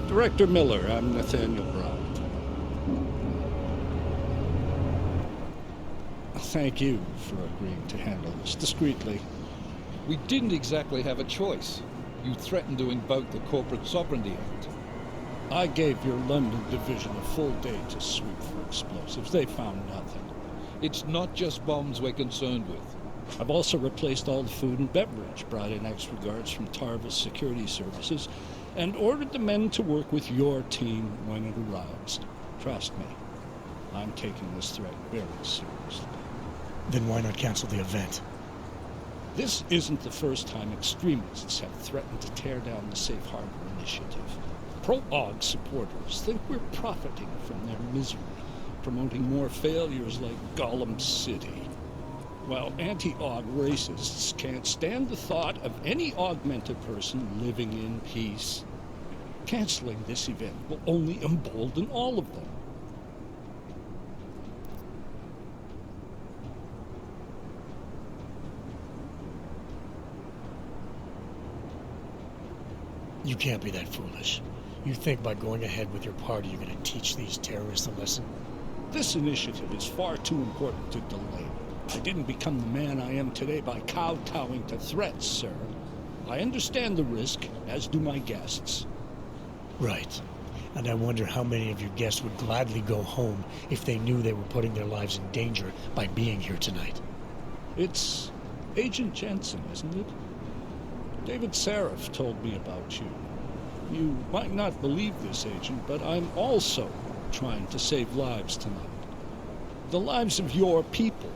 Director Miller, I'm Nathaniel Brown. Thank you for agreeing to handle this discreetly. We didn't exactly have a choice. You threatened to invoke the Corporate Sovereignty Act. I gave your London division a full day to sweep for explosives. They found nothing. It's not just bombs we're concerned with. I've also replaced all the food and beverage, brought in extra guards from Tarvis Security Services, and ordered the men to work with your team when it arrives. Trust me, I'm taking this threat very seriously. Then why not cancel the event? This isn't the first time extremists have threatened to tear down the Safe Harbor Initiative. Pro-Aug supporters think we're profiting from their misery, promoting more failures like Golem City. While anti-Aug racists can't stand the thought of any augmented person living in peace. Canceling this event will only embolden all of them. You can't be that foolish. You think by going ahead with your party you're going to teach these terrorists a lesson? This initiative is far too important to delay. I didn't become the man I am today by kowtowing to threats, sir. I understand the risk, as do my guests. Right. And I wonder how many of your guests would gladly go home if they knew they were putting their lives in danger by being here tonight. It's Agent Jensen, isn't it? David Seraph told me about you. You might not believe this, Agent, but I'm also trying to save lives tonight. The lives of your people.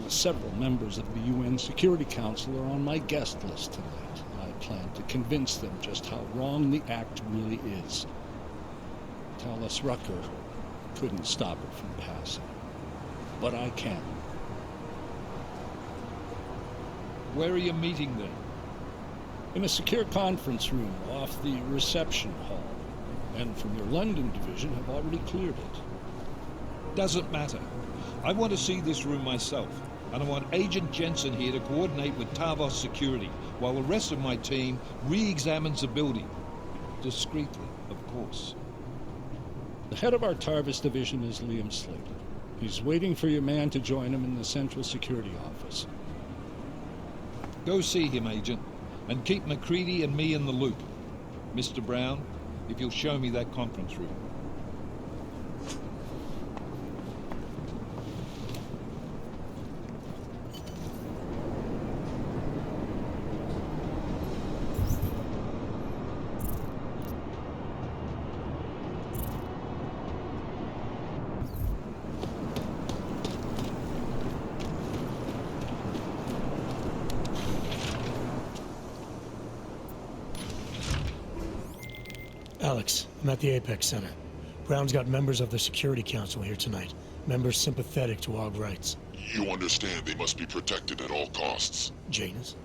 Several members of the UN Security Council are on my guest list tonight. I plan to convince them just how wrong the act really is. Tallis Rucker couldn't stop it from passing. But I can. Where are you meeting them? In a secure conference room off the reception hall. Men from your London division have already cleared it. Doesn't matter. I want to see this room myself. And I want Agent Jensen here to coordinate with Tarvos Security, while the rest of my team re-examines the building. Discreetly, of course. The head of our Tarvis division is Liam Slater. He's waiting for your man to join him in the Central Security Office. Go see him, Agent, and keep McCready and me in the loop. Mr. Brown, if you'll show me that conference room. Alex, I'm at the Apex Center. Brown's got members of the Security Council here tonight. Members sympathetic to Aug rights. You understand they must be protected at all costs. Janus?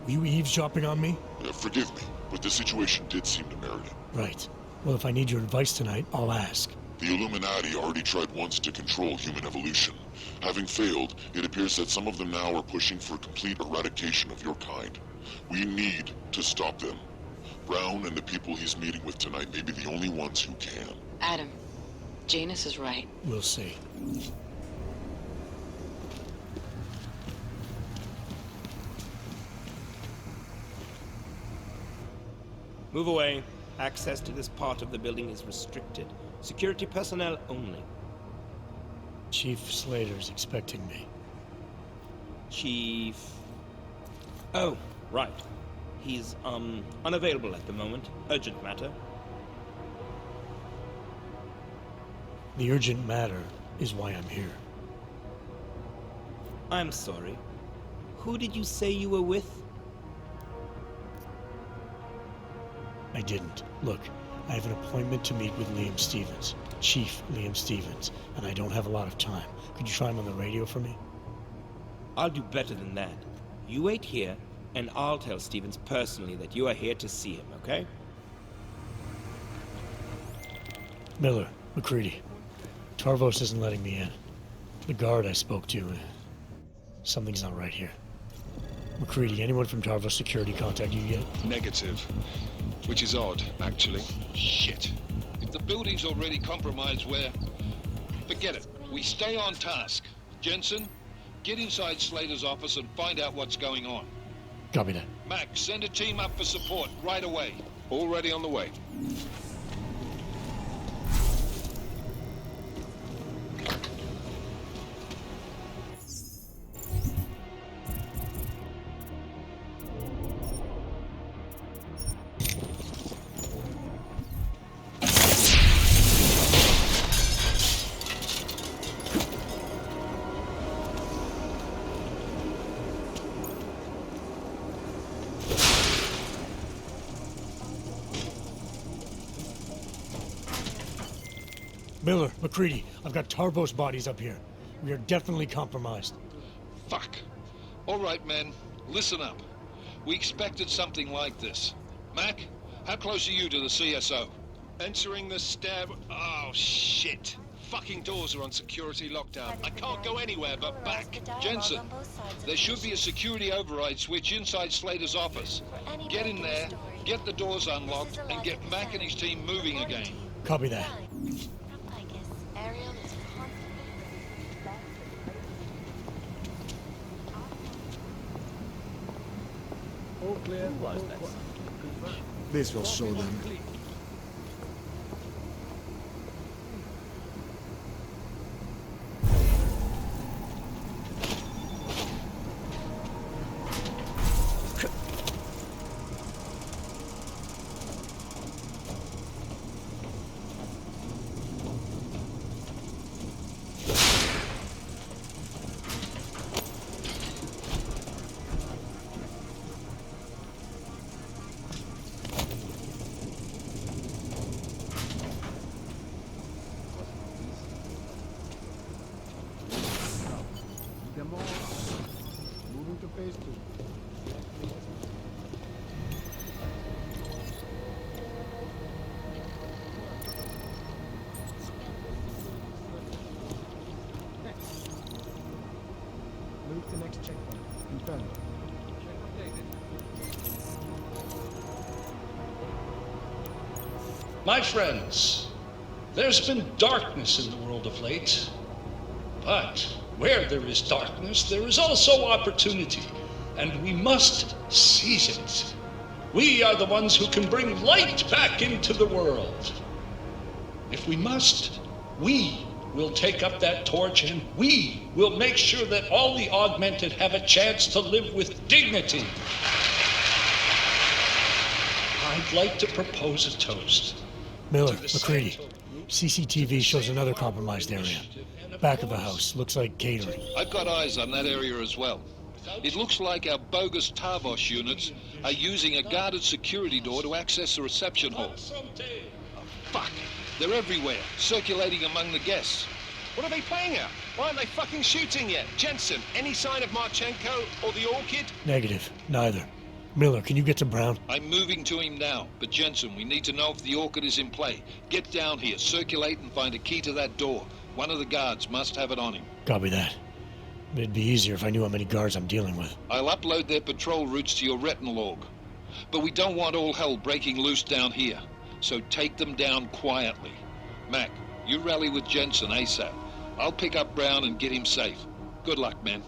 Were you eavesdropping on me? Forgive me, but the situation did seem to merit it. Right. Well, if I need your advice tonight, I'll ask. The Illuminati already tried once to control human evolution. Having failed, it appears that some of them now are pushing for complete eradication of your kind. We need to stop them. Brown and the people he's meeting with tonight may be the only ones who can. Adam, Janus is right. We'll see. Move away. Access to this part of the building is restricted. Security personnel only. Chief Slater's expecting me. Chief... Oh, right. He's, unavailable at the moment. Urgent matter. The urgent matter is why I'm here. I'm sorry. Who did you say you were with? I didn't. Look, I have an appointment to meet with Liam Stevens, Chief Liam Stevens, and I don't have a lot of time. Could you try him on the radio for me? I'll do better than that. You wait here, and I'll tell Stevens personally that you are here to see him, okay? Miller, McCready. Tarvos isn't letting me in. The guard I spoke to, something's not right here. McCready, anyone from Tarvos Security contact you yet? Negative. Which is odd, actually. Shit. If the building's already compromised, forget it. We stay on task. Jensen, get inside Slater's office and find out what's going on. Copy that. Max, send a team up for support right away. Already on the way. Miller, McCready, I've got Tarvos bodies up here. We are definitely compromised. Fuck. All right, men. Listen up. We expected something like this. Mac, how close are you to the CSO? Entering the stab... Oh, shit. Fucking doors are on security lockdown. I can't go anywhere but back. Jensen, there should be a security override switch inside Slater's office. Get in there, get the doors unlocked, and get Mac and his team moving again. Copy that. All clear. This will show them. Moving to phase 2. Move to next checkpoint. Confirmed. My friends, there's been darkness in the world of late. But where there is darkness, there is also opportunity, and we must seize it. We are the ones who can bring light back into the world. If we must, we will take up that torch, and we will make sure that all the augmented have a chance to live with dignity. I'd like to propose a toast. Miller, McCready, CCTV shows another compromised area. Back of the house, looks like catering. I've got eyes on that area as well. It looks like our bogus Tarbosh units are using a guarded security door to access the reception hall. Oh, fuck! They're everywhere, circulating among the guests. What are they playing at? Why aren't they fucking shooting yet? Jensen, any sign of Marchenko or the Orchid? Negative. Neither. Miller, can you get to Brown? I'm moving to him now, but Jensen, we need to know if the Orchid is in play. Get down here, circulate and find a key to that door. One of the guards must have it on him. Copy that. It'd be easier if I knew how many guards I'm dealing with. I'll upload their patrol routes to your Reconnecting. But we don't want all hell breaking loose down here. So take them down quietly. Mac, you rally with Jensen ASAP. I'll pick up Brown and get him safe. Good luck, man.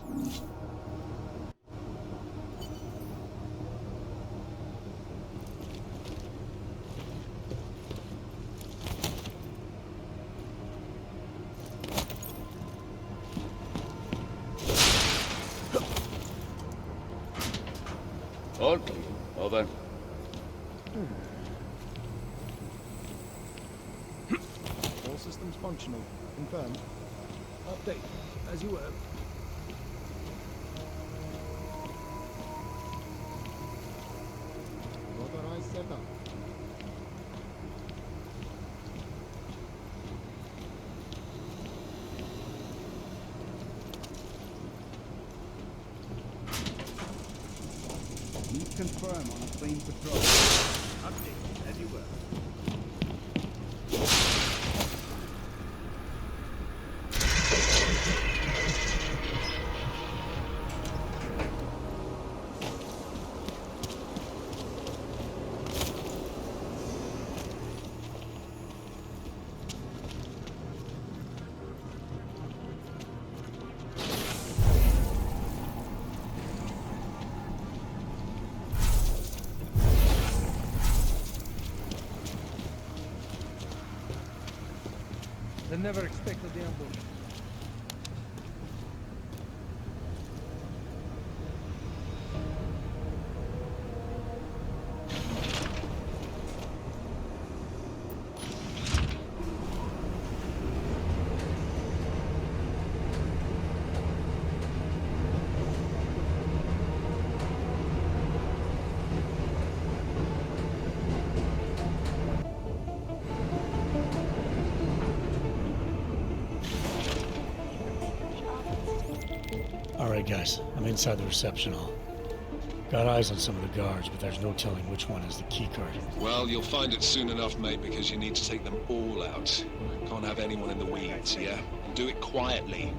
All clear. Over. All systems functional. Confirmed. Update, as you were. Authorized setup. Need confirm on a plane patrol. Update, as you were. They never expected the ambush. Alright guys, I'm inside the reception hall. Got eyes on some of the guards, but there's no telling which one has the keycard. Well, you'll find it soon enough, mate, because you need to take them all out. Can't have anyone in the weeds, yeah? And do it quietly.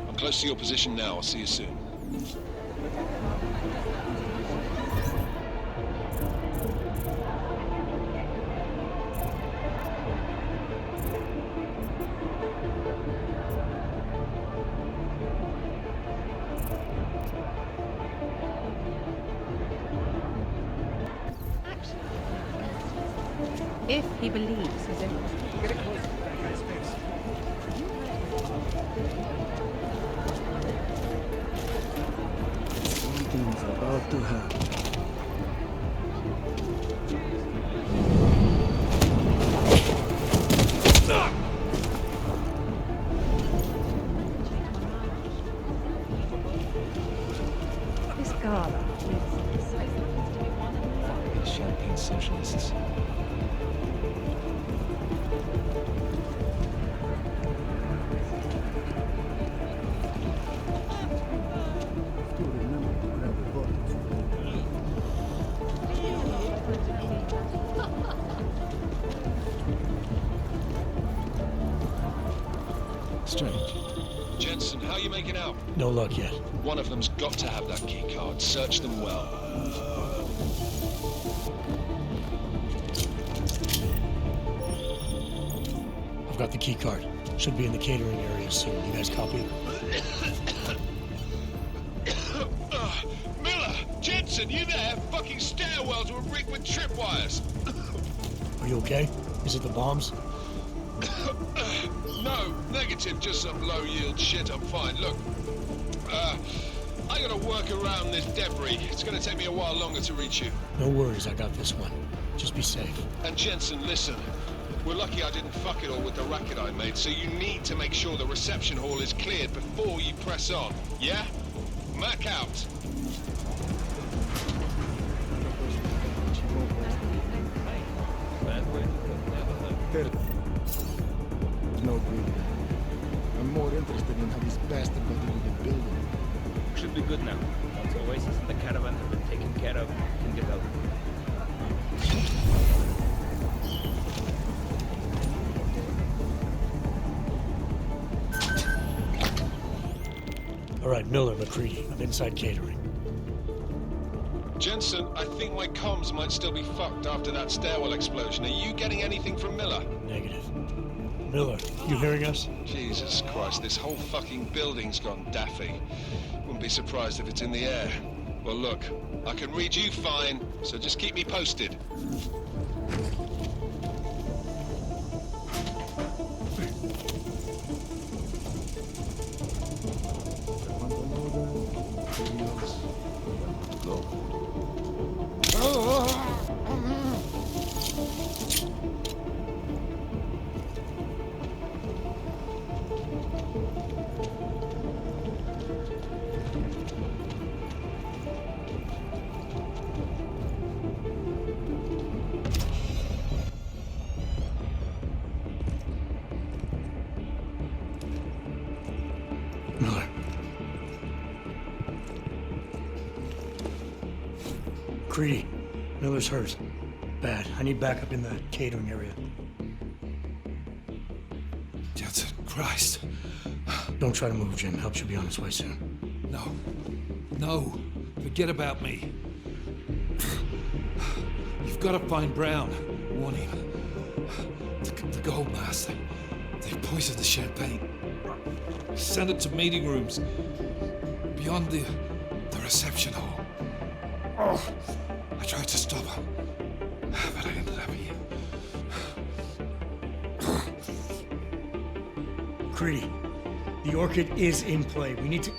I'm close to your position now. I'll see you soon. If he believes he's in. Get it close to that guy's face. Something's about to happen. This gala These champagne socialists. Strange. Jensen, how are you making out? No luck yet. One of them's got to have that key card. Search them well. I've got the key card. Should be in the catering area soon. You guys copy? Miller! Jensen, you there? Fucking stairwells were rigged with tripwires. Are you okay? Is it the bombs? No, negative, just some low-yield shit. I'm fine. Look, I gotta work around this debris. It's gonna take me a while longer to reach you. No worries, I got this one. Just be safe. And Jensen, listen. We're lucky I didn't fuck it all with the racket I made, so you need to make sure the reception hall is cleared before you press on, yeah? Mac out. There's no greed. I'm more interested in how this bastard got into the building. Should be good now. Once Oasis and the caravan have been taken care of, we can get out. All right, Miller, McCready. I'm inside catering. Jensen, I think my comms might still be fucked after that stairwell explosion. Are you getting anything from Miller? Negative. Miller, you hearing us? Jesus Christ, this whole fucking building's gone daffy. Wouldn't be surprised if it's in the air. Well, look, I can read you fine, so just keep me posted. Miller. Creedy, Miller's hurt. Bad. I need backup in the catering area. Jensen, Christ. Don't try to move, Jim. Help should be on its way soon. No. No. Forget about me. You've got to find Brown. Warn him. The gold master. They've poisoned the champagne. Send it to meeting rooms. Beyond the reception hall. Oh, I tried to stop him. But I ended up here. Creedy, the Orchid is in play. We need to...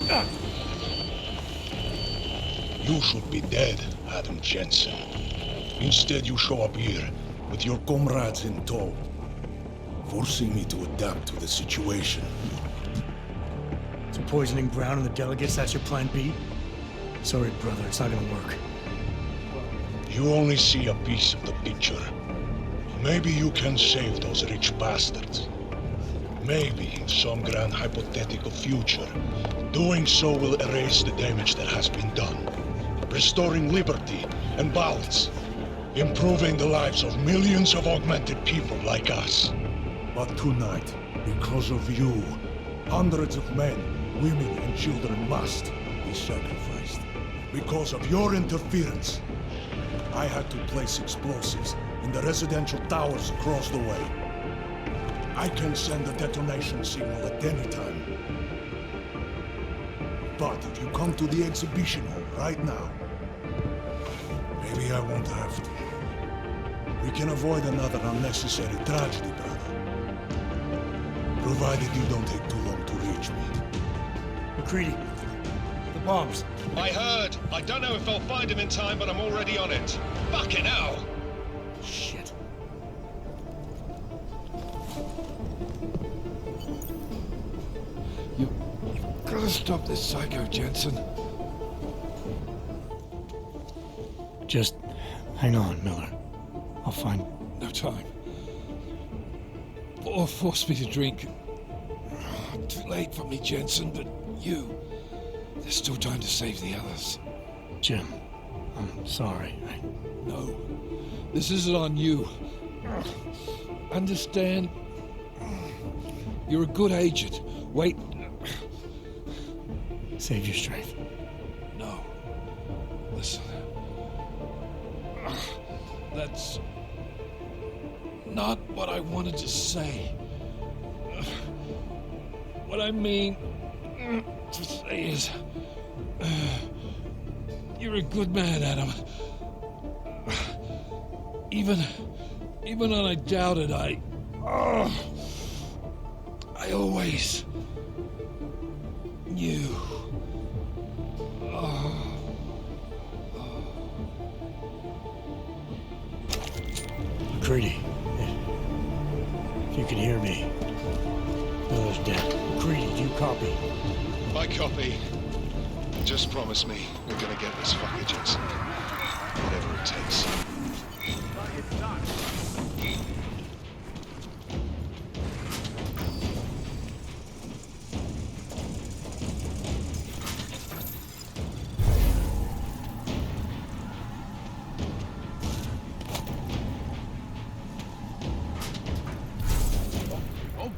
You should be dead, Adam Jensen. Instead, you show up here with your comrades in tow, forcing me to adapt to the situation. So poisoning Brown and the delegates, that's your plan B? Sorry, brother, it's not gonna work. You only see a piece of the picture. Maybe you can save those rich bastards. Maybe in some grand hypothetical future, doing so will erase the damage that has been done, restoring liberty and balance, improving the lives of millions of augmented people like us. But tonight, because of you, hundreds of men, women, and children must be sacrificed. Because of your interference, I had to place explosives in the residential towers across the way. I can send a detonation signal at any time. But if you come to the exhibition hall right now, maybe I won't have to. We can avoid another unnecessary tragedy, brother. Provided you don't take too long to reach me. McCready, the bombs. I heard. I don't know if I'll find him in time, but I'm already on it. Fucking hell! Shit. You've got to stop this psycho, Jensen. Just hang on, Miller. I'll find... No time. Or force me to drink. Too late for me, Jensen, but you... There's still time to save the others. Jim, I'm sorry. No. This isn't on you. Understand? You're a good agent. Wait. Save your strength. No. Listen. That's not what I wanted to say. What I mean to say is, you're a good man, Adam. Even when I doubted, I always knew. McCready, if you can hear me, Miller's dead. McCready, do you copy? I copy. Just promise me we're gonna get this fucker, Jensen. Whatever it takes.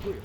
clear.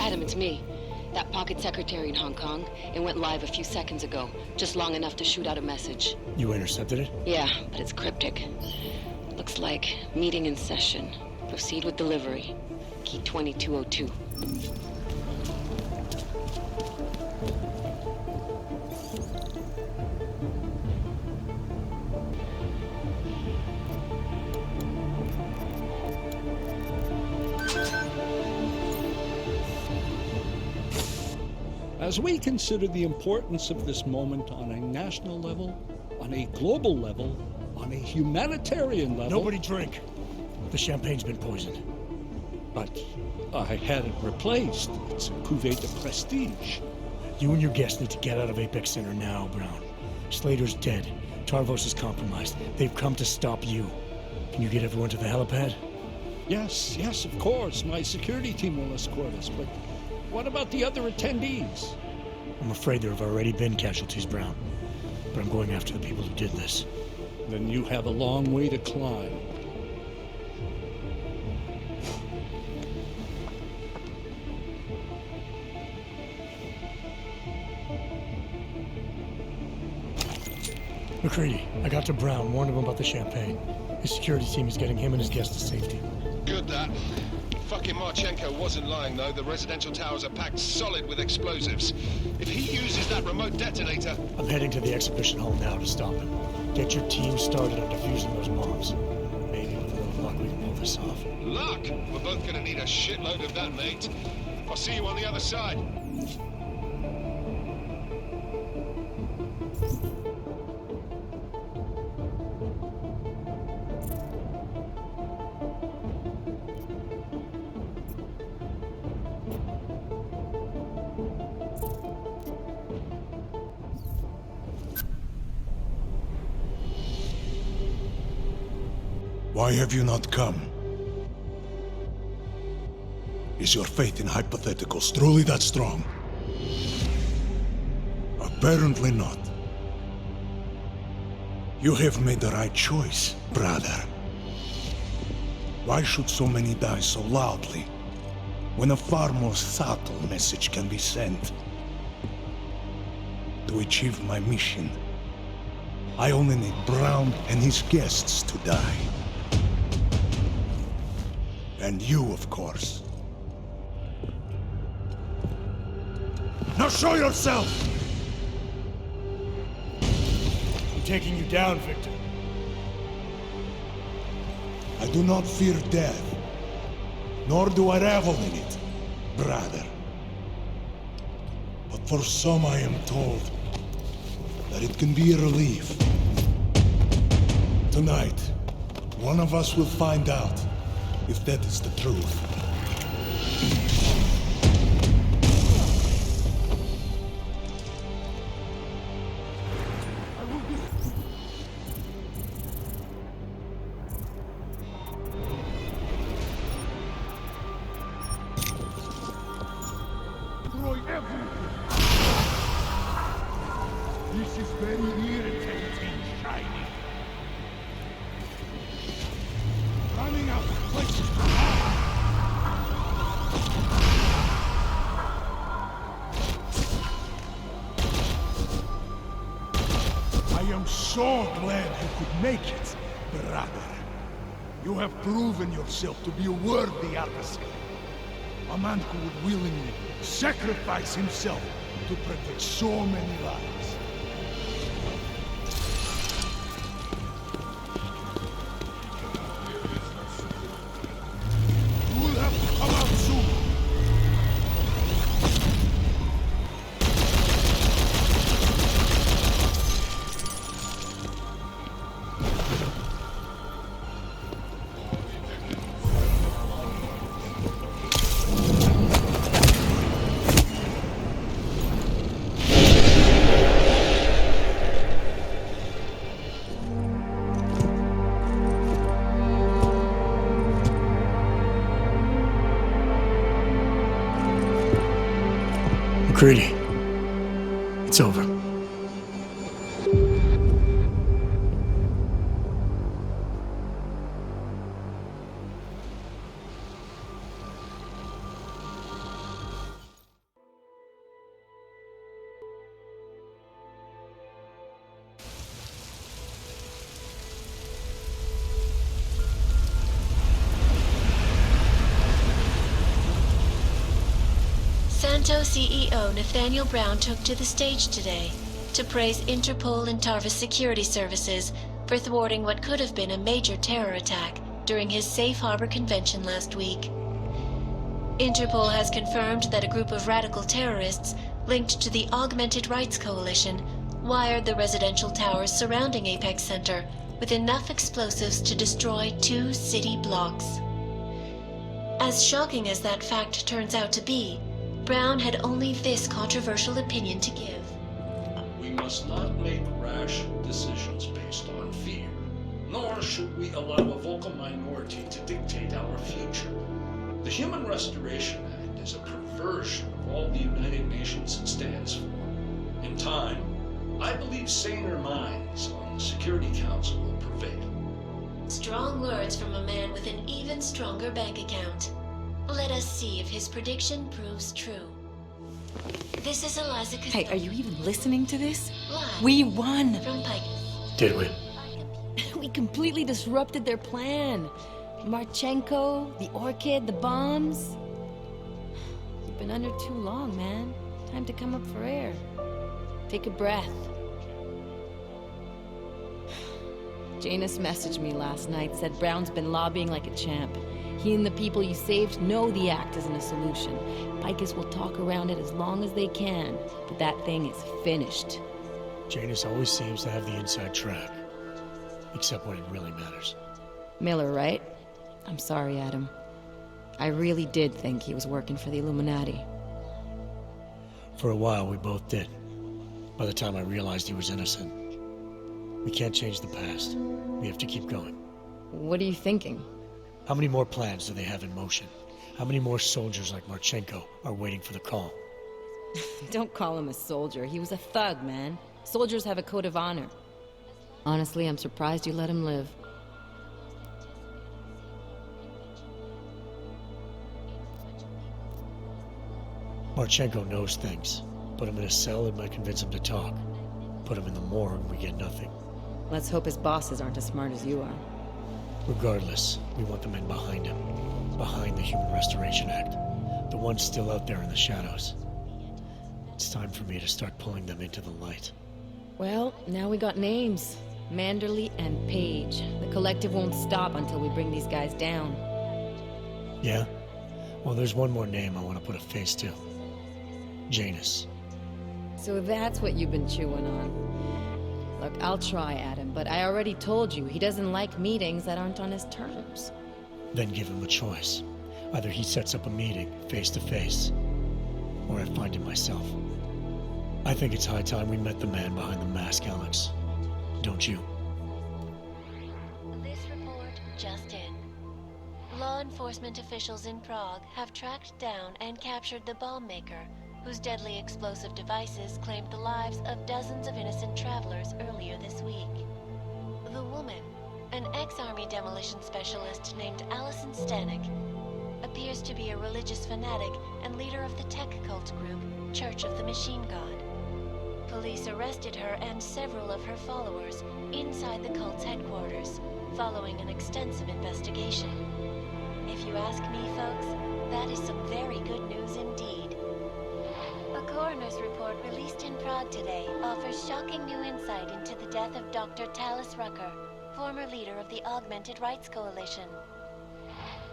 Adam, it's me. That pocket secretary in Hong Kong. It went live a few seconds ago, just long enough to shoot out a message. You intercepted it? Yeah, but it's cryptic. Looks like meeting in session. Proceed with delivery. Key 2202. As we consider the importance of this moment on a national level, on a global level, on a humanitarian level... Nobody drink. The champagne's been poisoned. But I had it replaced. It's a cuvée de prestige. You and your guests need to get out of Apex Center now, Brown. Slater's dead. Tarvos is compromised. They've come to stop you. Can you get everyone to the helipad? Yes, of course. My security team will escort us, but what about the other attendees? I'm afraid there have already been casualties, Brown. But I'm going after the people who did this. Then you have a long way to climb. McCready, I got to Brown, warned him about the champagne. His security team is getting him and his guests to safety. Good, that. Fucking Marchenko wasn't lying, though. The residential towers are packed solid with explosives. If he uses that remote detonator... I'm heading to the exhibition hall now to stop him. Get your team started on defusing those bombs. Maybe with a little luck we can pull this off. Luck? We're both gonna need a shitload of that, mate. I'll see you on the other side. Why have you not come? Is your faith in hypotheticals truly that strong? Apparently not. You have made the right choice, brother. Why should so many die so loudly, when a far more subtle message can be sent? To achieve my mission, I only need Brown and his guests to die. And you, of course. Now show yourself! I'm taking you down, Victor. I do not fear death, nor do I revel in it, brother. But for some I am told that it can be a relief. Tonight, one of us will find out if that is the truth. This is very irritating, Shiny. Running out of places to hide. I am so glad you could make it, brother. You have proven yourself to be a worthy adversary. A man who would willingly sacrifice himself to protect so many lives. You will have to come out soon. McCready, it's over. Santo CEO Nathaniel Brown took to the stage today to praise Interpol and Tarvis security services for thwarting what could have been a major terror attack during his Safe Harbor convention last week. Interpol has confirmed that a group of radical terrorists linked to the Augmented Rights Coalition wired the residential towers surrounding Apex Center with enough explosives to destroy 2 city blocks. As shocking as that fact turns out to be, Brown had only this controversial opinion to give. We must not make rash decisions based on fear, nor should we allow a vocal minority to dictate our future. The Human Restoration Act is a perversion of all the United Nations stands for. In time, I believe saner minds on the Security Council will prevail. Strong words from a man with an even stronger bank account. Let us see if his prediction proves true. This is Eliza Costello. Hey, are you even listening to this? Live We won! from Picus. Did we? We completely disrupted their plan. Marchenko, the Orchid, the bombs. You've been under too long, man. Time to come up for air. Take a breath. Janus messaged me last night, said Brown's been lobbying like a champ. He and the people you saved know the act isn't a solution. Picus will talk around it as long as they can, but that thing is finished. Janus always seems to have the inside track. Except when it really matters. Miller, right? I'm sorry, Adam. I really did think he was working for the Illuminati. For a while, we both did. By the time I realized he was innocent. We can't change the past. We have to keep going. What are you thinking? How many more plans do they have in motion? How many more soldiers like Marchenko are waiting for the call? Don't call him a soldier. He was a thug, man. Soldiers have a code of honor. Honestly, I'm surprised you let him live. Marchenko knows things. Put him in a cell, it might convince him to talk. Put him in the morgue, we get nothing. Let's hope his bosses aren't as smart as you are. Regardless, we want the men behind him. Behind the Human Restoration Act. The ones still out there in the shadows. It's time for me to start pulling them into the light. Well, now we got names. Manderley and Page. The collective won't stop until we bring these guys down. Yeah? Well, there's one more name I want to put a face to. Janus. So that's what you've been chewing on. Look, I'll try, Adam, but I already told you he doesn't like meetings that aren't on his terms. Then give him a choice. Either he sets up a meeting, face to face, or I find him myself. I think it's high time we met the man behind the mask, Alex. Don't you? This report just in. Law enforcement officials in Prague have tracked down and captured the bomb maker, whose deadly explosive devices claimed the lives of dozens of innocent travelers earlier this week. The woman, an ex-army demolition specialist named Allison Stanek, appears to be a religious fanatic and leader of the tech cult group, Church of the Machine God. Police arrested her and several of her followers inside the cult's headquarters, following an extensive investigation. If you ask me, folks, that is some very good news indeed. A coroner's report released in Prague today offers shocking new insight into the death of Dr. Talis Rucker, former leader of the Augmented Rights Coalition.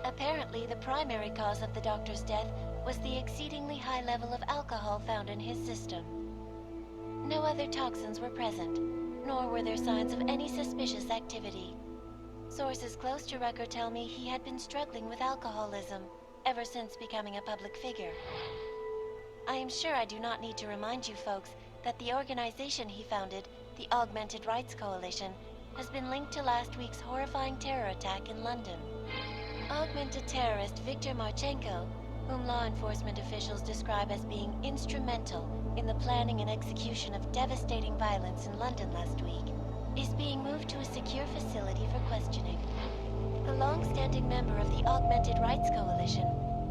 Apparently, the primary cause of the doctor's death was the exceedingly high level of alcohol found in his system. No other toxins were present, nor were there signs of any suspicious activity. Sources close to Rucker tell me he had been struggling with alcoholism ever since becoming a public figure. I am sure I do not need to remind you folks that the organization he founded, the Augmented Rights Coalition, has been linked to last week's horrifying terror attack in London. Augmented terrorist Viktor Marchenko, whom law enforcement officials describe as being instrumental in the planning and execution of devastating violence in London last week, is being moved to a secure facility for questioning. A long-standing member of the Augmented Rights Coalition,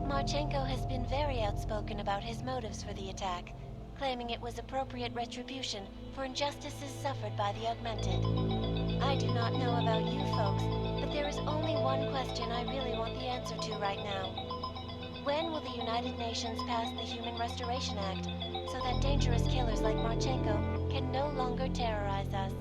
Marchenko has been very outspoken about his motives for the attack, claiming it was appropriate retribution for injustices suffered by the Augmented. I do not know about you folks, but there is only one question I really want the answer to right now. When will the United Nations pass the Human Restoration Act so that dangerous killers like Marchenko can no longer terrorize us?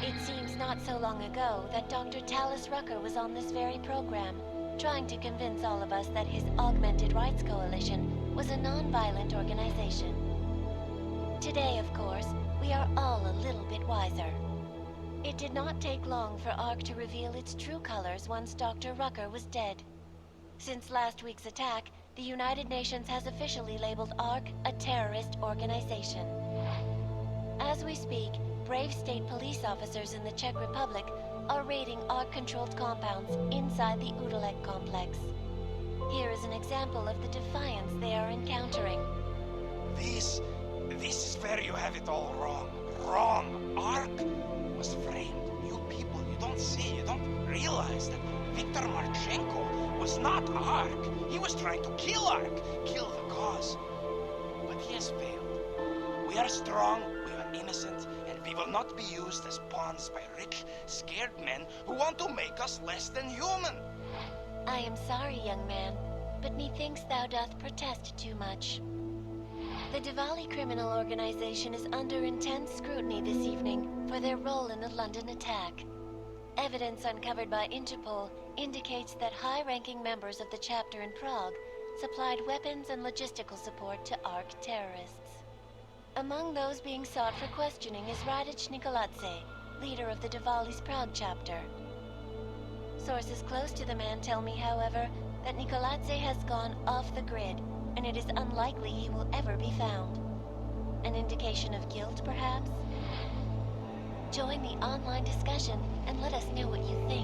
It seems not so long ago that Dr. Talis Rucker was on this very program, trying to convince all of us that his Augmented Rights Coalition was a non-violent organization. Today, of course, we are all a little bit wiser. It did not take long for ARC to reveal its true colors once Dr. Rucker was dead. Since last week's attack, the United Nations has officially labeled ARC a terrorist organization. As we speak, brave state police officers in the Czech Republic are raiding ARC-controlled compounds inside the Epilogue complex. Here is an example of the defiance they are encountering. This is where you have it all wrong. Wrong! ARC was framed. You people, you don't see, you don't realize that Viktor Marchenko was not ARC. He was trying to kill ARC, kill the cause. But he has failed. We are strong, we are innocent, and we will not be used as pawns by rich, scared men who want to make us less than human. I am sorry, young man, but methinks thou doth protest too much. The Diwali criminal organization is under intense scrutiny this evening for their role in the London attack. Evidence uncovered by Interpol indicates that high-ranking members of the chapter in Prague supplied weapons and logistical support to ARC terrorists. Among those being sought for questioning is Radic Nikoladze, leader of the Diwali's Prague chapter. Sources close to the man tell me, however, that Nikoladze has gone off the grid, and it is unlikely he will ever be found. An indication of guilt, perhaps? Join the online discussion and let us know what you think.